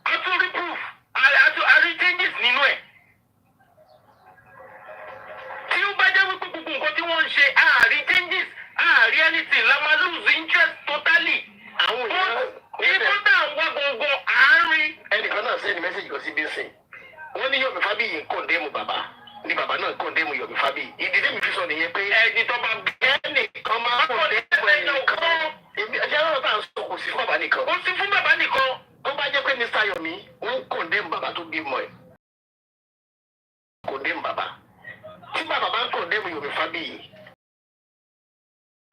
a tún rí proof a rí changes nínú ẹ̀. Tí ó bá jẹ́ wípé gbogbo nǹkan tí wọ́n ń ṣe àárí changes àárí anything la máa lose interest totally. Àwọn èèyàn ìbúdà ń wá gbọ̀ngàn àárín. Ẹnìkan náà sẹ́ni mẹ́sẹ̀jì kan sí bíńsìn. Wọ́n ní Yomi Fabiyi ń kọ̀ndẹ́mù bàbá. Ní bàbá náà kọ̀ndẹ́mù Yomi Fabiyi. Ìdílé mi fi sọ nìyẹn pé ẹni tó bá ẹnìkan máa kọ̀ndẹ́mù ẹnìkan. Ẹjẹ́ náà bá ń sọ kò sí fún bàbá nìkan. Ó sí fún bàbá nìkan. Tó bá jẹ́ pé Mr. Yomi wọ́n kọ̀ndẹ́mù bàbá tó bímọ ẹ̀. Kọ̀ndẹ́mù bàbá. Tí bàbá bá ń kọ̀ndẹ́mù Yomi Fabiyi.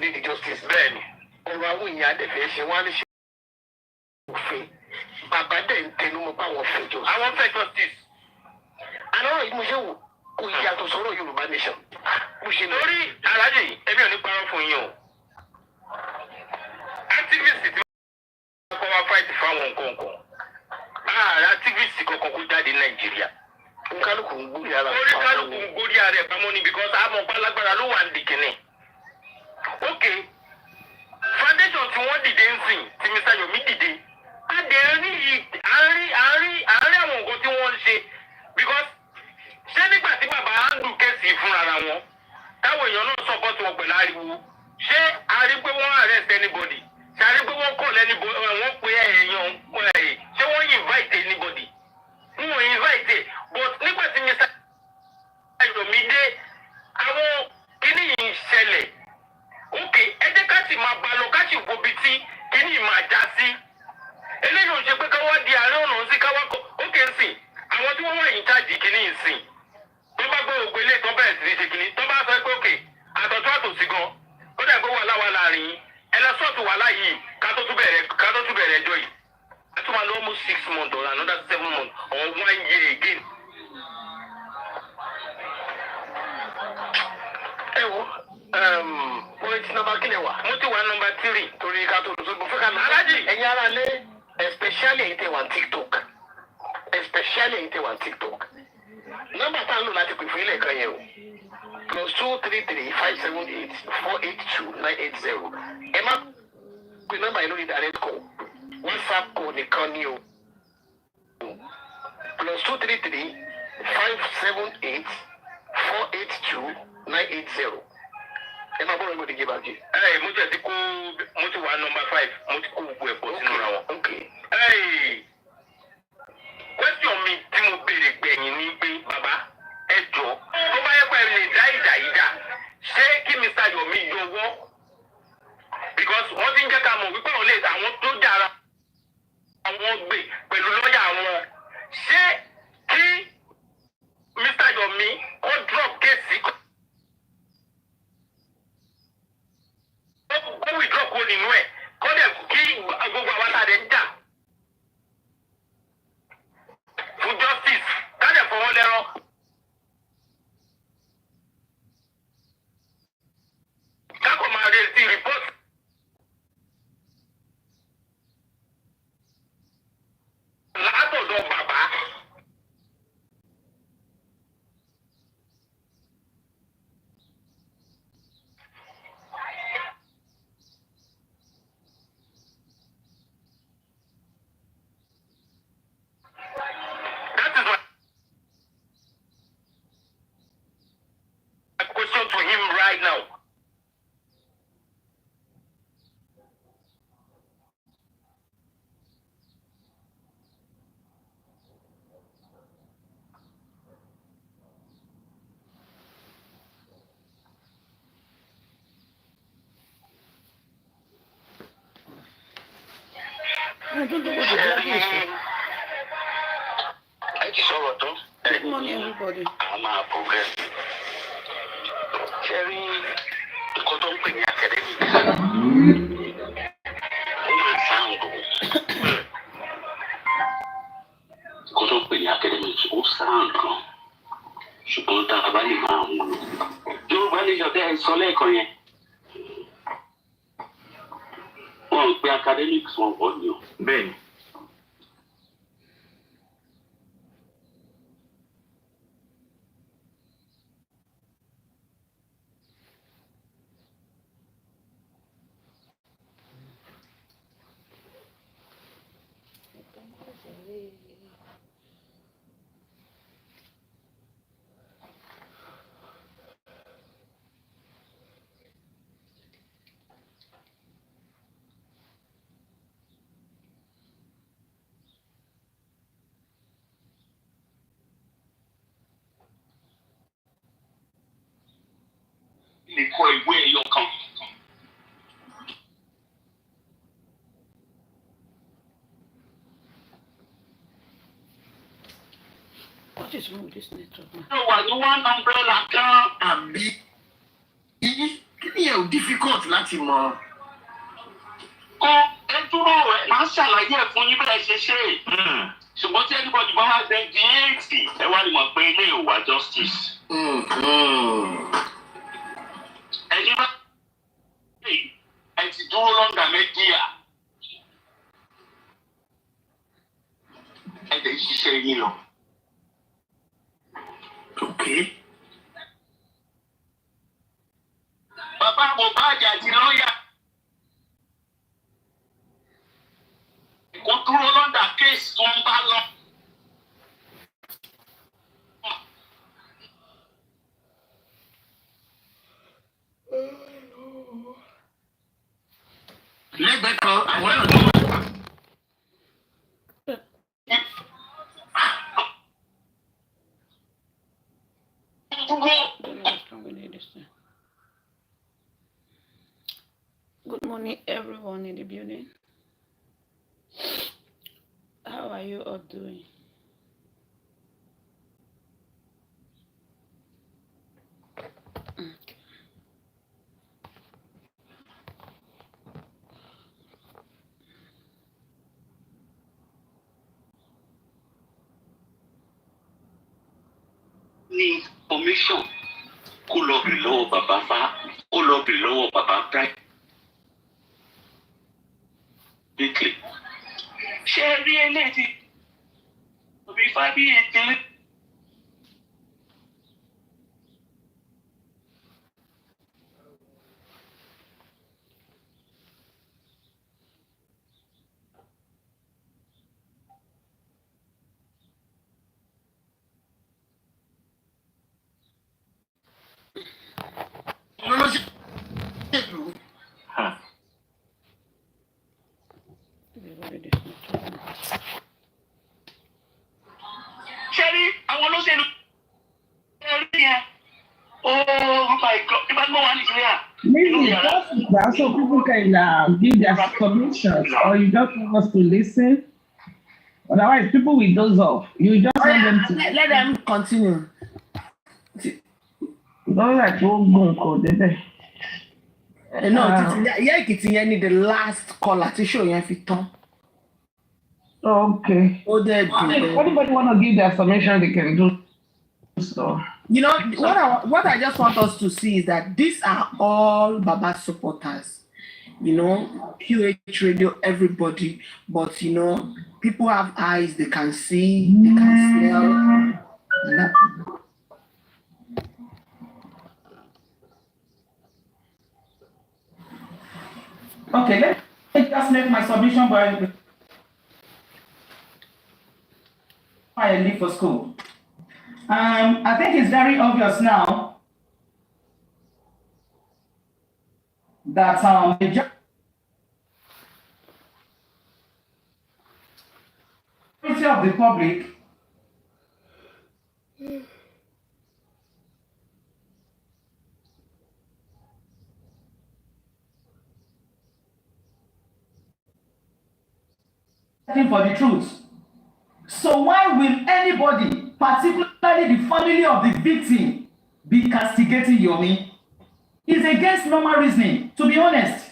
Ní the justice bẹ́ẹ̀ ni. Ọ̀rọ̀ àwọn èèyàn adẹ́fẹ̀ẹ́ ṣe wọ́n á ní ṣe òfin. Bàbá dẹ̀ ń tẹnu mọ́ báwọn fẹ́ jọ. Àwọn fẹ́ justice. Àlọ́ yìí mo ṣe wò kò yàtọ̀ sọ̀rọ̀ Yorùbá nation. Mo ṣe lórí alájì èmi ò ní parọ́ fún yín o. Activist tí wọ́n kọ́ wá fight fáwọn nǹkan kan. Ààrẹ activist kankan kó jáde Nàìjíríà. Oníkálùkù ń gbórí ara rẹ̀. Oníkálùkù ń gbórí ara rẹ̀ pamọ́ ni because àmọ́ pálágbára ló wà ní dìkìnnì. Okay. Foundation tí wọ́n dìde ń sìn tí Mr. Yomi dìde adé rí àárín àwọn nǹkan tí wọ́n ń ṣe because ṣé nígbà tí bàbá handle kéèsì fúnra wọn táwọn èèyàn náà support wọn pẹ̀lú ariwo ṣé a rí pé wọ́n arrest anybody ṣé a rí pé wọ́n call anybody wọ́n pe èèyàn ṣé wọ́n invite anybody wọ́n invite but nígbà tí Mr. Yomi dé àwọn kíní yìí ń ṣẹlẹ̀. Ok, ẹ jẹ́ ká sì máa bá lọ ká sì wo ibi tí kíní yìí máa já sí. Eléyìí ò ṣe pé ká wá di àárín ọ̀nà sí ká wá kọ́. Ókè ń sìn, àwọn tí wọ́n wà yìí jáde kíní yìí sìn. Tó bá gbọ́ ògbé ilé tó bẹ̀rẹ̀ sí ní ṣe kìíní tó bá sọ pé òkè àtọ̀tọ̀ àtòsí gan ó dẹ̀ gbé wàhálà wà láàrin yín ẹ lọ sọ́ọ̀tù wàhálà yìí ká tó tún bẹ̀rẹ̀ ẹjọ́ yìí ẹ tún máa lọ almost 6 months or another 7 months or 1 year again. ẹ wo point number kílẹ̀ wà mo ti wà number 3 torí ká tó lọ fún ká alájì ẹ̀yin ara lé especially ẹ̀yin tẹ̀ wà TikTok nọ́mbà tá a ń lò láti pè fún ilé ẹ̀kan yẹn o +233-578-482-980 ẹ má pè nọ́mbà yẹn lórí direct call WhatsApp call nìkan ni o +233-578-482-980 ẹ máa bọ́ọ̀rọ̀ ìgbòdì jẹ́ bàjẹ́. mo ti wà nọ́mbà 5 mo ti kó gbogbo ẹ̀kọ́ sínú ra wọn. question mi tí mo béèrè gbẹ̀yìn ni pé bàbá ẹ jọ tó bá yẹ pé ẹ lè dá ìjà yìí dà ṣé kí Mr. Yomi yọwọ́ because wọ́n ti ń jẹ́ ká mọ̀ wípé àwọn lè àwọn tó dára àwọn gbè pẹ̀lú lọ́ọ̀yà wọn ṣé kí Mr. Yomi kó drop kéèsì kó withdraw kó nínú ẹ̀ kó dẹ̀ kí gbogbo àwọn tá a dẹ̀ ń jà fún justice ká dẹ̀ fọwọ́ lẹ́rọ̀. Kákò máa retí report. Látọ̀dọ̀ bàbá. That is my question to him right now. Good morning, everybody. I'm a progress. Cherry, the cotton pin academy. Woman sound. Cotton pin academy ó sound kan. Ṣùgbọ́n tá a bá lè máa mú lò. Yorùbá lè yọ̀ tẹ́ ẹ sọ lẹ́ẹ̀kan yẹn. Wọ́n ń pe academics wọn wọ̀ ni o. Bẹ́ẹ̀ni. Lè kọ ìwé ẹyọ kan. What is wrong with this network now? Ṣé wà ní one umbrella kan àbí? Kí ni ẹ̀ ò difficult láti mọ̀? Ẹ dúró ẹ̀ máa ṣàlàyé ẹ̀ fún yín bẹ́ẹ̀ ṣe ṣe. Ṣùgbọ́n tí anybody bá wá gbẹ di 80, ẹ wá lè mọ̀ pé ilé ò wá justice. Ẹni bá ẹ ti dúró lọ́ngà mẹ́díà. Ẹ lè ṣiṣẹ́ yín lọ. Okay. Bàbá Mohbad àti lọ́ọ̀yà kò dúró lọ́ndà kéèsì tó ń bá lọ. Lẹ́gbẹ̀ẹ́ kan àwọn ẹ̀rọ tó wà. Good morning, everyone in the building. How are you all doing? ní commission kó lọ bì lọ́wọ́ bàbá fa kó lọ bì lọ́wọ́ bàbá bright. Ṣé rí eléyìí òbí Fábíyèsí? Ṣẹ́rí àwọn olóṣèlú ẹ̀rí yẹn oh my God nígbà tí wọ́n wà Nàìjíríà. Maybe that's so people can give their submissions, or you just want us to listen. Otherwise, people will doze off. You just want them to let them continue. Don't like go call them. No, yeah, Èkìtì need the last caller to show you if it turn. Okay. Oh, anybody want to give their submission, they can do so. You know, what I just want us to see is that these are all Baba supporters. You know, QH Radio, everybody. But, you know, people have eyes, they can see, they can smell. Okay, let me just make my submission by I leave for school. I think it's very obvious now that majority of the public for the truth. So why will anybody, particularly the family of the victim, be castigating Yomi? It's against normal reasoning, to be honest.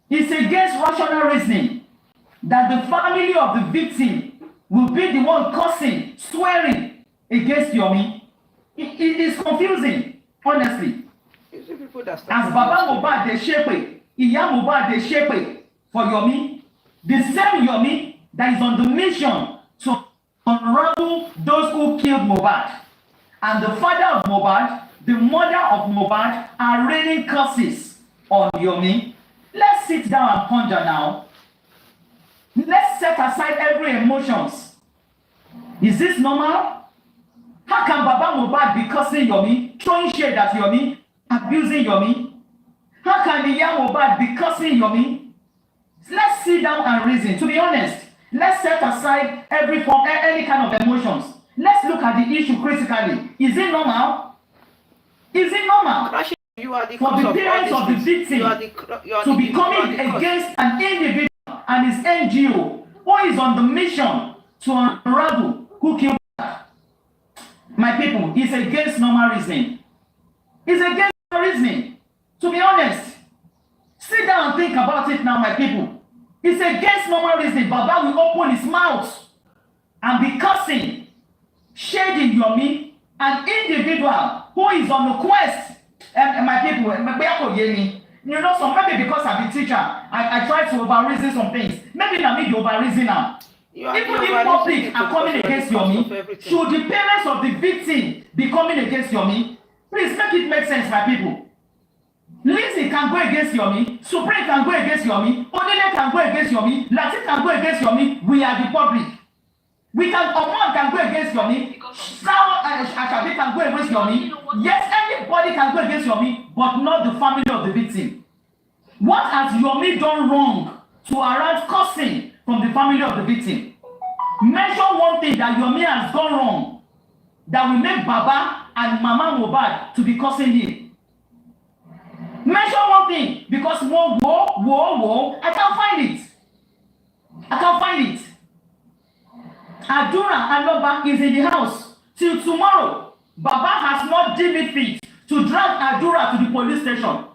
It's against rational reasoning that the family of the victim will be the one cursing, swearing against Yomi. It is confusing, honestly. As Baba Mohbad dey shepe, Iya Mohbad dey shepe for Yomi, the same Yomi that is on the mission to unravel those who killed Mohbad. And the father of Mohbad, the mother of Mohbad are raining curses on Yomi. Let's sit down and ponder now. Let's set aside every emotions. Is this normal? How can Baba Mohbad be cursing Yomi, throwing shade at Yomi, abusing Yomi? How can the young Mohbad be cursing Yomi? Let's sit down and reason. To be honest, let's set aside every form, any kind of emotions. Let's look at the issue critically. Is it normal? Is it normal for the parents of the victim to be coming against an individual and his NGO who is on the mission to unravel who killed her? My people, it's against normal reasoning. It's against normal reasoning. To be honest, sit down and think about it now, my people. It's against normal reasoning. Baba will open his mouth and be cursing, shading Yomi, an individual who is on the quest. My people, you know, some maybe because I'm a teacher, I try to over-reason some things. Maybe I need to over-reason now. Even if public are coming against Yomi, should the parents of the victim be coming against Yomi? Please make it make sense, my people. Lizzy can go against Yomi, Supreme can go against Yomi, Odile can go against Yomi, Latin can go against Yomi. We are the public. We can, Omon can go against Yomi, Sao Ashabi can go against Yomi. Yes, anybody can go against Yomi, but not the family of the victim. What has Yomi done wrong to arouse cursing from the family of the victim? Mention one thing that Yomi has gone wrong that will make Baba and Mama Mohbad to be cursing him. Mention one thing, because whoa, I can't find it. I can't find it. Adura Aloba is in the house till tomorrow. Baba has not deemed it fit to drag Adura to the police station.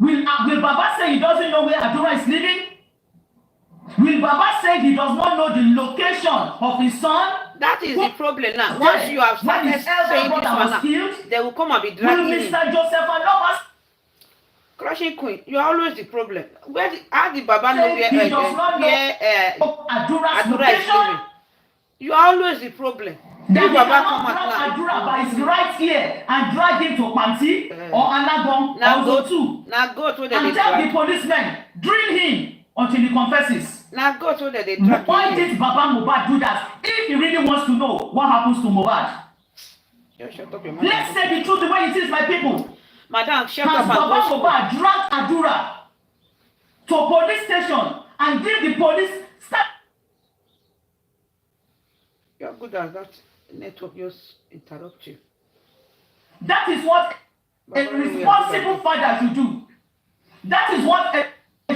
Will Baba say he doesn't know where Adura is living? Will Baba say he does not know the location of his son? That is the problem now. Once you have started saying this one now, they will come and be dragging him. Mr. Joseph Aloba Crushing Queen, you are always the problem. How did Baba know where Adura is living? You are always the problem. That Baba come out now. Adura by his right here and drag him to Panti or Alagon or Zotu. Now go to the and tell the policemen, drill him until he confesses. Now go to the drag. Why did Baba Mohbad do that? If he really wants to know what happens to Mohbad, let's say the truth the way it is, my people. Madam, shut Has up and Baba go. Mohbad dragged Adura to a police station and give the police start? You're good at that. Network just interrupt you. That is what a responsible father should do. That is what a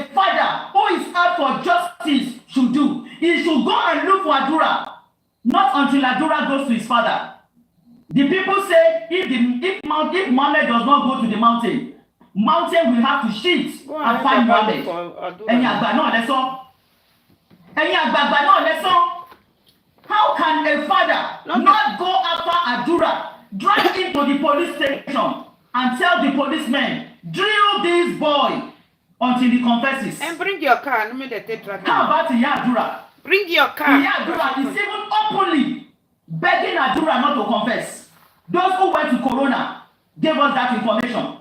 father who is out for justice should do. He should go and look for Adura, not until Adura goes to his father. The people say if Mohammed does not go to the mountain will have to shift and find Mohammed. How can a father not go after Adura, drag him to the police station and tell the policemen, drill this boy until he confesses? And bring your car. How about Adura? Bring your car. Adura is even openly begging Adura not to confess. Those who went to Corona gave us that information.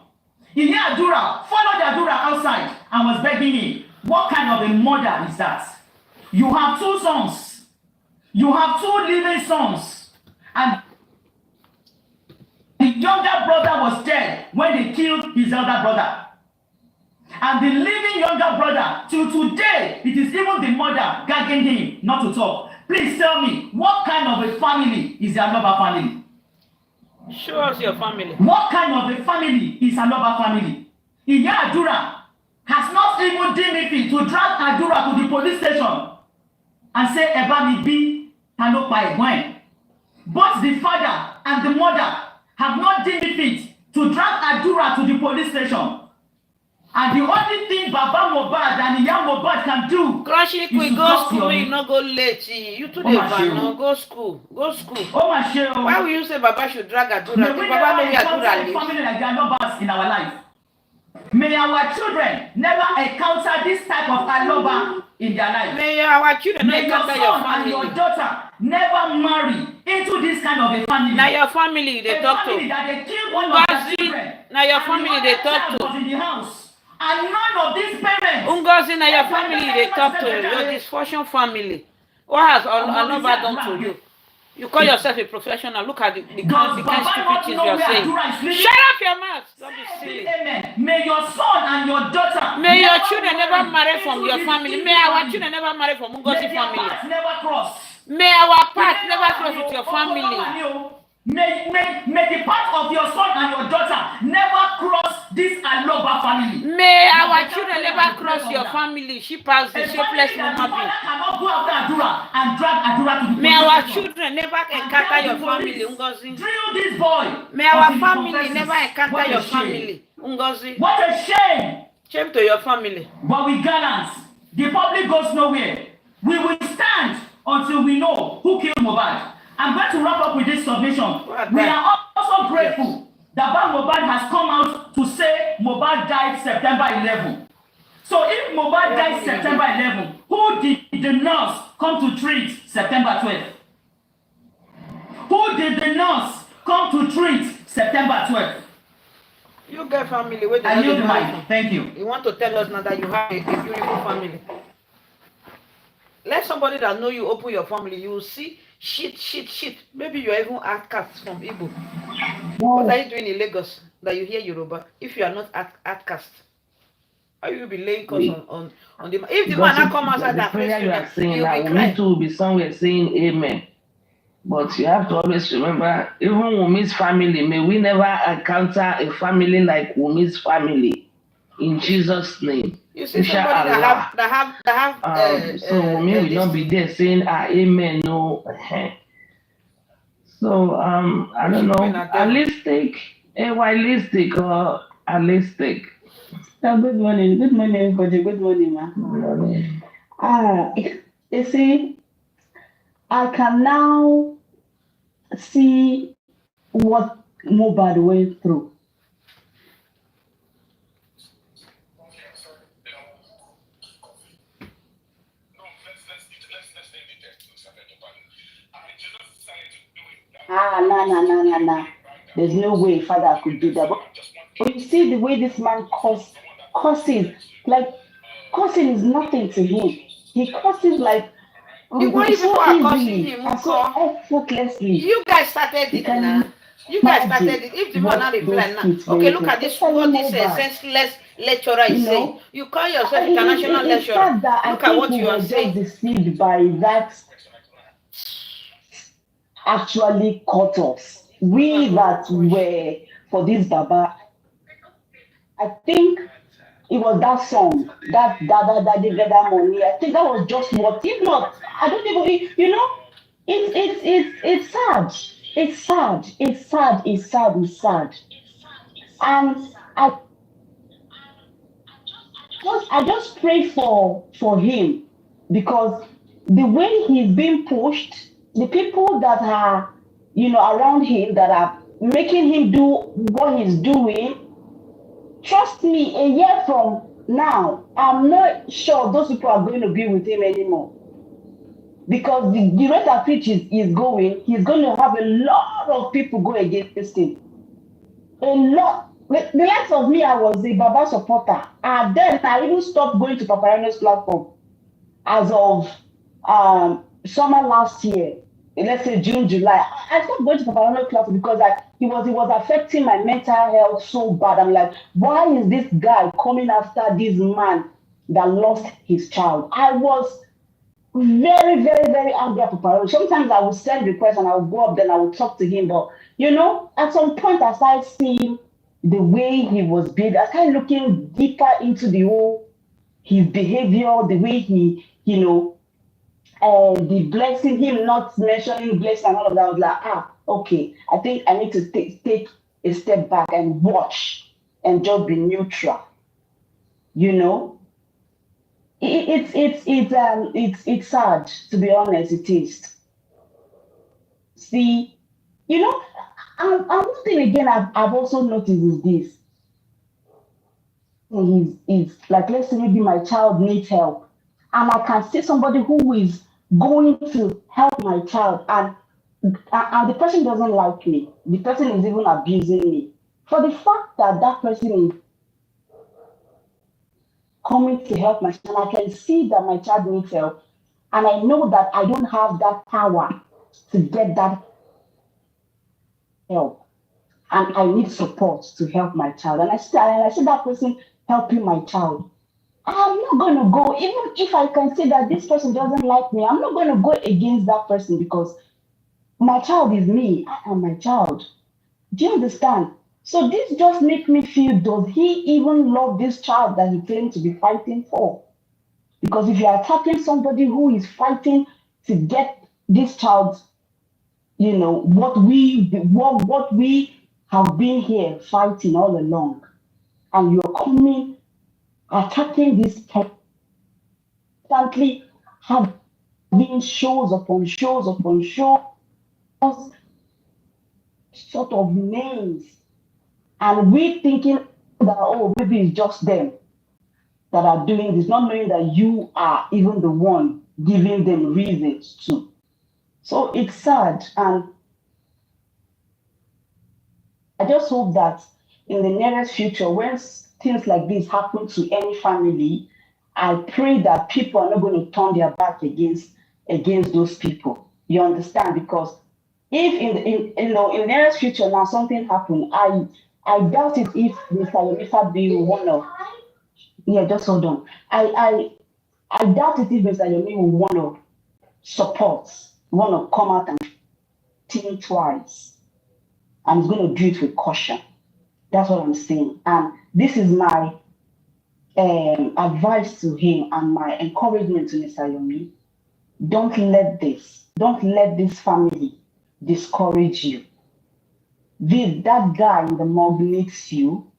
Adura followed Adura outside and was begging him. What kind of a mother is that? You have 2 sons. You have 2 living sons. And the younger brother was dead when they killed his elder brother. And the living younger brother, till today, it is even the mother gagging him not to talk. Please tell me, what kind of a family is the Aloba family? Show us your family. What kind of a family is Aloba family? Adura has not even deemed it fit to drag Adura to the police station and say, Eba mi bi Alopa Egwen. But the father and the mother have not deemed it fit to drag Adura to the police station. And the only thing Baba Mohbad and Iya Mohbad can do Crushing Queen, go school, you not go late. You too no go school. Go school. Why will you say Baba should drag Adura? May Baba know where Adura lives. Family like the Alobas in our life. May our children never encounter this type of Aloba in their life. May our children May your encounter son your family. and your daughter never marry into this kind of a family. Now your family they talk to. That they killed one of their children. Now your family they talk to. Was in the house. And none of these parents. Ungozi, now your family they talk to. Your dysfunction family. What has Aloba done to you? You call yourself a professional. Look at the kind of stupid things you're saying. Shut up your mouth. Don't be silly. Amen. May your son and your daughter. May your children never marry from your family. May our children never marry from Ungozi family. Never cross. May our path never cross with your family. May the path of your son and your daughter never cross this Aloba family. May our children never cross your family. She passed the shapeless woman being. Cannot go after Adura and drag Adura to the May our children never encounter your family, Ungozi. Drill this boy. May our family never encounter your family, Ungozi. What a shame. Shame to your family. But we gallant. The public goes nowhere. We will stand until we know who killed Mohbad. I'm going to wrap up with this submission. We are also grateful that Baba Mohbad has come out to say Mohbad died September 11. So if Mohbad died September 11, who did the nurse come to treat September 12? Who did the nurse come to treat September 12? You get family. Wait, I yield the mic. Thank you. You want to tell us now that you have a beautiful family. Let somebody that know you open your family. You will see shit. Maybe you're even outcast from Igbo. What are you doing in Lagos that you hear Yoruba? If you are not outcast, how you be laying curse on the man? If the man not come outside that prayer you are saying that we too will be somewhere saying amen. But you have to always remember, even Wumi's family, may we never encounter a family like Wumi's family. In Jesus' name. You see somebody that have so Wumi will not be there saying amen, no. So I don't know, alistic or alistic. Good morning, everybody. Good morning, ma. You see, I can now see what Mohbad went through. Nah. There's no way father could do that. But you see the way this man curses, like cursing is nothing to him. He curses like The way people so are cursing easily him, and so effortlessly. you guys started it now. You guys started it. If the man not reply now, okay, look at this. What this senseless lecturer is saying. You call yourself international lecturer. Look at what you are saying. Deceived by that actually caught us. We that were for this Baba. I think it was that song, that Dada Money. I think that was just what. If not, I don't even. You know, it's sad. It's sad. And I just pray for him, because the way he's being pushed, the people that are, around him that are making him do what he's doing, trust me, a year from now, I'm not sure those people are going to be with him anymore. Because the rate at which he's going, he's going to have a lot of people go against him. A lot. The likes of me, I was a Baba supporter. And then I even stopped going to Paparano's platform as of summer last year. Let's say June, July. I stopped going to Paparano's platform because it was affecting my mental health so bad. I'm like, why is this guy coming after this man that lost his child? I was very, very, very angry at Paparano. Sometimes I would send requests and I would go up there and I would talk to him. But, at some point I started seeing the way he was behaved. I started looking deeper into his behavior, the way he, the blessing, him not mentioning blessing and all of that. I was like, okay, I think I need to take a step back and watch and just be neutral. It's sad, to be honest. It is. See, and one thing again I've also noticed is this. He's like, let's say maybe my child needs help, and I can see somebody who is going to help my child, and the person doesn't like me. The person is even abusing me. For the fact that person is coming to help my child, I can see that my child needs help, and I know that I don't have that power to get that help, and I need support to help my child. And I see that person helping my child. I'm not going to go, even if I can see that this person doesn't like me, I'm not going to go against that person, because my child is me. I am my child. Do you understand? So this just makes me feel, does he even love this child that he claims to be fighting for? Because if you're attacking somebody who is fighting to get this child, what we have been here fighting all along, and you're coming, attacking this constantly, having shows upon shows upon shows, sort of names, and we thinking that, maybe it's just them that are doing this, not knowing that you are even the one giving them reasons to. So it's sad, and I just hope that in the nearest future, when things like this happen to any family, I pray that people are not going to turn their back against those people. You understand? Because if in the nearest future now something happened, I doubt it if Mr. Yomi be one of. Yeah, just hold on. I doubt it if Mr. Yomi will want to support, want to come out and think twice. I'm going to do it with caution. That's what I'm saying. And this is my advice to him and my encouragement to Mr. Yomi. Don't let this family discourage you. That guy in the mob needs you.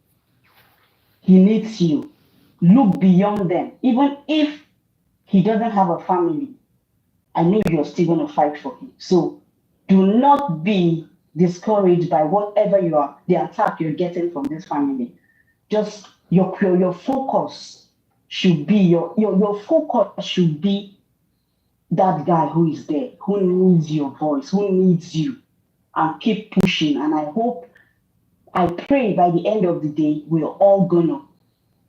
He needs you. Look beyond them. Even if he doesn't have a family, I know you're still going to fight for him. So do not be discouraged by whatever the attack you're getting from this family. Just your focus should be your focus should be that guy who is there, who needs your voice, who needs you, and keep pushing. And I pray by the end of the day, we're all gonna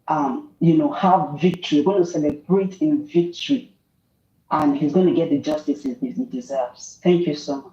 have victory. We're gonna celebrate in victory, and he's gonna get the justice he deserves. Thank you so much.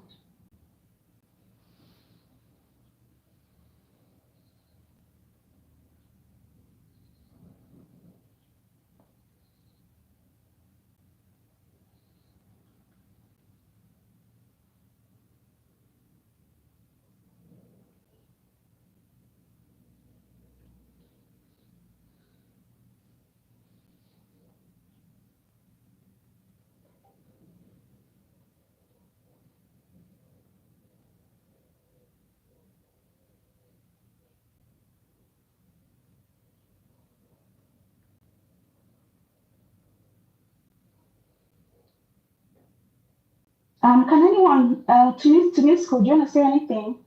Can anyone, Tunisco, do you want to say anything?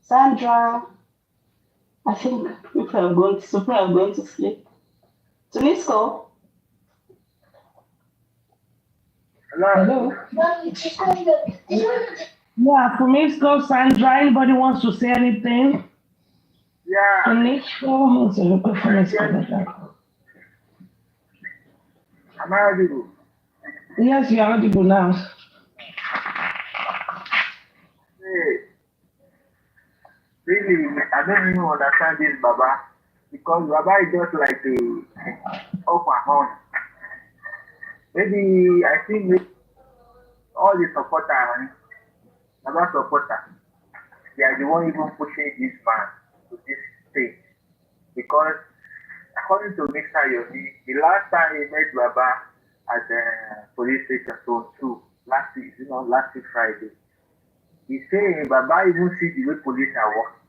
Sandra, I think people are going to sleep. Tunisco? Hello? Yeah, Tunisco, Sandra, anybody wants to say anything? Yeah. Tunisco, Am I audible? yes, you are audible now. Hey, really, I don't even understand this Baba, because Baba is just like a up and on. Maybe I think all the supporters, Baba supporters, they are the one even pushing this man to this stage. Because according to Mr. Yomi, the last time he met Baba at the police station, so too, last week Friday, he said Baba even see the way police are working,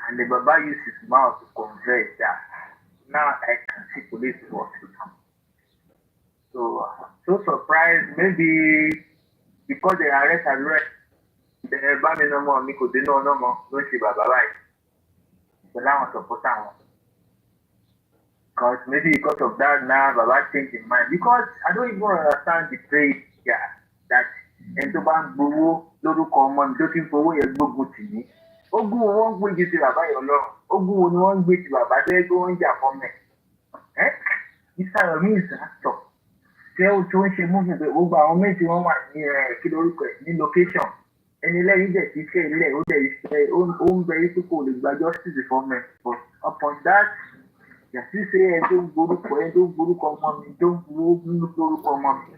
and the Baba used his mouth to convey that now I can see police working. So surprised, maybe because they arrest, the Bami no more, Miko, they know no more, don't see Baba right. So now I support him. Because maybe because of that now Baba changed his mind. Because I don't even understand the phrase that Entoban Buwo lórúkọ ọmọ mi tó ti ń fowó yẹn gbógun tì mí. Ogun wo wọ́n ń gbé ju ti bàbá yẹn lọ? Ogun wo ni wọ́n ń gbé ti bàbá tẹ́ tó ń jà fún mẹ́? Ìsàlọ̀ mi ìsàtọ̀ tẹ́ ó tó ń ṣe múfin pé gbogbo àwọn méjì wọ́n wà ní kí lórúkọ ẹ̀ ní location. Ẹni lẹ́yìn dẹ̀ ti ṣe ilé ó dẹ̀ ṣe ó ń bẹ yí pé kò lè gba justice fún mẹ́. But upon that, yàtí ṣe ẹ tó ń gborúkọ ọmọ mi tó ń gborúkọ ọmọ mi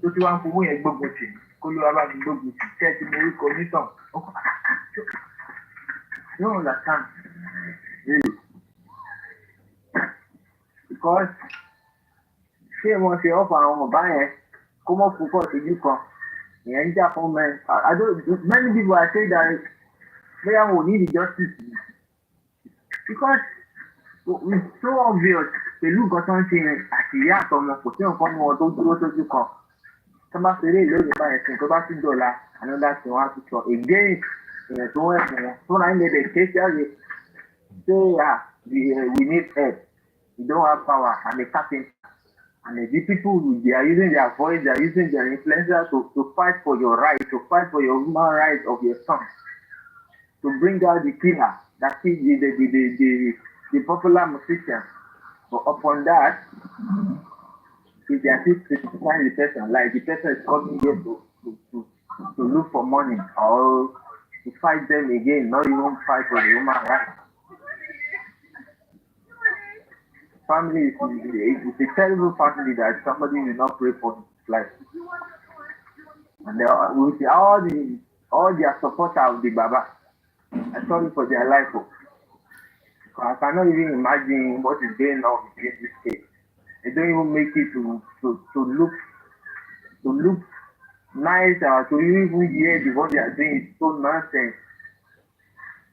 tó ti wá ń fowó yẹn gbógun tì mí. Kó ló wá bá mi gbógun tì tẹ́ ti mo rí commission. I don't understand. Really. Because ṣé wọ́n ṣe ọ̀pọ̀ àwọn ọ̀bá yẹn kó mọ̀ púpọ̀ síjú kan ìyẹn ń jà fún mẹ́. Many people are saying that bóyá wọn ò ní the justice because it's so obvious pẹ̀lú nǹkan tó ń ṣe yẹn àti ìyá àtọmọ kò sí nǹkan mú wọn tó dúró sójú kan. Tó bá ṣeré ìlóye báyẹn sí tó bá sí dọ̀la another thing wọ́n á tún sọ again èèyàn tó ń ẹ̀sìn wọn tó náà ń lè dẹ̀ ké jáde say we need help, we don't have power, and the carpenter and the people they are using their voice, they are using their influencer to fight for your right, to fight for your human rights of your son, to bring out the killer that is the popular musician. But upon that, if they are still criticizing the person, like the person is coming here to look for money or to fight them again, not even fight for the human rights. Family is a terrible family that somebody will not pray for his life. And with all their supporters of the Baba, I'm sorry for their life. I cannot even imagine what is going on in this case. They don't even make it to look nice or to even hear what they are doing. It's so nonsense.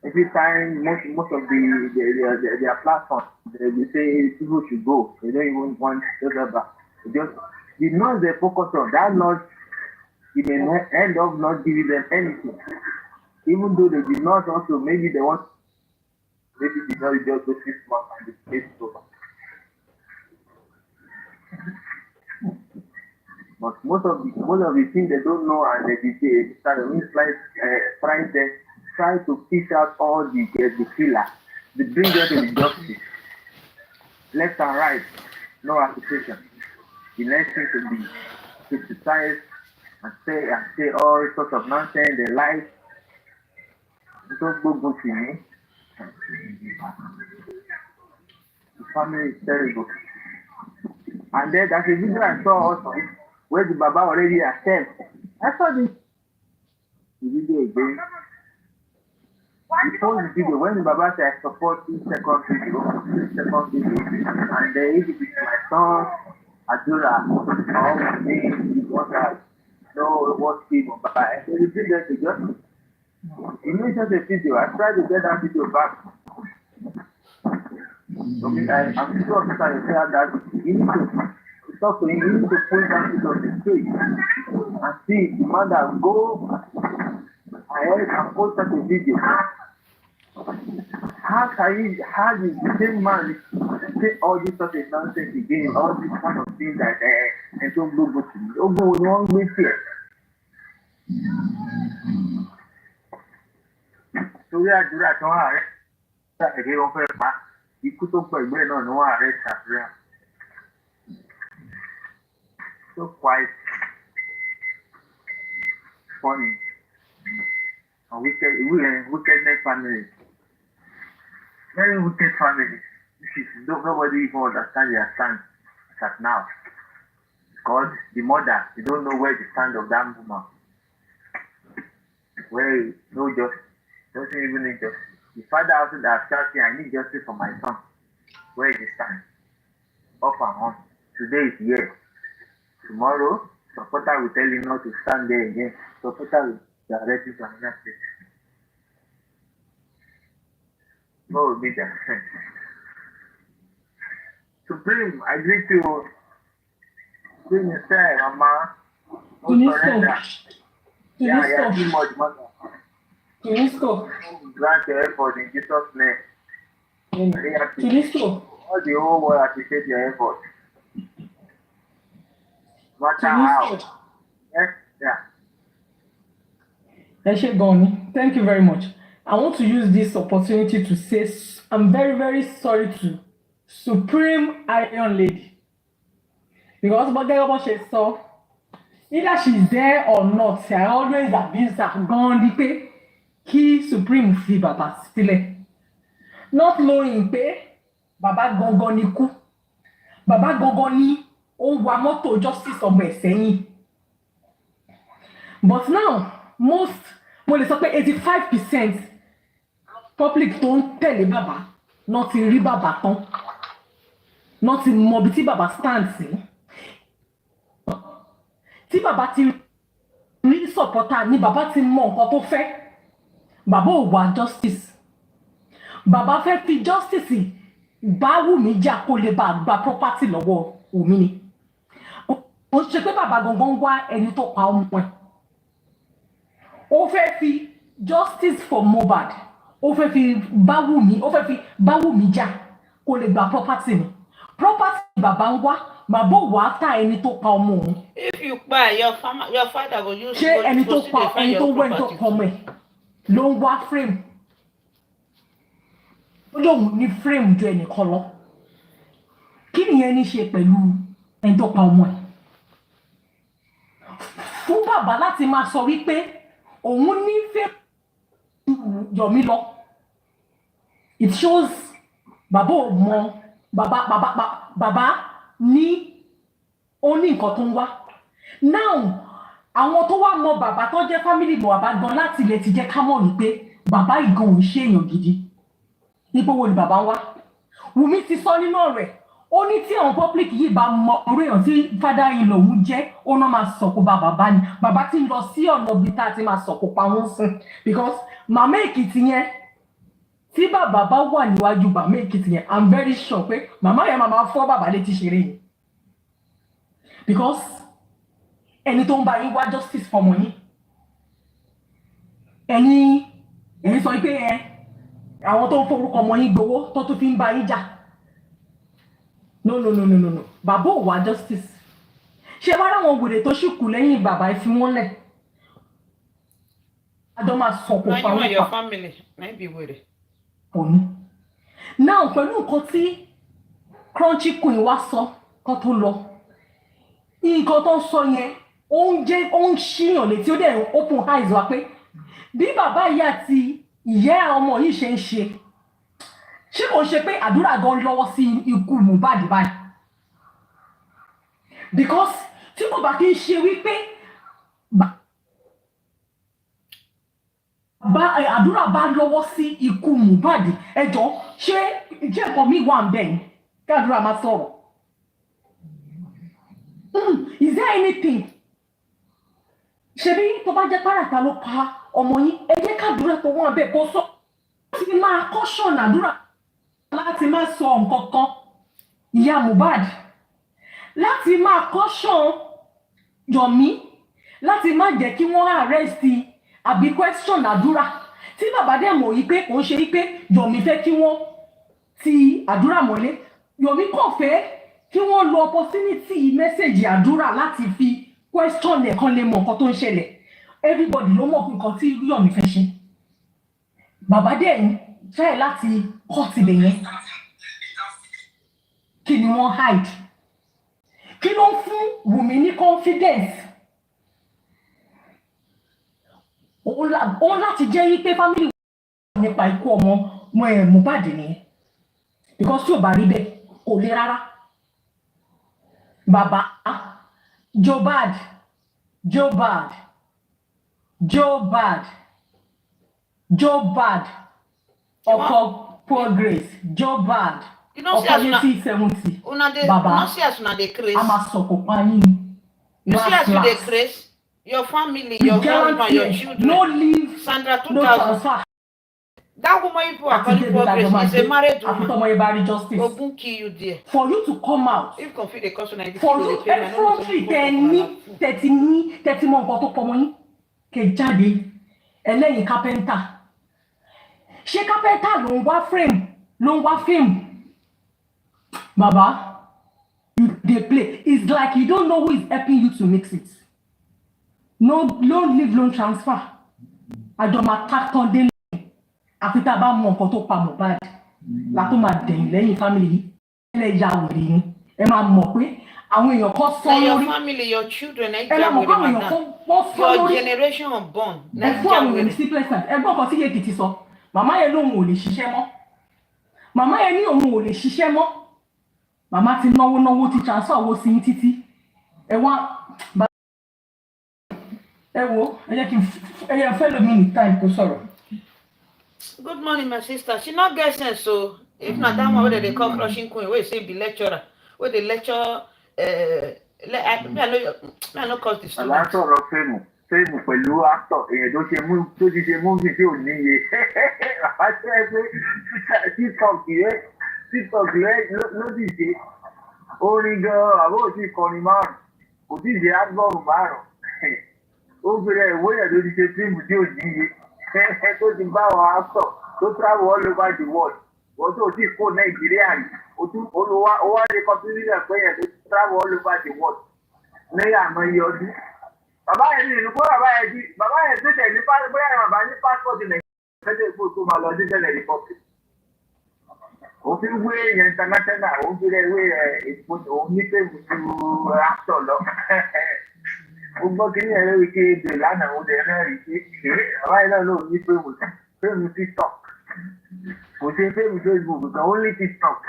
Every time most of their platforms they say people should go. They don't even want to go back. The noise they focus on, that noise he may end up not giving them anything. Even though they did not also, maybe they want, maybe they not just go 6 months and the case is over. But most of the things they don't know and they start means like try to fish out all the killer. They bring them to the justice. Left and right, no accusation. The next thing to be criticized and say all sorts of nonsense, they lie. It don't go good to me. The family is terrible. And then there's a video I saw also where the Baba already accepted. I saw the video again. Before the video, when the Baba said I support this second video, and then if it is my son, Adura, all me, what I know what people buy. So the video to just he made such a video. I tried to get that video back. So I'm sure Mr. Yesaya that you need to talk to him, you need to put that video on the stage and see the man that go ahead and post such a video. How did the same man say all this sort of nonsense again, all these kind of things that and don't go to me? Don't go wrong with here. Torí àdúrà tí wọ́n ààrẹ ṣàkèké wọn fẹ́ pa ikú tó pọ̀ ìgbẹ́ náà ni wọ́n ààrẹ ṣàdúrà. So quite funny. A wickedness family. Very wicked family. Nobody even understands their stand at now. Because the mother, you don't know where the stand of that woman. Where no justice. Doesn't even need justice. The father also that shouting, I need justice for my son. Where is the stand? Off and on. Today is here. Tomorrow, supporter will tell him not to stand there again. Supporter will arrest him from another place. What will be their strength? Supreme, I greet you. Supreme, you say, Mama. No surrender. Yeah, too much mother. Kilisco. Grant your effort in Jesus' name. Kilisco. All the whole world appreciate your effort. No matter how. Yeah. Thank you very much. I want to use this opportunity to say I'm very, very sorry to Supreme Iron Lady. Because what she saw, either she's there or not, I always abuse her. Gone the kí Supreme fi bàbá sílẹ̀, not knowing pé bàbá gangan ni kú, bàbá gangan ni ó wa mọ́tò justice ọmọ ẹ̀ sẹ́yìn. But now mo lè sọ pé 85% public tó ń tẹ̀lé bàbá náà ti rí bàbá tán, náà ti mọ ibi tí bàbá stand sí. Tí bàbá ti rí supporter ni bàbá ti mọ nǹkan tó fẹ́. Bàbá ò wá justice. Bàbá fẹ́ fi justice bá Wùmí jà kó lè bá gba property lọ́wọ́ Wùmí ni. Ó ṣe pé bàbá gangan wá ẹni tó pa ọmọ ẹ̀. Ó fẹ́ fi justice for Mohbad. Ó fẹ́ fi bá Wùmí jà kó lè gba property ni. Property bàbá ń wá, bàbá ò wá ta ẹni tó pa ọmọ òun. If you buy your father will use. Ṣé ẹni tó pa ẹni tó wẹ̀ tó pa ọmọ ẹ̀ ló ń wá frame? Ó lóun ní frame ju ẹnìkan lọ. Kí nìyẹn ní ṣe pẹ̀lú ẹni tó pa ọmọ ẹ̀? Fún bàbá láti máa sọ wípé òun nífẹ̀ẹ́ Yomi lọ. It shows bàbá ò mọ bàbá ní ó ní nǹkan tó ń wá. Now àwọn tó wá mọ bàbá tó jẹ́ family bàbá gan láti ilẹ̀ ti jẹ́ ká mọ̀ ní pé bàbá ìgan ò ń ṣe èèyàn gidi. Níbo wo ni bàbá ń wá? Wùmí ti sọ nínú ọ̀rẹ́. Ó ní tí àwọn public yìí bá mọ orí èèyàn tí father in law òun jẹ́, ó náà máa sọ̀kò bá bàbá ni. Bàbá ti ń lọ sí ọ̀nà ibi tá a ti máa sọ̀kò pa wọ́n sùn. Because Màmá Èkìtì yẹn, tí bàbá bá wà níwájú Màmá Èkìtì yẹn, I'm very sure pé màmá yẹn máa fọ́ bàbá létí ṣeré ni. Because ẹni tó ń bá yín wá justice fọmọ yín ẹ̀yin sọ pé àwọn tó ń forúkọ ọmọ yín gbowó tó tún fi ń bá yín jà no bàbá ò wá justice ṣé wá ráwọn wèrè tó ṣì kù lẹ́yìn bàbá ẹ fi wọ́n lẹ̀ adọ́ máa sọ̀kò pa wọ́n pa. your family maybe wèrè. òní náà pẹ̀lú nǹkan tí Crunchy Queen wá sọ kó tó lọ nǹkan tó ń sọ yẹn ó ń ṣíyàn létí ó dẹ̀ open eyes wa pé bí bàbá yìí àti ìyá ọmọ yìí ṣe ń ṣé kò ṣe pé àdúrà gan lọ́wọ́ sí ikú Mohbad báyìí because tí kò bá kí ń ṣe wípé àdúrà bá lọ́wọ́ sí ikú Mohbad ẹjọ́ ṣé nǹkan mi wà ń bẹ̀ yín kí àdúrà máa sọ̀rọ̀ is there anything ṣebí tó bá jẹ́ pàràkà ló pa ọmọ yín ẹ jẹ́ kàdúrà tó wọ́n bẹ̀ kó sọ láti máa kọ́ṣọ̀nà àdúrà láti máa sọ nǹkan kan ìyá Mohbad láti máa kọ́ṣọ̀n Yomi láti má jẹ́ kí wọ́n arrest àbí question àdúrà tí bàbá dẹ̀ mọ̀ yí pé kò ń ṣe yí pé Yomi fẹ́ kí wọ́n ti àdúrà mọ́lé Yomi kàn fẹ́ kí wọ́n lo opportunity message àdúrà láti fi question ẹ̀kan lè mọ̀ nǹkan tó ń ṣẹlẹ̀ everybody ló mọ̀ nǹkan tí Yomi fẹ́ ṣe bàbá dẹ̀ ń fẹ́ láti kọ́ tibẹ̀ yẹn kí ni wọ́n hide kí ló ń fún Wùmí ní confidence òun láti jẹ́ yí pé family nípa ikú ọmọ Mohbad nìyẹn because tí ò bá rí bẹ́ẹ̀ kò le rárá bàbá Jobad ọkọ Progress Jobad ọkọ létí 70 bàbá a máa sọ̀kò pa yín last. Your family, your husband, your children. No leave, Sandra 2000. No transfer. That woman you are calling Progress is a married woman. Justice. Ogun kill you there. For you to come out. If conflict the cause of for you, every 30 months nǹkan tó pọ̀ mọ́ yín kẹ́ jáde ẹlẹ́yin carpenter. Ṣé carpenter ló ń wá fame? Baba, they play. It's like you don't know who is helping you to mix it. No leave, no transfer. Àjọ máa ta tán délé. Àfi tá a bá mọ nǹkan tó pa Mohbad. Látó máa dẹ̀yìn lẹ́yìn family yìí. Ẹ ya wèrè yín. Ẹ máa mọ̀ pé àwọn èèyàn kan sọ lórí. Your family, your children, ẹ ja wèrè madam. Your generation unborn. Ẹ fún àwọn èèyàn sí placement. Ẹ gbọ́ nǹkan tí Yékìtì sọ. Màmá yẹn lóun ò lè ṣiṣẹ́ mọ́. Màmá yẹn ní òun ò lè ṣiṣẹ́ mọ́. Màmá ti náwó ti transfer owó sí yín títí. Ẹ wá Good morning, my sister. She not get sense, so if not that one where they call Crushing Queen, where say be lecturer, where they lecture, I know cause the student. Fẹ́ẹ̀mù pẹ̀lú actor èèyàn tó ti ṣe múvì tí ò níye àti ẹgbẹ́ tiktok ló sì ṣe orin gan àbó ò tí ì kọrin márùn kò tí ì ṣe ágbọ̀rún márùn ó gbèrè ìwé yẹn ló ti ṣe fíìmù tí ò níye tó ti bá àwọn actor tó travel all over the world wọ́n tó ti kó Nàìjíríà yìí ó wá lè kọ́ sí nílẹ̀ pé yẹn tó travel all over the world ní àmọ́ iye ọdún. Bàbá yẹn ní ìlú pé bàbá yẹn tó tẹ̀ ní bóyá bàbá ní pásítọ̀tì Nàìjíríà fẹ́ẹ́ tó tó máa lọ sí tẹ́lẹ̀ republic. Òfin wé yẹn international òun fi rẹ̀ wé òun ní fèmù ju actor lọ. Mo gbọ́ kí ní ẹ̀rọ ike èdè lánàá òun lè rẹ́rìí pé bàbá yẹn náà ló ní fèmù TikTok. Kò ṣe fèmù Facebook kan ó ní TikTok.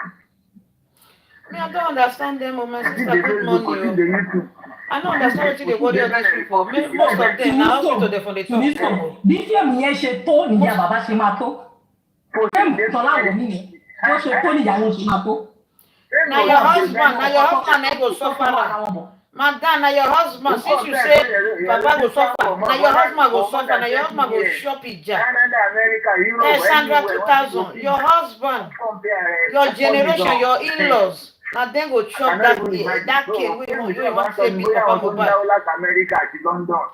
Me, I don't understand them, my sister. Good morning. I don't understand what they worry about these people. Most of them now hospital they for the talk. Bí fíìmù yẹn ṣe tó nìyá bàbá ṣe máa tó. Fíìmù tọ́lá wò mí yẹn. Bó ṣe tó níyàwó ṣe máa tó. Now your husband, I go suffer. Madam, now your husband, since you say Papa go suffer, now your husband go suffer, now your husband go shop hijab. Canada, America, Europe. Yes, Sandra 2000. Your husband, your generation, your in-laws. Now then go chop that kid wey want say be Papa Mohbad. America to London.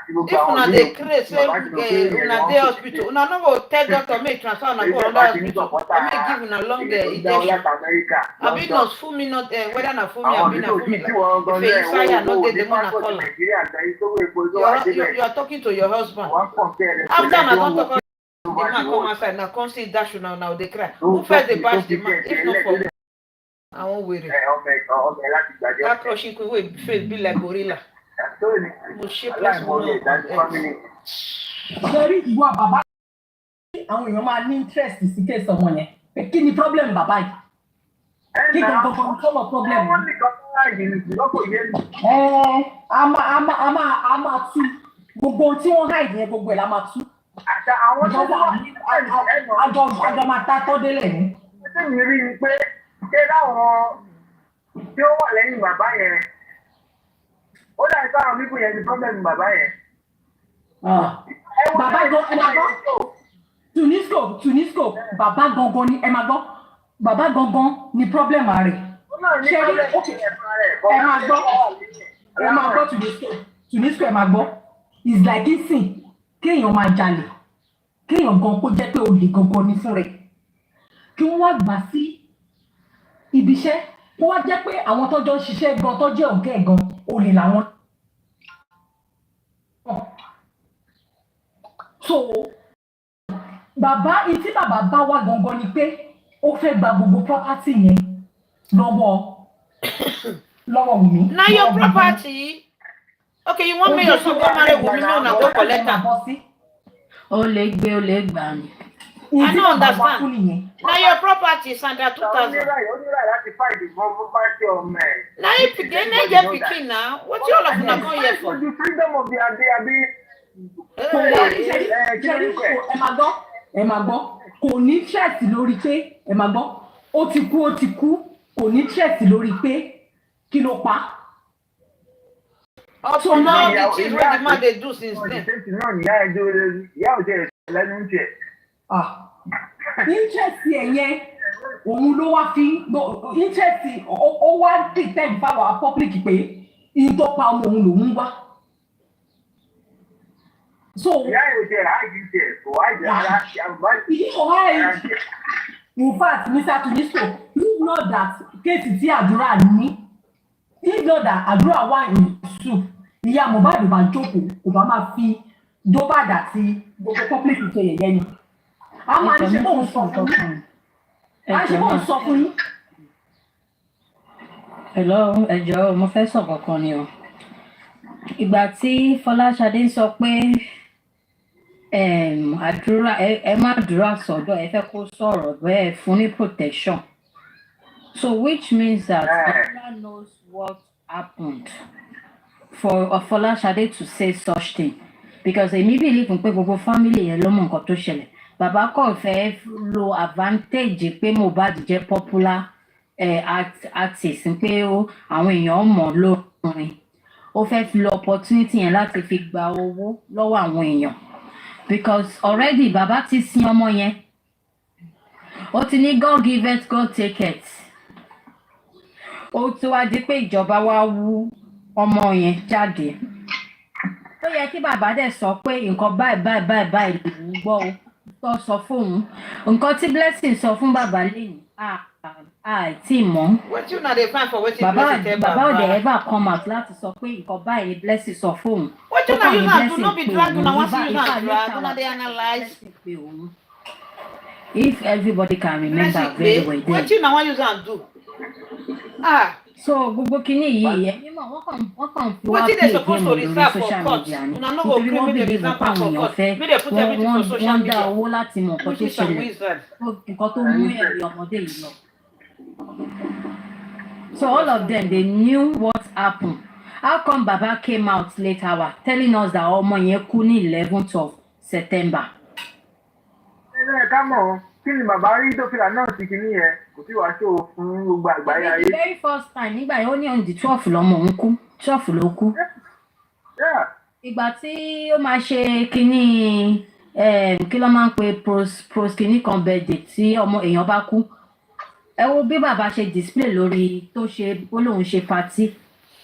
If una dey craze say una dey hospital, una no go tell doctor make transfer una go another hospital or make give una long injection. Abi nurse full me not whether na full me abi na full me. If you inside no dey the one na call am. You are talking to your husband. After na don talk the man come outside na come see dash una now dey cry. Who first dey bash the man if not for I won't worry. That crushing queen wey face be like gorilla. Mo shapeless woman. Sorry, ìwọ bàbá àwọn èèyàn máa ní interest sí case ọmọ yẹn. Kí ni problem bàbá yìí? Kí gangan kọ́ problem yìí? A máa tú gbogbo tí wọ́n hide yẹn gbogbo ẹ̀ la máa tú. Àjọ máa ta tọ́ délẹ̀ ní. Ṣé mi rí i pé ṣé láwọn tí ó wà lẹ́yìn bàbá yẹn ó dà sí àwọn bíbù yẹn ní problem bàbá yẹn. Bàbá gan ẹ máa gbọ́ Tunisco bàbá gangan ni ẹ máa gbọ́ bàbá gangan ni problem rẹ̀. Ṣé rí ẹ máa gbọ́ Tunisco ẹ máa gbọ́ it's like ìsìn kéèyàn máa jalè kéèyàn gan kó jẹ́ pé olè gangan ní fún rẹ̀ kí wọ́n wá gbà sí ibi iṣẹ́ kó wá jẹ́ pé àwọn tọ́jọ́ ń ṣiṣẹ́ gan tó jẹ́ ọ̀gá ẹ̀ gan olè làwọn. So bàbá tí bàbá bá wá gangan ni pé ó fẹ́ gba gbogbo property yẹn lọ́wọ́ Wùmí. Na your property. Okay, you want me your son go marry Wùmí no na go collect am. O lè gbà ni. I don't understand. Now your property is under 2,000. Now if you get picking now, what you all of them come here for? The freedom of the ẹ máa gbọ́ kò ní chẹ́ẹ̀tì lórí pé ẹ máa gbọ́ ó ti kú kò ní chẹ́ẹ̀tì lórí pé kí ló pa. Also now the things wey the man dey do since then. Interest yẹn òun ló wá fi interest ó wá dìtẹ̀ fáwọn public pé ìtọ́pa ọmọ òun lòún wá. So in fact Mr. Tunisco you know that kéèsì tí àdúrà ní you know that àdúrà wà ní soup ìyá Mohbad bá jókòó kò bá máa fi dóbàdà sí gbogbo public ṣe yẹ̀yẹ́ ni. A máa ń ṣe bóun sọ fún yín. Hello, ẹ jọ̀ọ́ mo fẹ́ sọ kankan ni o. Ìgbà tí Fọláṣadé sọ pé àdúrà ẹ má dúrà sọ́dọ̀ ẹ fẹ́ kó sọ̀rọ̀ bẹ́ẹ̀ fún ní protection. So which means that Allah knows what happened for Fọláṣadé to say such thing because èmi believe pé gbogbo family yẹn ló mọ nǹkan tó ṣẹlẹ̀. Bàbá kò fẹ́ lo advantage pé Mohbad jẹ́ popular artist pé àwọn èèyàn mọ̀ lórin ó fẹ́ fi lo opportunity yẹn láti fi gba owó lọ́wọ́ àwọn èèyàn because already bàbá ti sin ọmọ yẹn ó ti ní God give it God take it ó ti wá di pé ìjọba wá wú ọmọ yẹn jáde ó yẹ kí bàbá dẹ̀ sọ pé nǹkan báyìí lòún gbọ́ o tó sọ fóun nǹkan tí Blessing sọ fún bàbá lẹ́yìn tí mọ̀. Wetin una dey find for wetin Blessing tell bàbá. Bàbá òde ever come out láti sọ pé nǹkan báyìí ni Blessing sọ fóun. Wetin una use am do no be drag una wan see use am drag una dey analyse. If everybody can remember very well then. Wetin una wan use am do? So gbogbo kini yìí ẹ mímọ wọn kàn fi wá play game lórí social media ni nítorí wọn bí bíbí pa àwọn èèyàn fẹ́ wọ́n dá owó láti mọ nǹkan tó ṣẹlẹ̀ nǹkan tó mú ẹ̀rí ọmọdé yìí lọ. So all of them they knew what happened. How come Baba came out late hour telling us that ọmọ yẹn kú ní 11th of September? Ká mọ̀ kí ni bàbá rí tó fi announce kìíní yẹn kò sí wàá ṣó fún gbogbo àgbáyé ayé. The very first time nígbà yẹn ó ní on the 12th lọmọ òun kú 12th ló kú. Ìgbà tí ó máa ṣe kínní kí ló máa ń pe pros kínní kan birthday tí ọmọ èèyàn bá kú ẹ wo bí bàbá ṣe display lórí tó ṣe ó lóun ṣe party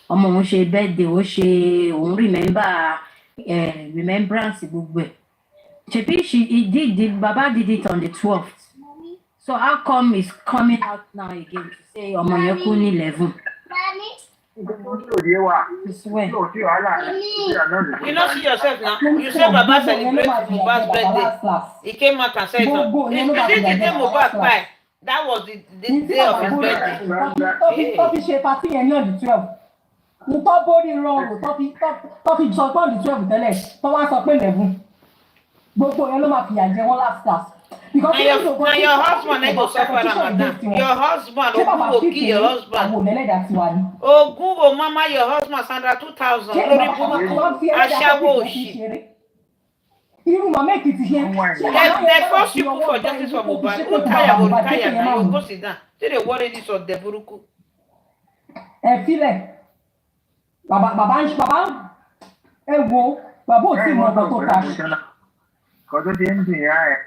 ọmọ òun ṣe birthday ó ṣe òun remembrance gbogbo ẹ̀ ṣebí baba did it on the 12th so how come he's coming out now again to say ọmọ yẹn kú ní 11. You not see yourself now. You said Baba celebrate Mohbad's birthday. He came out and said, "You did the day Mohbad pie. That was the day of his birthday." Tó ṣe party yẹn ní on the 12th. Mo tọ́ bórí rọrùn tó fi sọ pé on the 12th tẹ́lẹ̀ tó wá sọ pé 11. Gbogbo yẹn ló máa fìyà jẹ wọ́n last class. Now your husband ain't go suffer Ramadan. Your husband, Ogun will kill your husband. Ogun will mama your husband Sandra 2,000. Lórí burúkú. Aṣáwó òṣì. They force you put for justice for Mohbad. Who tire will retire now? You go sit down. Say they worry this of the burúkú. Ẹ filẹ̀. Bàbá ẹ wo bàbá ò tí mọ ọgbọ́n tó ta. Kọ́tọ́ ti ń dùn yá ẹ̀.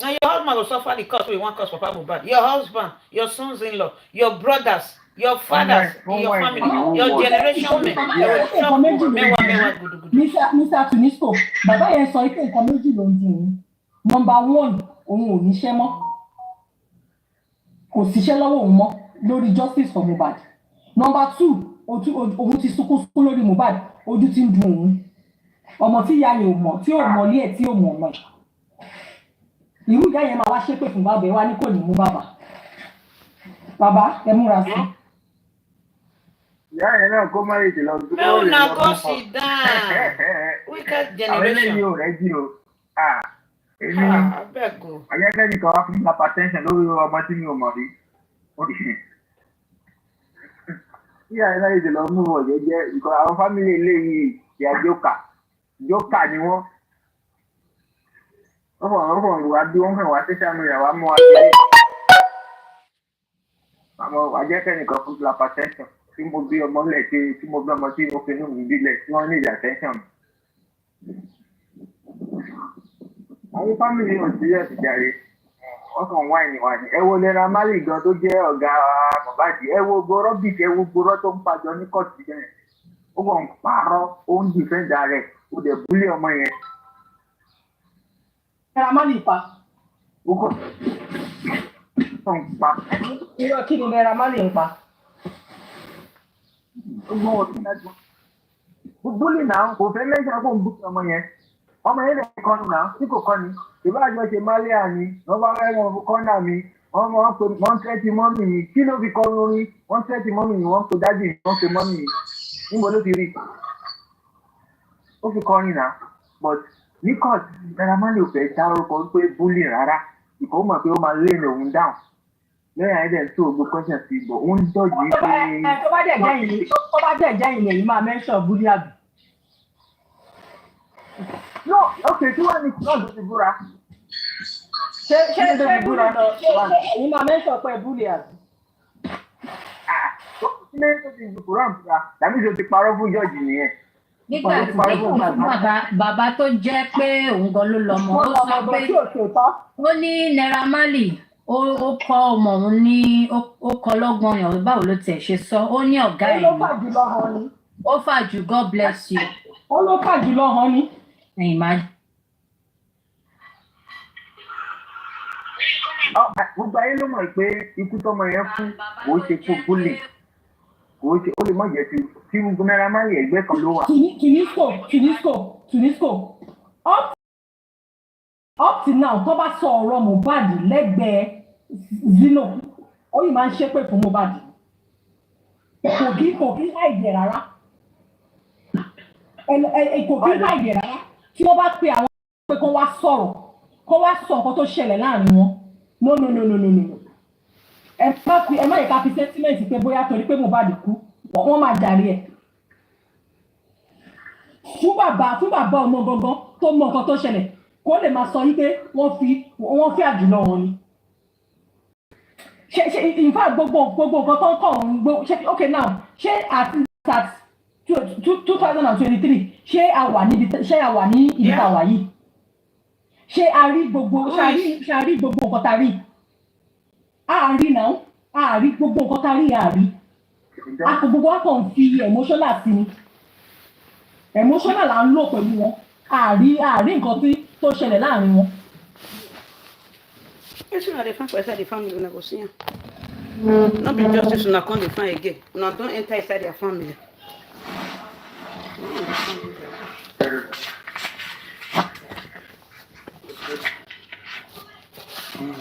Now your husband will suffer the cost we want cost for Mohbad. Your husband, your sons-in-law, your brothers, your fathers, your family, your generation men. Mr. Tunisco, bàbá yẹn sọ pé nǹkan méjì ló ń dùn ún. Number 1, òun ò níṣẹ́ mọ́. Kò síṣẹ́ lọ́wọ́ òun mọ́ lórí justice for Mohbad. Number 2, òun ti sunkún lórí Mohbad, ojú ti ń dùn òun. Ọmọ tí ìyá yẹn ò mọ̀, tí ò mọ̀ ilé ẹ̀ tí ò mọ̀ ọ̀nà. Irú ìyá yẹn máa wá ṣépè fún bàbá ẹ wá ní kò ní mú bàbá. Bàbá ẹ múra sí. Ìyá yẹn náà kó má ètè lọ. No, na go sit down. Wicked generation. Àwọn eléyìí ò rẹ́jì o. Èmi ayẹ́kẹ́ nìkan wá fún hypertension lórí ọmọ tí mi ò mọ̀ rí. Ìyá yẹn náà ètè lọ mú wọ̀ jẹ́jẹ́ nǹkan àwọn fámìlì eléyìí ìyá jókà ni wọ́n. Wọ́n wá bí wọ́n fẹ́ wá social media wá mú wa kiri. Àmọ́ àjẹ́kẹ́ nìkan fún hypertension tí mo bí ọmọ lẹ̀ tí mo bí ọmọ tí mo fi inú mi bílẹ̀ tí wọ́n ní ìjà attention. Àwọn fámìlì ò sí ẹ̀ tìjàre. Wọ́n kàn wáìnì. Ẹ wo Naira Marley gan tó jẹ́ ọ̀gá Mohbad. Ẹ wo gbọ́rọ́ bìkẹ́ ẹ wo gbọ́rọ́ tó ń pàjọ ní kọ́ọ̀tù bẹ́ẹ̀. Ó kàn ń parọ́ ó ń dìfẹ́ǹdà rẹ̀ ó dẹ̀ búlé ọmọ yẹn. Naira Marley pa. Irọ́ kí ni Naira Marley ń pa? Búlì náà kò fẹ́ lẹ́yìn àpò ń bú ọmọ yẹn. Ọmọ yẹn lè kọ́ni náà tí kò kọ́ni. Ìbáraẹni ṣe Málíà ni, wọ́n bá rẹ́wọ̀n kọ́nà mi, wọ́n tẹ́tí mọ́mì mi. Kí ló fi kọ́ lórí? Wọ́n tẹ́tí mọ́mì mi, wọ́n pe dájì mi, wọ́n pe mọ́mì mi. Níbo ló ti rí? Ó fi kọ́ni náà. But ní court Naira Marley ò fẹ́ dárúkọ pé búlì rárá. Ìkọ́ mọ̀ pé ó máa lé ní òun dáhùn. Lẹ́yìn àìdẹ̀ tó gbogbo question sí ibò, ó ń dọ̀jú pé. Tó bá dẹ̀ jẹ́ ìyẹn yìí máa mention búlì àbí. No, okay, tí wọ́n ní náà ló ti búra. Ṣé ẹ̀yin máa mention pé búlì àbí? Ilé tó ti búra ń búra, tàbí tó ti parọ́ fún George nìyẹn. Nígbà tí bàbá tó jẹ́ pé òun gan ló lọ́mọ, ó sọ pé ó ní Naira Marley ó kọ́ ọmọ òun ní ó kọ́ lọ́gbọ́n yàn báwo ló tiẹ̀ ṣe sọ ó ní ọ̀gá ẹ̀ ni ó fà jù God bless you. Ó ló fà jù lọ hàn ni. Ẹ̀yin máa. Gbogbo ayé ló mọ̀ pé ikú tọmọ yẹn fún kò ṣe kó búlì kò ṣe ó lè mọ̀ jẹ́ tí gbogbo Naira Marley ẹgbẹ́ kan ló wà. Tunisco up till now tó bá sọ ọ̀rọ̀ Mohbad lẹ́gbẹ̀ẹ́ Zino ó yìí máa ń ṣépè fún Mohbad kò kí láìjẹ rárá kò kí láìjẹ rárá tí wọ́n bá pe àwọn pé kó wá sọ nǹkan tó ṣẹlẹ̀ láàrin wọn no ẹ má yẹ ká fi sentiment pé bóyá torí pé Mohbad kú wọ́n máa jàre ẹ̀ fún bàbá ọmọ gangan tó mọ nǹkan tó ṣẹlẹ̀ kó lè máa sọ yí pé wọ́n fi àjùlọ wọn ni. ṣe in fact gbogbo nǹkan tó ń kọ̀ ń gbó ṣe okay now ṣé àti 2023 ṣé a wà ní ibi tá a wà yìí ṣé a rí gbogbo nǹkan tá a rí àárí náà àárí gbogbo nǹkan tá a rí àárí àpò gbogbo wa kàn ń fi emotional sí ni emotional là ń lò pẹ̀lú wọn àárí nǹkan tó ṣẹlẹ̀ láàrin wọn. Wetin una dey find for inside the family una go see am. No be justice una come dey find again. Una don enter inside their family.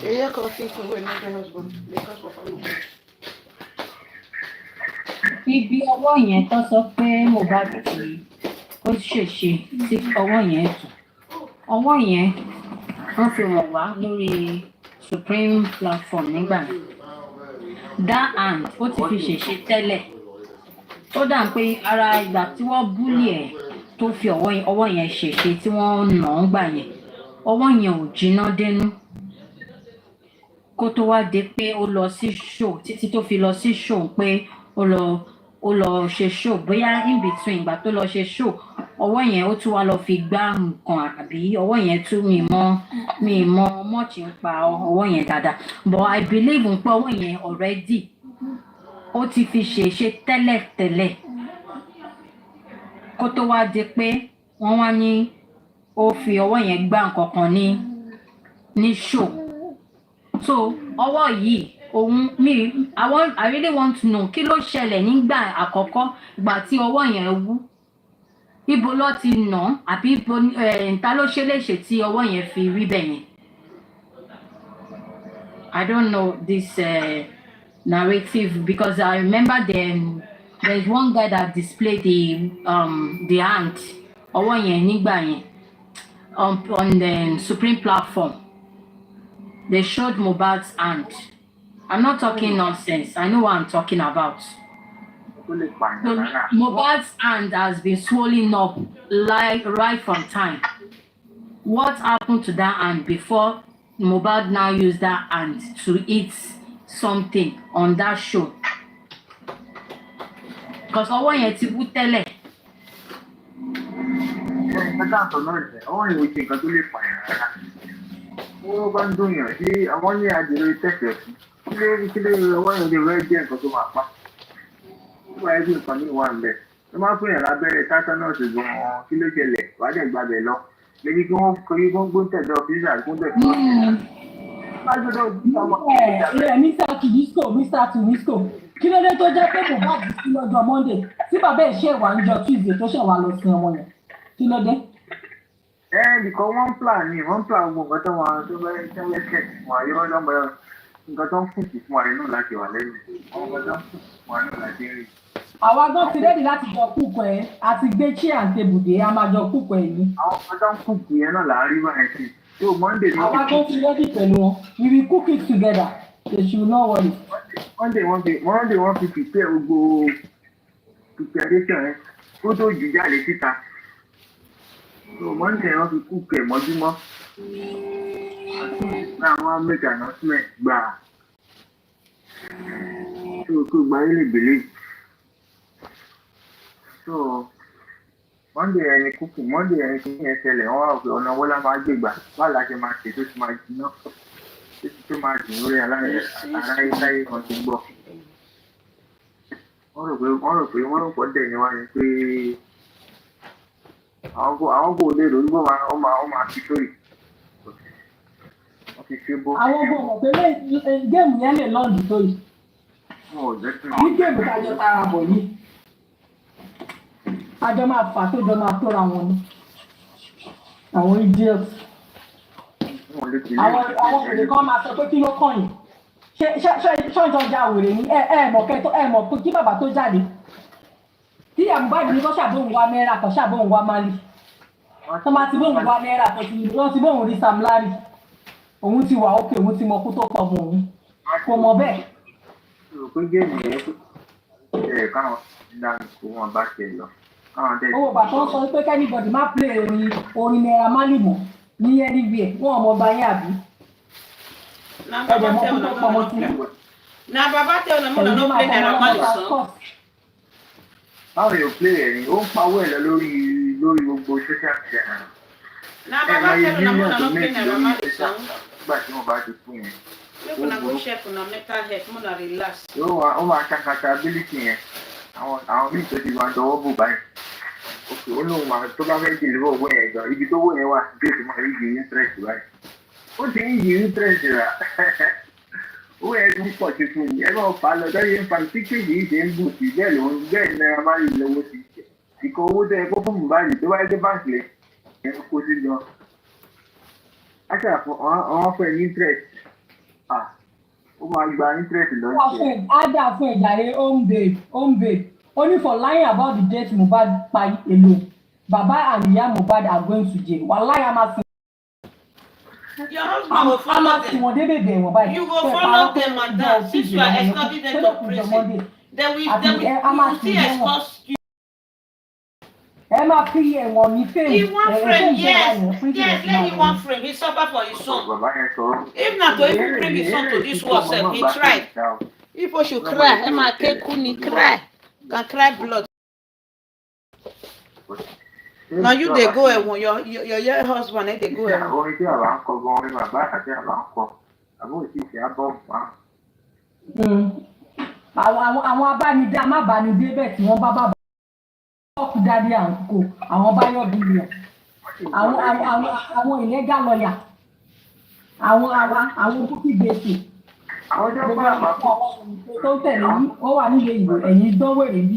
Eya coffee for wey no get husband because of family. Ibi ọwọ́ yẹn tó sọ pé Mohbad tí ó ṣèṣe tí ọwọ́ yẹn tù. Ọwọ́ yẹn wọ́n fi wọ̀n wá lórí Supreme platform nígbà yẹn. That hand ó ti fi ṣèṣe tẹ́lẹ̀. Ó dà pé ara ìgbà tí wọ́n búlì ẹ̀ tó fi ọwọ́ yẹn ṣèṣe tí wọ́n nà án gbà yẹn. Ọwọ́ yẹn ò jiná dénú. Kó tó wá dé pé ó lọ sí show títí tó fi lọ sí show pé ó lọ ṣe show bóyá in between ìgbà tó lọ ṣe show ọwọ́ yẹn ó tún wá lọ fi gbá nǹkan àbí ọwọ́ yẹn tún mi mọ much ń pa ọwọ́ yẹn dáadáa but I believe pé ọwọ́ yẹn already ó ti fi ṣe tẹ́lẹ̀ kó tó wá dé pé wọ́n wá ní ó fi ọwọ́ yẹn gbá nǹkan kan ní show so ọwọ́ yìí I really want to know kí ló ṣẹlẹ̀ nígbà àkọ́kọ́ ìgbà tí ọwọ́ yẹn wú ibo ló ti nà àbí ibo ta ló ṣe léṣe tí ọwọ́ yẹn fi rí bẹ́ẹ̀ yẹn. I don't know this narrative because I remember there's one guy that displayed the hand ọwọ́ yẹn nígbà yẹn on the Supreme platform. They showed Mohbad's hand. I'm not talking nonsense. I know what I'm talking about. So Mohbad's hand has been swollen up right from time. What happened to that hand before Mohbad now used that hand to eat something on that show? Because ọwọ́ yẹn ti wú tẹ́lẹ̀. Ọwọ́ yẹn ò ṣe nǹkan tó lè pààyàn rárá. Wọ́n bá ń dùn yàn sí àwọn ní àdìrò tẹ̀sẹ̀ fún kí ló ọwọ́ yẹn lè rẹ́ jẹ́ nǹkan tó máa pa. Ó wáyé bí nǹkan ní ìwà ń bẹ̀. Wọ́n máa ń fún yàn lábẹ́rẹ́ tátánọ́ọ̀sì gan-an kí ló ṣẹlẹ̀ wàá dẹ̀ gbàbẹ̀ lọ. Lẹ́yìn kí wọ́n kọ́ yí gbóngbó tẹ̀dọ̀ fíìsà gbóngbẹ̀ fún Mr. Tunisco kí ló dé tó jẹ́ pé Mohbad sí lọ́jọ́ Monday tí bàbá ẹ̀ ṣe wà níjọ́ Tuesday tó ṣẹ̀ wà lọ sí ọmọ yẹn kí ló dé. Because one plan gbogbo nǹkan tó wọn tó bẹ́ẹ̀ tẹ́lẹ̀ kẹ̀ fún wa yọ lọ́mọ nǹkan tó ń fún sí fún wa inú láti wà lẹ́nu àwọn nǹkan tó ń fún sí fún wa inú láti rí. Àwa gan ti rẹ́dì láti jọ kúkọ ẹ̀ àti gbé chair and table dé a máa jọ kúkọ ẹ̀ yìí. Àwọn nǹkan tó ń fún sí yẹn náà là ń rí báyìí sí. So Monday ni àwa gan ti rẹ́dì pẹ̀lú wọn we will cook it together they should not worry. Monday wọ́n fi prepare gbogbo preparation ẹ̀ kó tó jù jáde síta. So Monday wọ́n fi kú kẹ̀ mọ́júmọ́. Àwọn make announcement gbà. So kó gba ilé ìbílẹ̀. So Monday ẹni kí yẹn ṣẹlẹ̀ wọ́n wá pé ọ̀nà wọ́lá máa gbégbà báwo la ṣe máa ṣe tó ti máa jiná tó máa jìn lórí aráyé táyé kan ti gbọ́. Wọ́n rò pé dẹ̀ ni wá ni pé àwọn kò lè rò nígbà wọn máa fi sórí wọn fi ṣe bó. Àwọn ọmọ ọmọ pé géèmù yẹn lè lọ́ọ̀dù tó yìí. Ní géèmù kájọ tara bọ̀ yìí àjọ máa fà tó jọ máa tóra wọn ni àwọn idiot. Àwọn òde kan máa sọ pé kí ló kàn yín ṣé ìjọba wèrè ní mọ̀ pé kí bàbá tó jáde tí àmúbáyé ní kọ́ ṣàbóhùn wa náírà kan ṣàbóhùn wa Mali tó máa ti bóhùn wa náírà kan wọ́n ti bóhùn rí Sam Larry òun ti wà ókè òun ti mọ kó tó pọ̀ mọ́ òun kò mọ̀ bẹ́ẹ̀. Pé géèmù yẹn ṣe káwọn ìlànà kó wọn bá ṣe lọ. Owó bàtà ń sọ pé kẹ́nìbọ̀dì má play orin Naira Marley mọ́ ní anywhere wọn ò mọ ọba yẹn àbí. Ẹ̀jẹ̀ mọ́ kó tó pọ̀ mọ́ sí. Na bàbá tẹ ọ̀nà mọ́nà ló play Naira Marley sàn. Báwo ni o play ẹ̀ ni ó ń pawó ẹ̀ lọ lórí gbogbo social media náà. Na bàbá tẹ ọ̀nà mọ́nà ló play Naira Marley sàn. Nígbà tí wọ́n bá ti fún yẹn Make una go check una mental health, more than relax. Ó máa ṣàkàtàbílítì yẹn. Àwọn míì tó ti máa dọwọ́ bò báyìí. Òkè ó lóun máa tó bá fẹ́ dìlú owó yẹn gan. Ibi tó wó yẹn wà sí èsì máa yí interest báyìí. Ó ti ń yí interest rà. Owó yẹn ti ń pọ̀ sí fún mi. Ẹ máa fà á lọ sọ́yìn ń fa tí kéèjì yìí ṣe ń gùn sí bẹ́ẹ̀ lòun bẹ́ẹ̀ ní Naira Marley lówó sí. Ìkọ̀ owó tẹ́ ẹ kó fún Mohbad tó wáyé dé báńkì lẹ̀ ẹ̀ ń kó sí gan. Àṣà àwọn fẹ́ ní interest. Ó máa gba interest lọ sí ẹ̀. Ada fún ìjàre home babe. Only for lying about the date Mohbad pa alone. Baba and ìyá Mohbad are going to jail. Wallahi I'm asking. Your husband will follow them. You go follow them, madam. Since you are escorting them to prison, they will still escort you. Emma P and one he want friend, yes, let him want friend. He suffer for his son. If not to even bring his son to this world, he tried. People should cry. Emma K. Kuni cry. Can cry blood. Now you they go and your husband they go and. Àwọn abánidá má bánidé bẹ́ẹ̀ tí wọ́n bá bàbá ọ̀pù dáadé àǹkó àwọn báyọ̀ bílíọ̀n àwọn ìlẹ́gà lọ́yà àwọn búkì gbèsè tó tẹ̀lé yìí ó wà nílé ìwé ẹ̀yìn dánwò èrè bí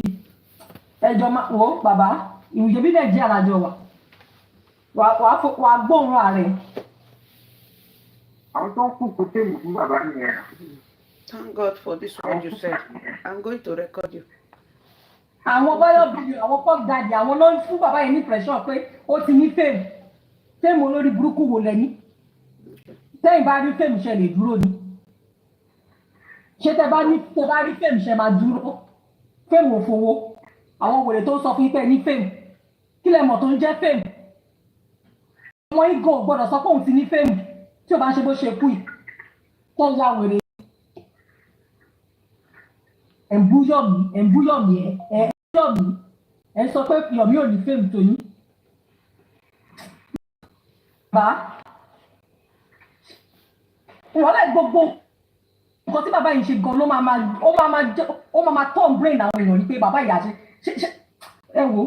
ẹjọ́ wo bàbá ìwùjẹ́ bí bẹ́ẹ̀ jẹ́ àlájọ wà gbóòórùn ààrẹ. Àwọn tó ń kú kó tèmi fún bàbá nìyẹn. Thank God for this word you said. I'm going to record you. Àwọn báyọ̀ bíi àwọn pop daddy àwọn ló ń fún bàbá yẹn ní pressure pé ó ti ní fame olórí burúkú wo lẹ́ni tẹ́yìn bá rí fame ṣe lè dúró ni ṣé tẹ́ bá rí fame ṣe máa dúró fame ò fowó àwọn wèrè tó sọ fún pé ní fame kí lẹ mọ̀ tó ń jẹ́ fame àwọn igo gbọ́dọ̀ sọ pé òun ti ní fame tí ò bá ṣe bó ṣe kú yìí tó ń ya wèrè ẹ̀ǹbúyọ̀mí ẹ sọ pé Yomi ò ní fame tó yín. Bàbá ìrọ̀lẹ́ gbogbo nǹkan tí bàbá yìí ṣe gan ló máa turn brain àwọn èèyàn ní pé bàbá ìyá ṣe ẹ wò.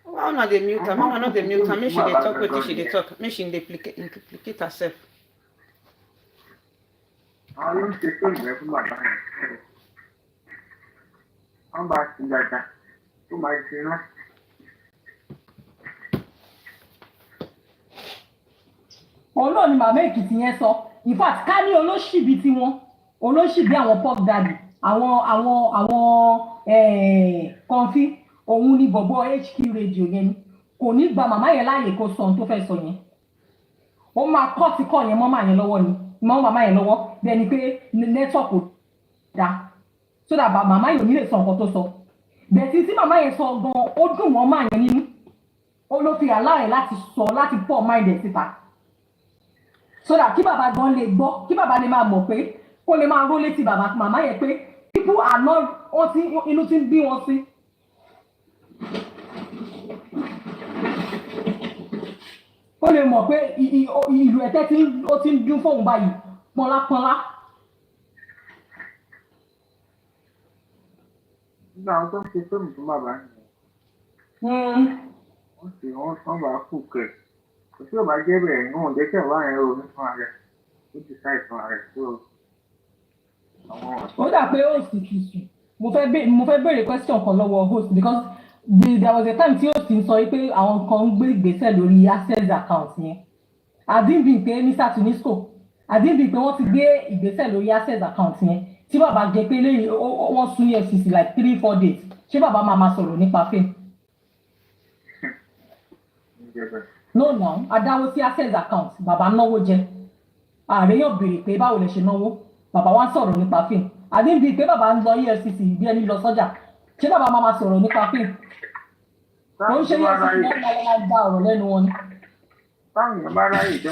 Why not dey mute am? Why not dey mute am? Make she dey talk wetin she dey talk. Make she dey implicate herself. Àwọn ló ń ṣe tó ìgbẹ́ fún bàbá yẹn. Wọ́n bá ti dáadáa tó máa ṣe náà. Òun náà ni màmá Èkìtì yẹn sọ. In fact, ká ní olóṣìbí tiwọn, olóṣìbí àwọn pop daddy, àwọn kọfí, òun ni bọ̀bọ̀ HQ radio yẹn ni. Kò ní gba màmá yẹn láàyè kó sọ ohun tó fẹ́ sọ yẹn. Ó máa kọ́ ti kọ́ yẹn mọ́ màá yẹn lọ́wọ́ ni. Mọ́ màmá yẹn lọ́wọ́ bí ẹni pé network kò dáa. So that màmá yẹn ò ní lè sọ nǹkan tó sọ. Bẹ̀tí tí màmá yẹn sọ gan, ó dùn wọ́n máa yẹn nínú. Ó ló fi àláyè láti sọ láti pọ̀ mind ẹ̀ síta. So that kí bàbá gan lè gbọ́, kí bàbá lè máa mọ̀ pé kó lè máa ró létí bàbá màmá yẹn pé people are not inú tí ń bí wọn sí. Ó lè mọ̀ pé ìlú ẹ̀tẹ́ tí ó ti ń dún fóun báyìí pọ́nlápọ́nlá. Nígbà àwọn tó ń ṣe fíìmù fún bàbá yẹn. Wọ́n bá kú kẹ̀. Kò sí ọba jẹ́ bẹ̀rẹ̀ ní òun jẹ́ kí ọba yẹn ronú fún ara rẹ̀. Ó ti sáì fún ara rẹ̀ tó ó dà pé host kì í sùn. Mo fẹ́ béèrè question kan lọ́wọ́ host because there was a time tí host ń sọ pé àwọn kan ń gbé ìgbésẹ̀ lórí access account yẹn. Àdínbì pé Mr. Tunisco àdínbì pé wọ́n ti gbé ìgbésẹ̀ lórí access account yẹn tí bàbá jẹ pé lẹ́yìn wọ́n sún EFCC like 3-4 days. Ṣé bàbá máa sọ̀rọ̀ nípa fame? No, adáwó sí access account bàbá náwó jẹ. Ààrẹ yóò béèrè pé báwo lè ṣe náwó. Bàbá wa sọ̀rọ̀ nípa fíìmù. Àdínbí pé bàbá ń lọ EFCC bí ẹni lọ sọ́jà. Ṣé bàbá máa sọ̀rọ̀ nípa fíìmù? Ó ń ṣe EFCC wọ́n máa gba ọ̀rọ̀ lẹ́nu wọn ni. Táwọn èèyàn bá ráyè tó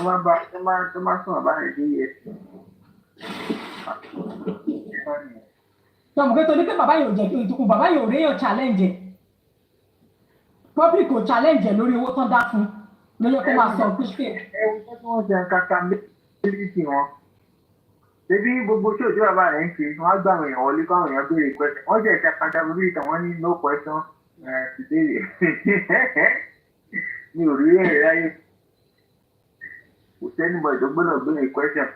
máa sọ̀rọ̀ báyìí sí EFCC. Tọ́mù pé torí pé bàbá yóò jẹ́ kí ìtukùn bàbá yóò réyàn challenge ẹ̀. Public kò challenge ẹ̀ lórí owó tán dá fún. Ló yẹ kó máa sọ pé ṣe. Ẹ̀wọ̀n tó wọ́n jẹ kàkà responsibility wọn. Ṣébí gbogbo tí òjò bàbá rẹ̀ ń ṣe, wọ́n á gbà àwọn èèyàn wọlé káwọn èèyàn béèrè question. Wọ́n jẹ́ ìṣe accountability tàn wọ́n ní no question ìbéèrè. Mi ò rí èrè ráyè. Kò sẹ́ni bọ̀ tó gbọ́dọ̀ béèrè question.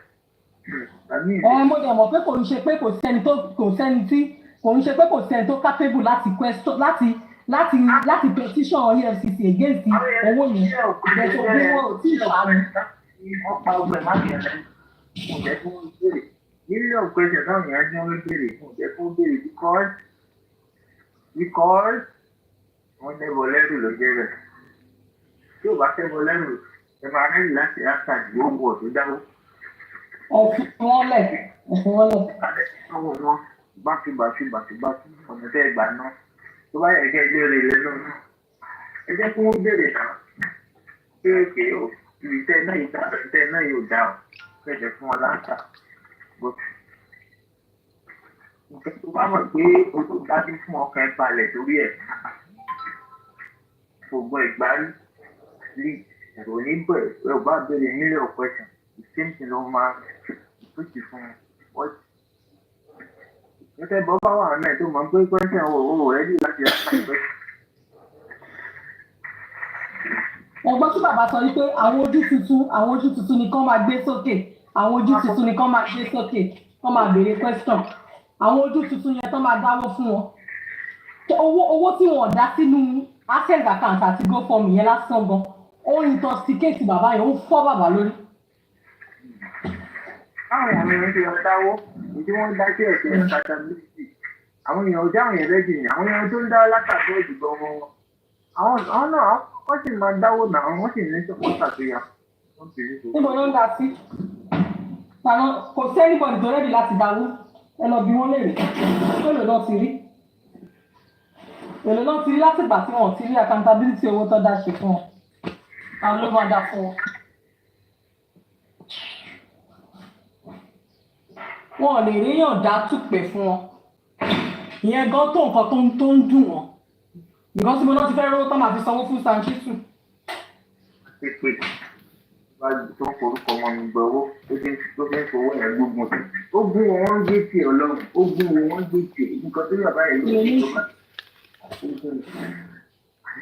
Mo dẹ̀ mọ̀ pé kò ń ṣe pé kò sẹ́ni tó capable láti question láti petition EFCC against owó yẹn bẹ̀tẹ̀ òbí wọn ò tí ì parí. Wọ́n pa ọgbẹ́ má bẹ̀rẹ̀ lẹ́yìn. Mo jẹ́ kó ń béèrè. Million questions náà yẹn ní wọ́n béèrè. Mo jẹ́ kó ń béèrè because wọ́n dẹ́bọ̀ lẹ́rù ló jẹ́ rẹ̀. Tí ò bá tẹ́bọ̀ lẹ́rù, ẹ máa rẹ́rù láti áṣà ìgbóhùn ọ̀tún dáwó. Ẹ̀fún wọn lẹ̀. Ọwọ́ wọn bákibàkí ọ̀nà tẹ́ gbà náà. Tó bá yẹ kẹ́ ẹ léèrè lẹ́nu náà. Ẹ jẹ́ kó ń béèrè náà. Kéèké o, ìtẹ́ náà yóò dá o. Kẹ̀jẹ̀ fún wọn láǹkà. Nǹkan tó bá mọ̀ pé o tó dájú fún ọkàn ẹ balẹ̀ lórí ẹ̀. Gbogbo ìgbárí lè ẹ̀rọ níbẹ̀ ẹ̀ bá béèrè million question. The same thing ló máa pèsè fún wọn. Nítorí bọ́ bá wà náà tó máa ń pé question owó rẹ̀ dì láti rákà ìpẹ́. Ẹ̀gbọ́n tí bàbá sọ wípé àwọn ojú tuntun ni kán máa gbé sókè. Àwọn ojú tuntun ni kán máa gbé sókè. Kán máa béèrè question. Àwọn ojú tuntun yẹn tán máa dáwó fún wọn. Owó tí wọ́n dá sínú access account àti GoFundMe yẹn lásán gan. Ó intoxicate bàbá yẹn, ó fọ́ bàbá lórí. Báwo ni àwọn èèyàn ti yọ dáwó? Ìdí wọ́n dá sí ẹ̀sẹ̀ accountability. Àwọn èèyàn ò dáhùn yẹn lẹ́jì ni. Àwọn èèyàn tó ń dá látàkọ́ ìdìbò wọn. Àwọn náà wọ́n sì máa dáwó náà, wọ́n sì ní sọ́pọ́tà tó yà. Níbo ló ń dá sí? Kò sí anybody tó rẹ́dì láti dáwó. Ẹ lọ bí wọ́n léèrè. Èlò náà ti rí. Èlò náà ti rí láti ìgbà tí wọ́n ti rí accountability owó tó dá ṣe fún wọn. Àwọn ló máa dá fún wọn. Wọn ò lè ríyàn dá tùpè fún wọn. Ìyẹn gan tó nǹkan tó ń dùn wọn. Ìgbọ́n tí mo náà ti fẹ́ rówó tán máa fi sanwó fún Sanchitu. Pépè bá tó ń forúkọ wọn ní gbọ́wọ́ tó fi ń fowó ẹ̀ gbógun sí. Ó gún wọn wọ́n gbé tiẹ̀ ọlọ́run. Ó gún wọn wọ́n gbé tiẹ̀. Nǹkan tó yàrá yẹn ló ń tó bá.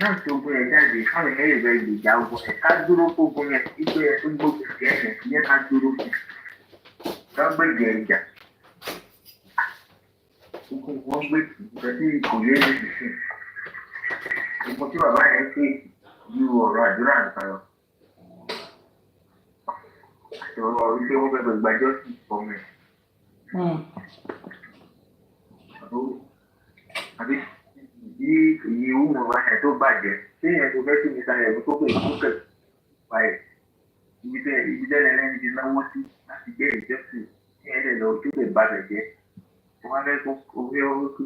Náà tó ogun ẹ̀ jáde káwọn èèyàn lè bẹ ìgbèjà ogun ẹ̀ ká dúró fógun yẹn wípé ẹ tó gbógun sí ẹ̀ yẹn ká dúró fún. Ká gbèjì ẹ̀jà. Wọ́n gbé ìgbẹ́ tí kò yé ní sísìn. Ìgbọ́n tí bàbá yẹn pé ju ọ̀rọ̀ àdúrà nìkan lọ. Àti ọ̀rọ̀ wípé wọ́n fẹ́ gbàjọ́ sí ọmọ ẹ̀. Àbí bí èyí owó bàbá yẹn tó bàjẹ́ tí èèyàn tó fẹ́ sí mi sáré ẹ̀rọ tó pè é tó kẹ̀ báyìí. Ibi tẹ́lẹ̀ lẹ́ni ti náwó sí àti jẹ́ ìjọ́sìn ní ẹ̀rẹ̀ lọ tó lè bá rẹ̀ jẹ́. Wọ́n á lẹ́kọ̀ọ́ orí ọwọ́ tó.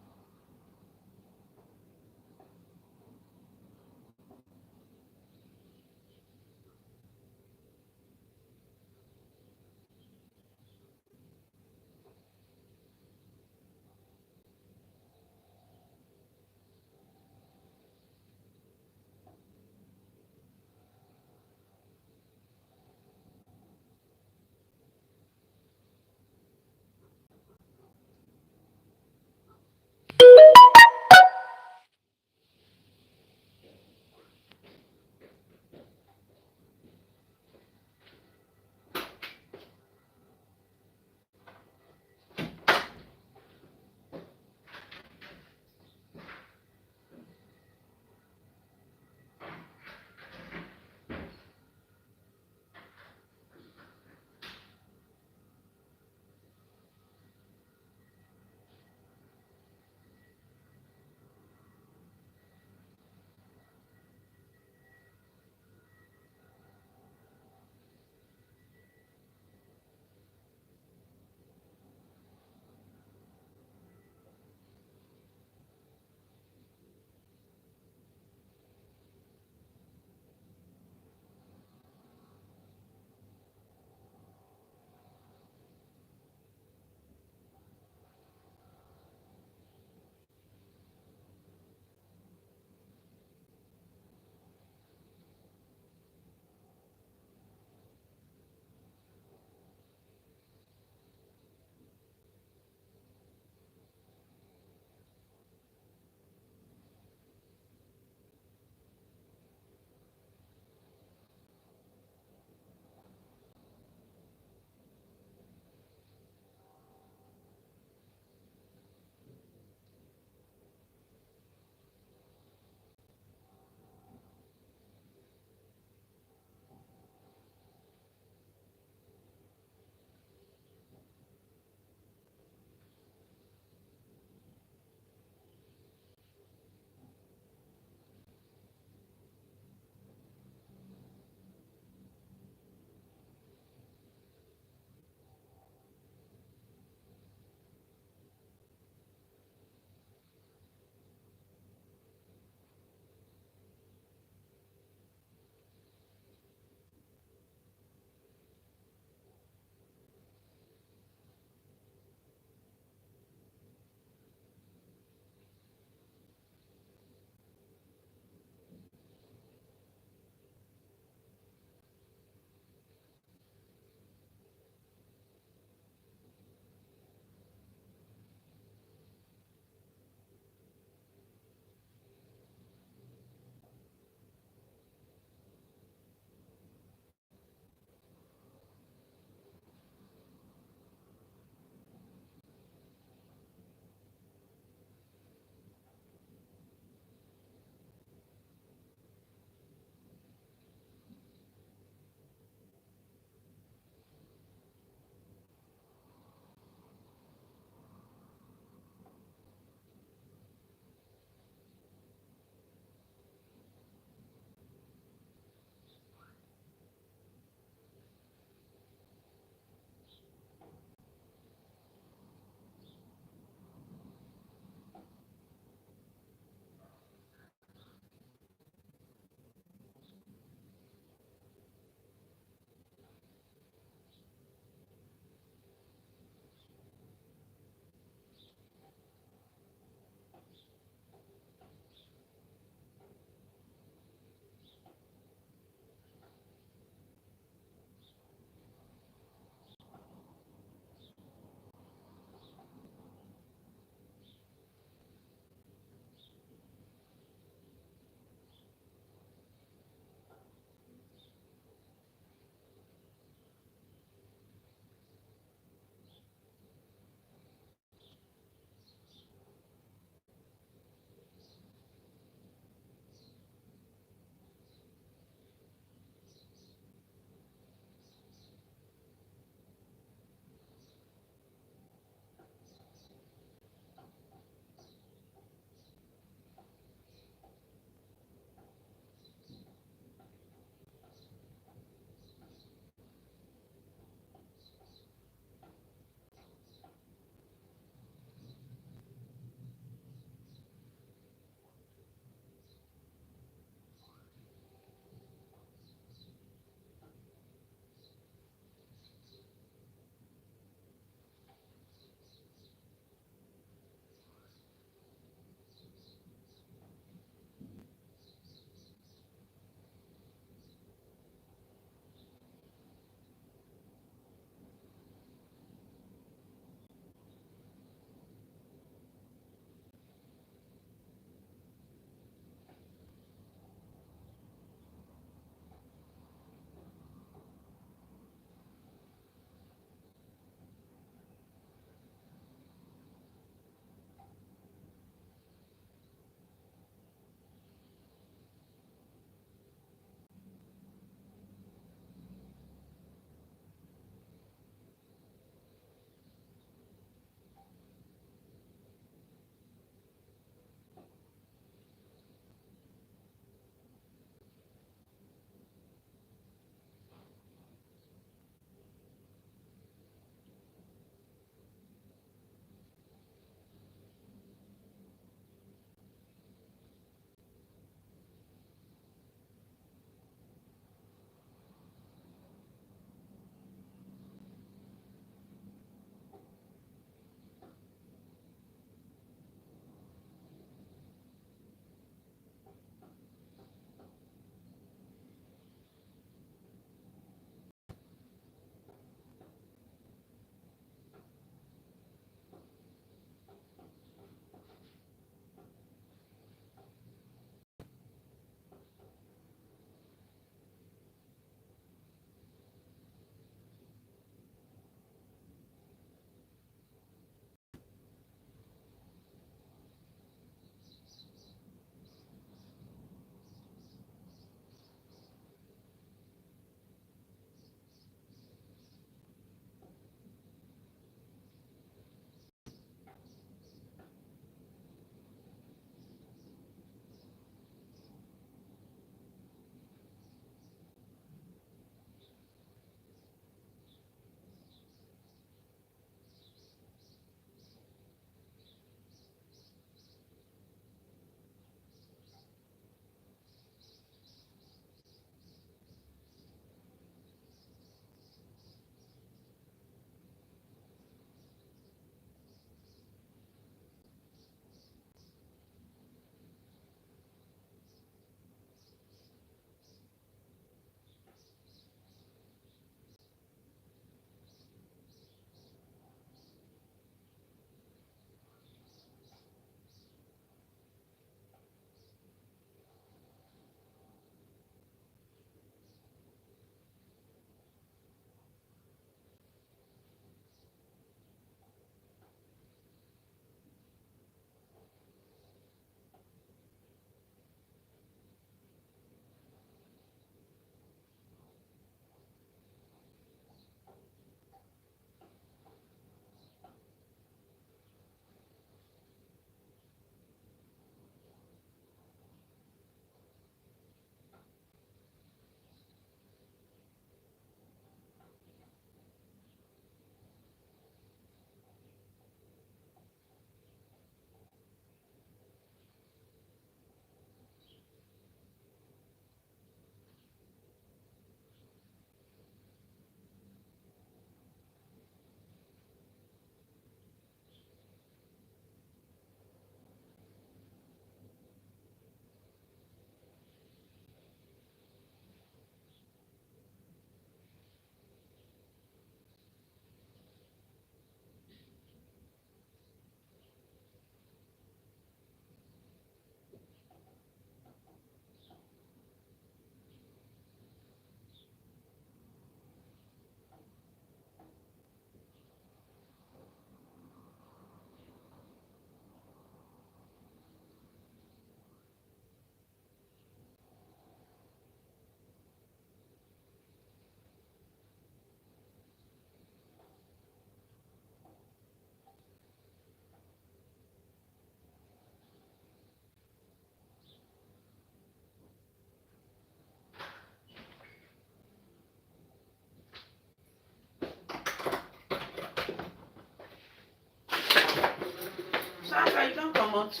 come out.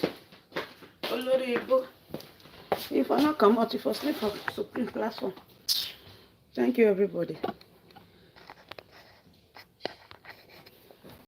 Olori Igbo. If I not come out, if I sleep for Supreme platform. Thank you, everybody.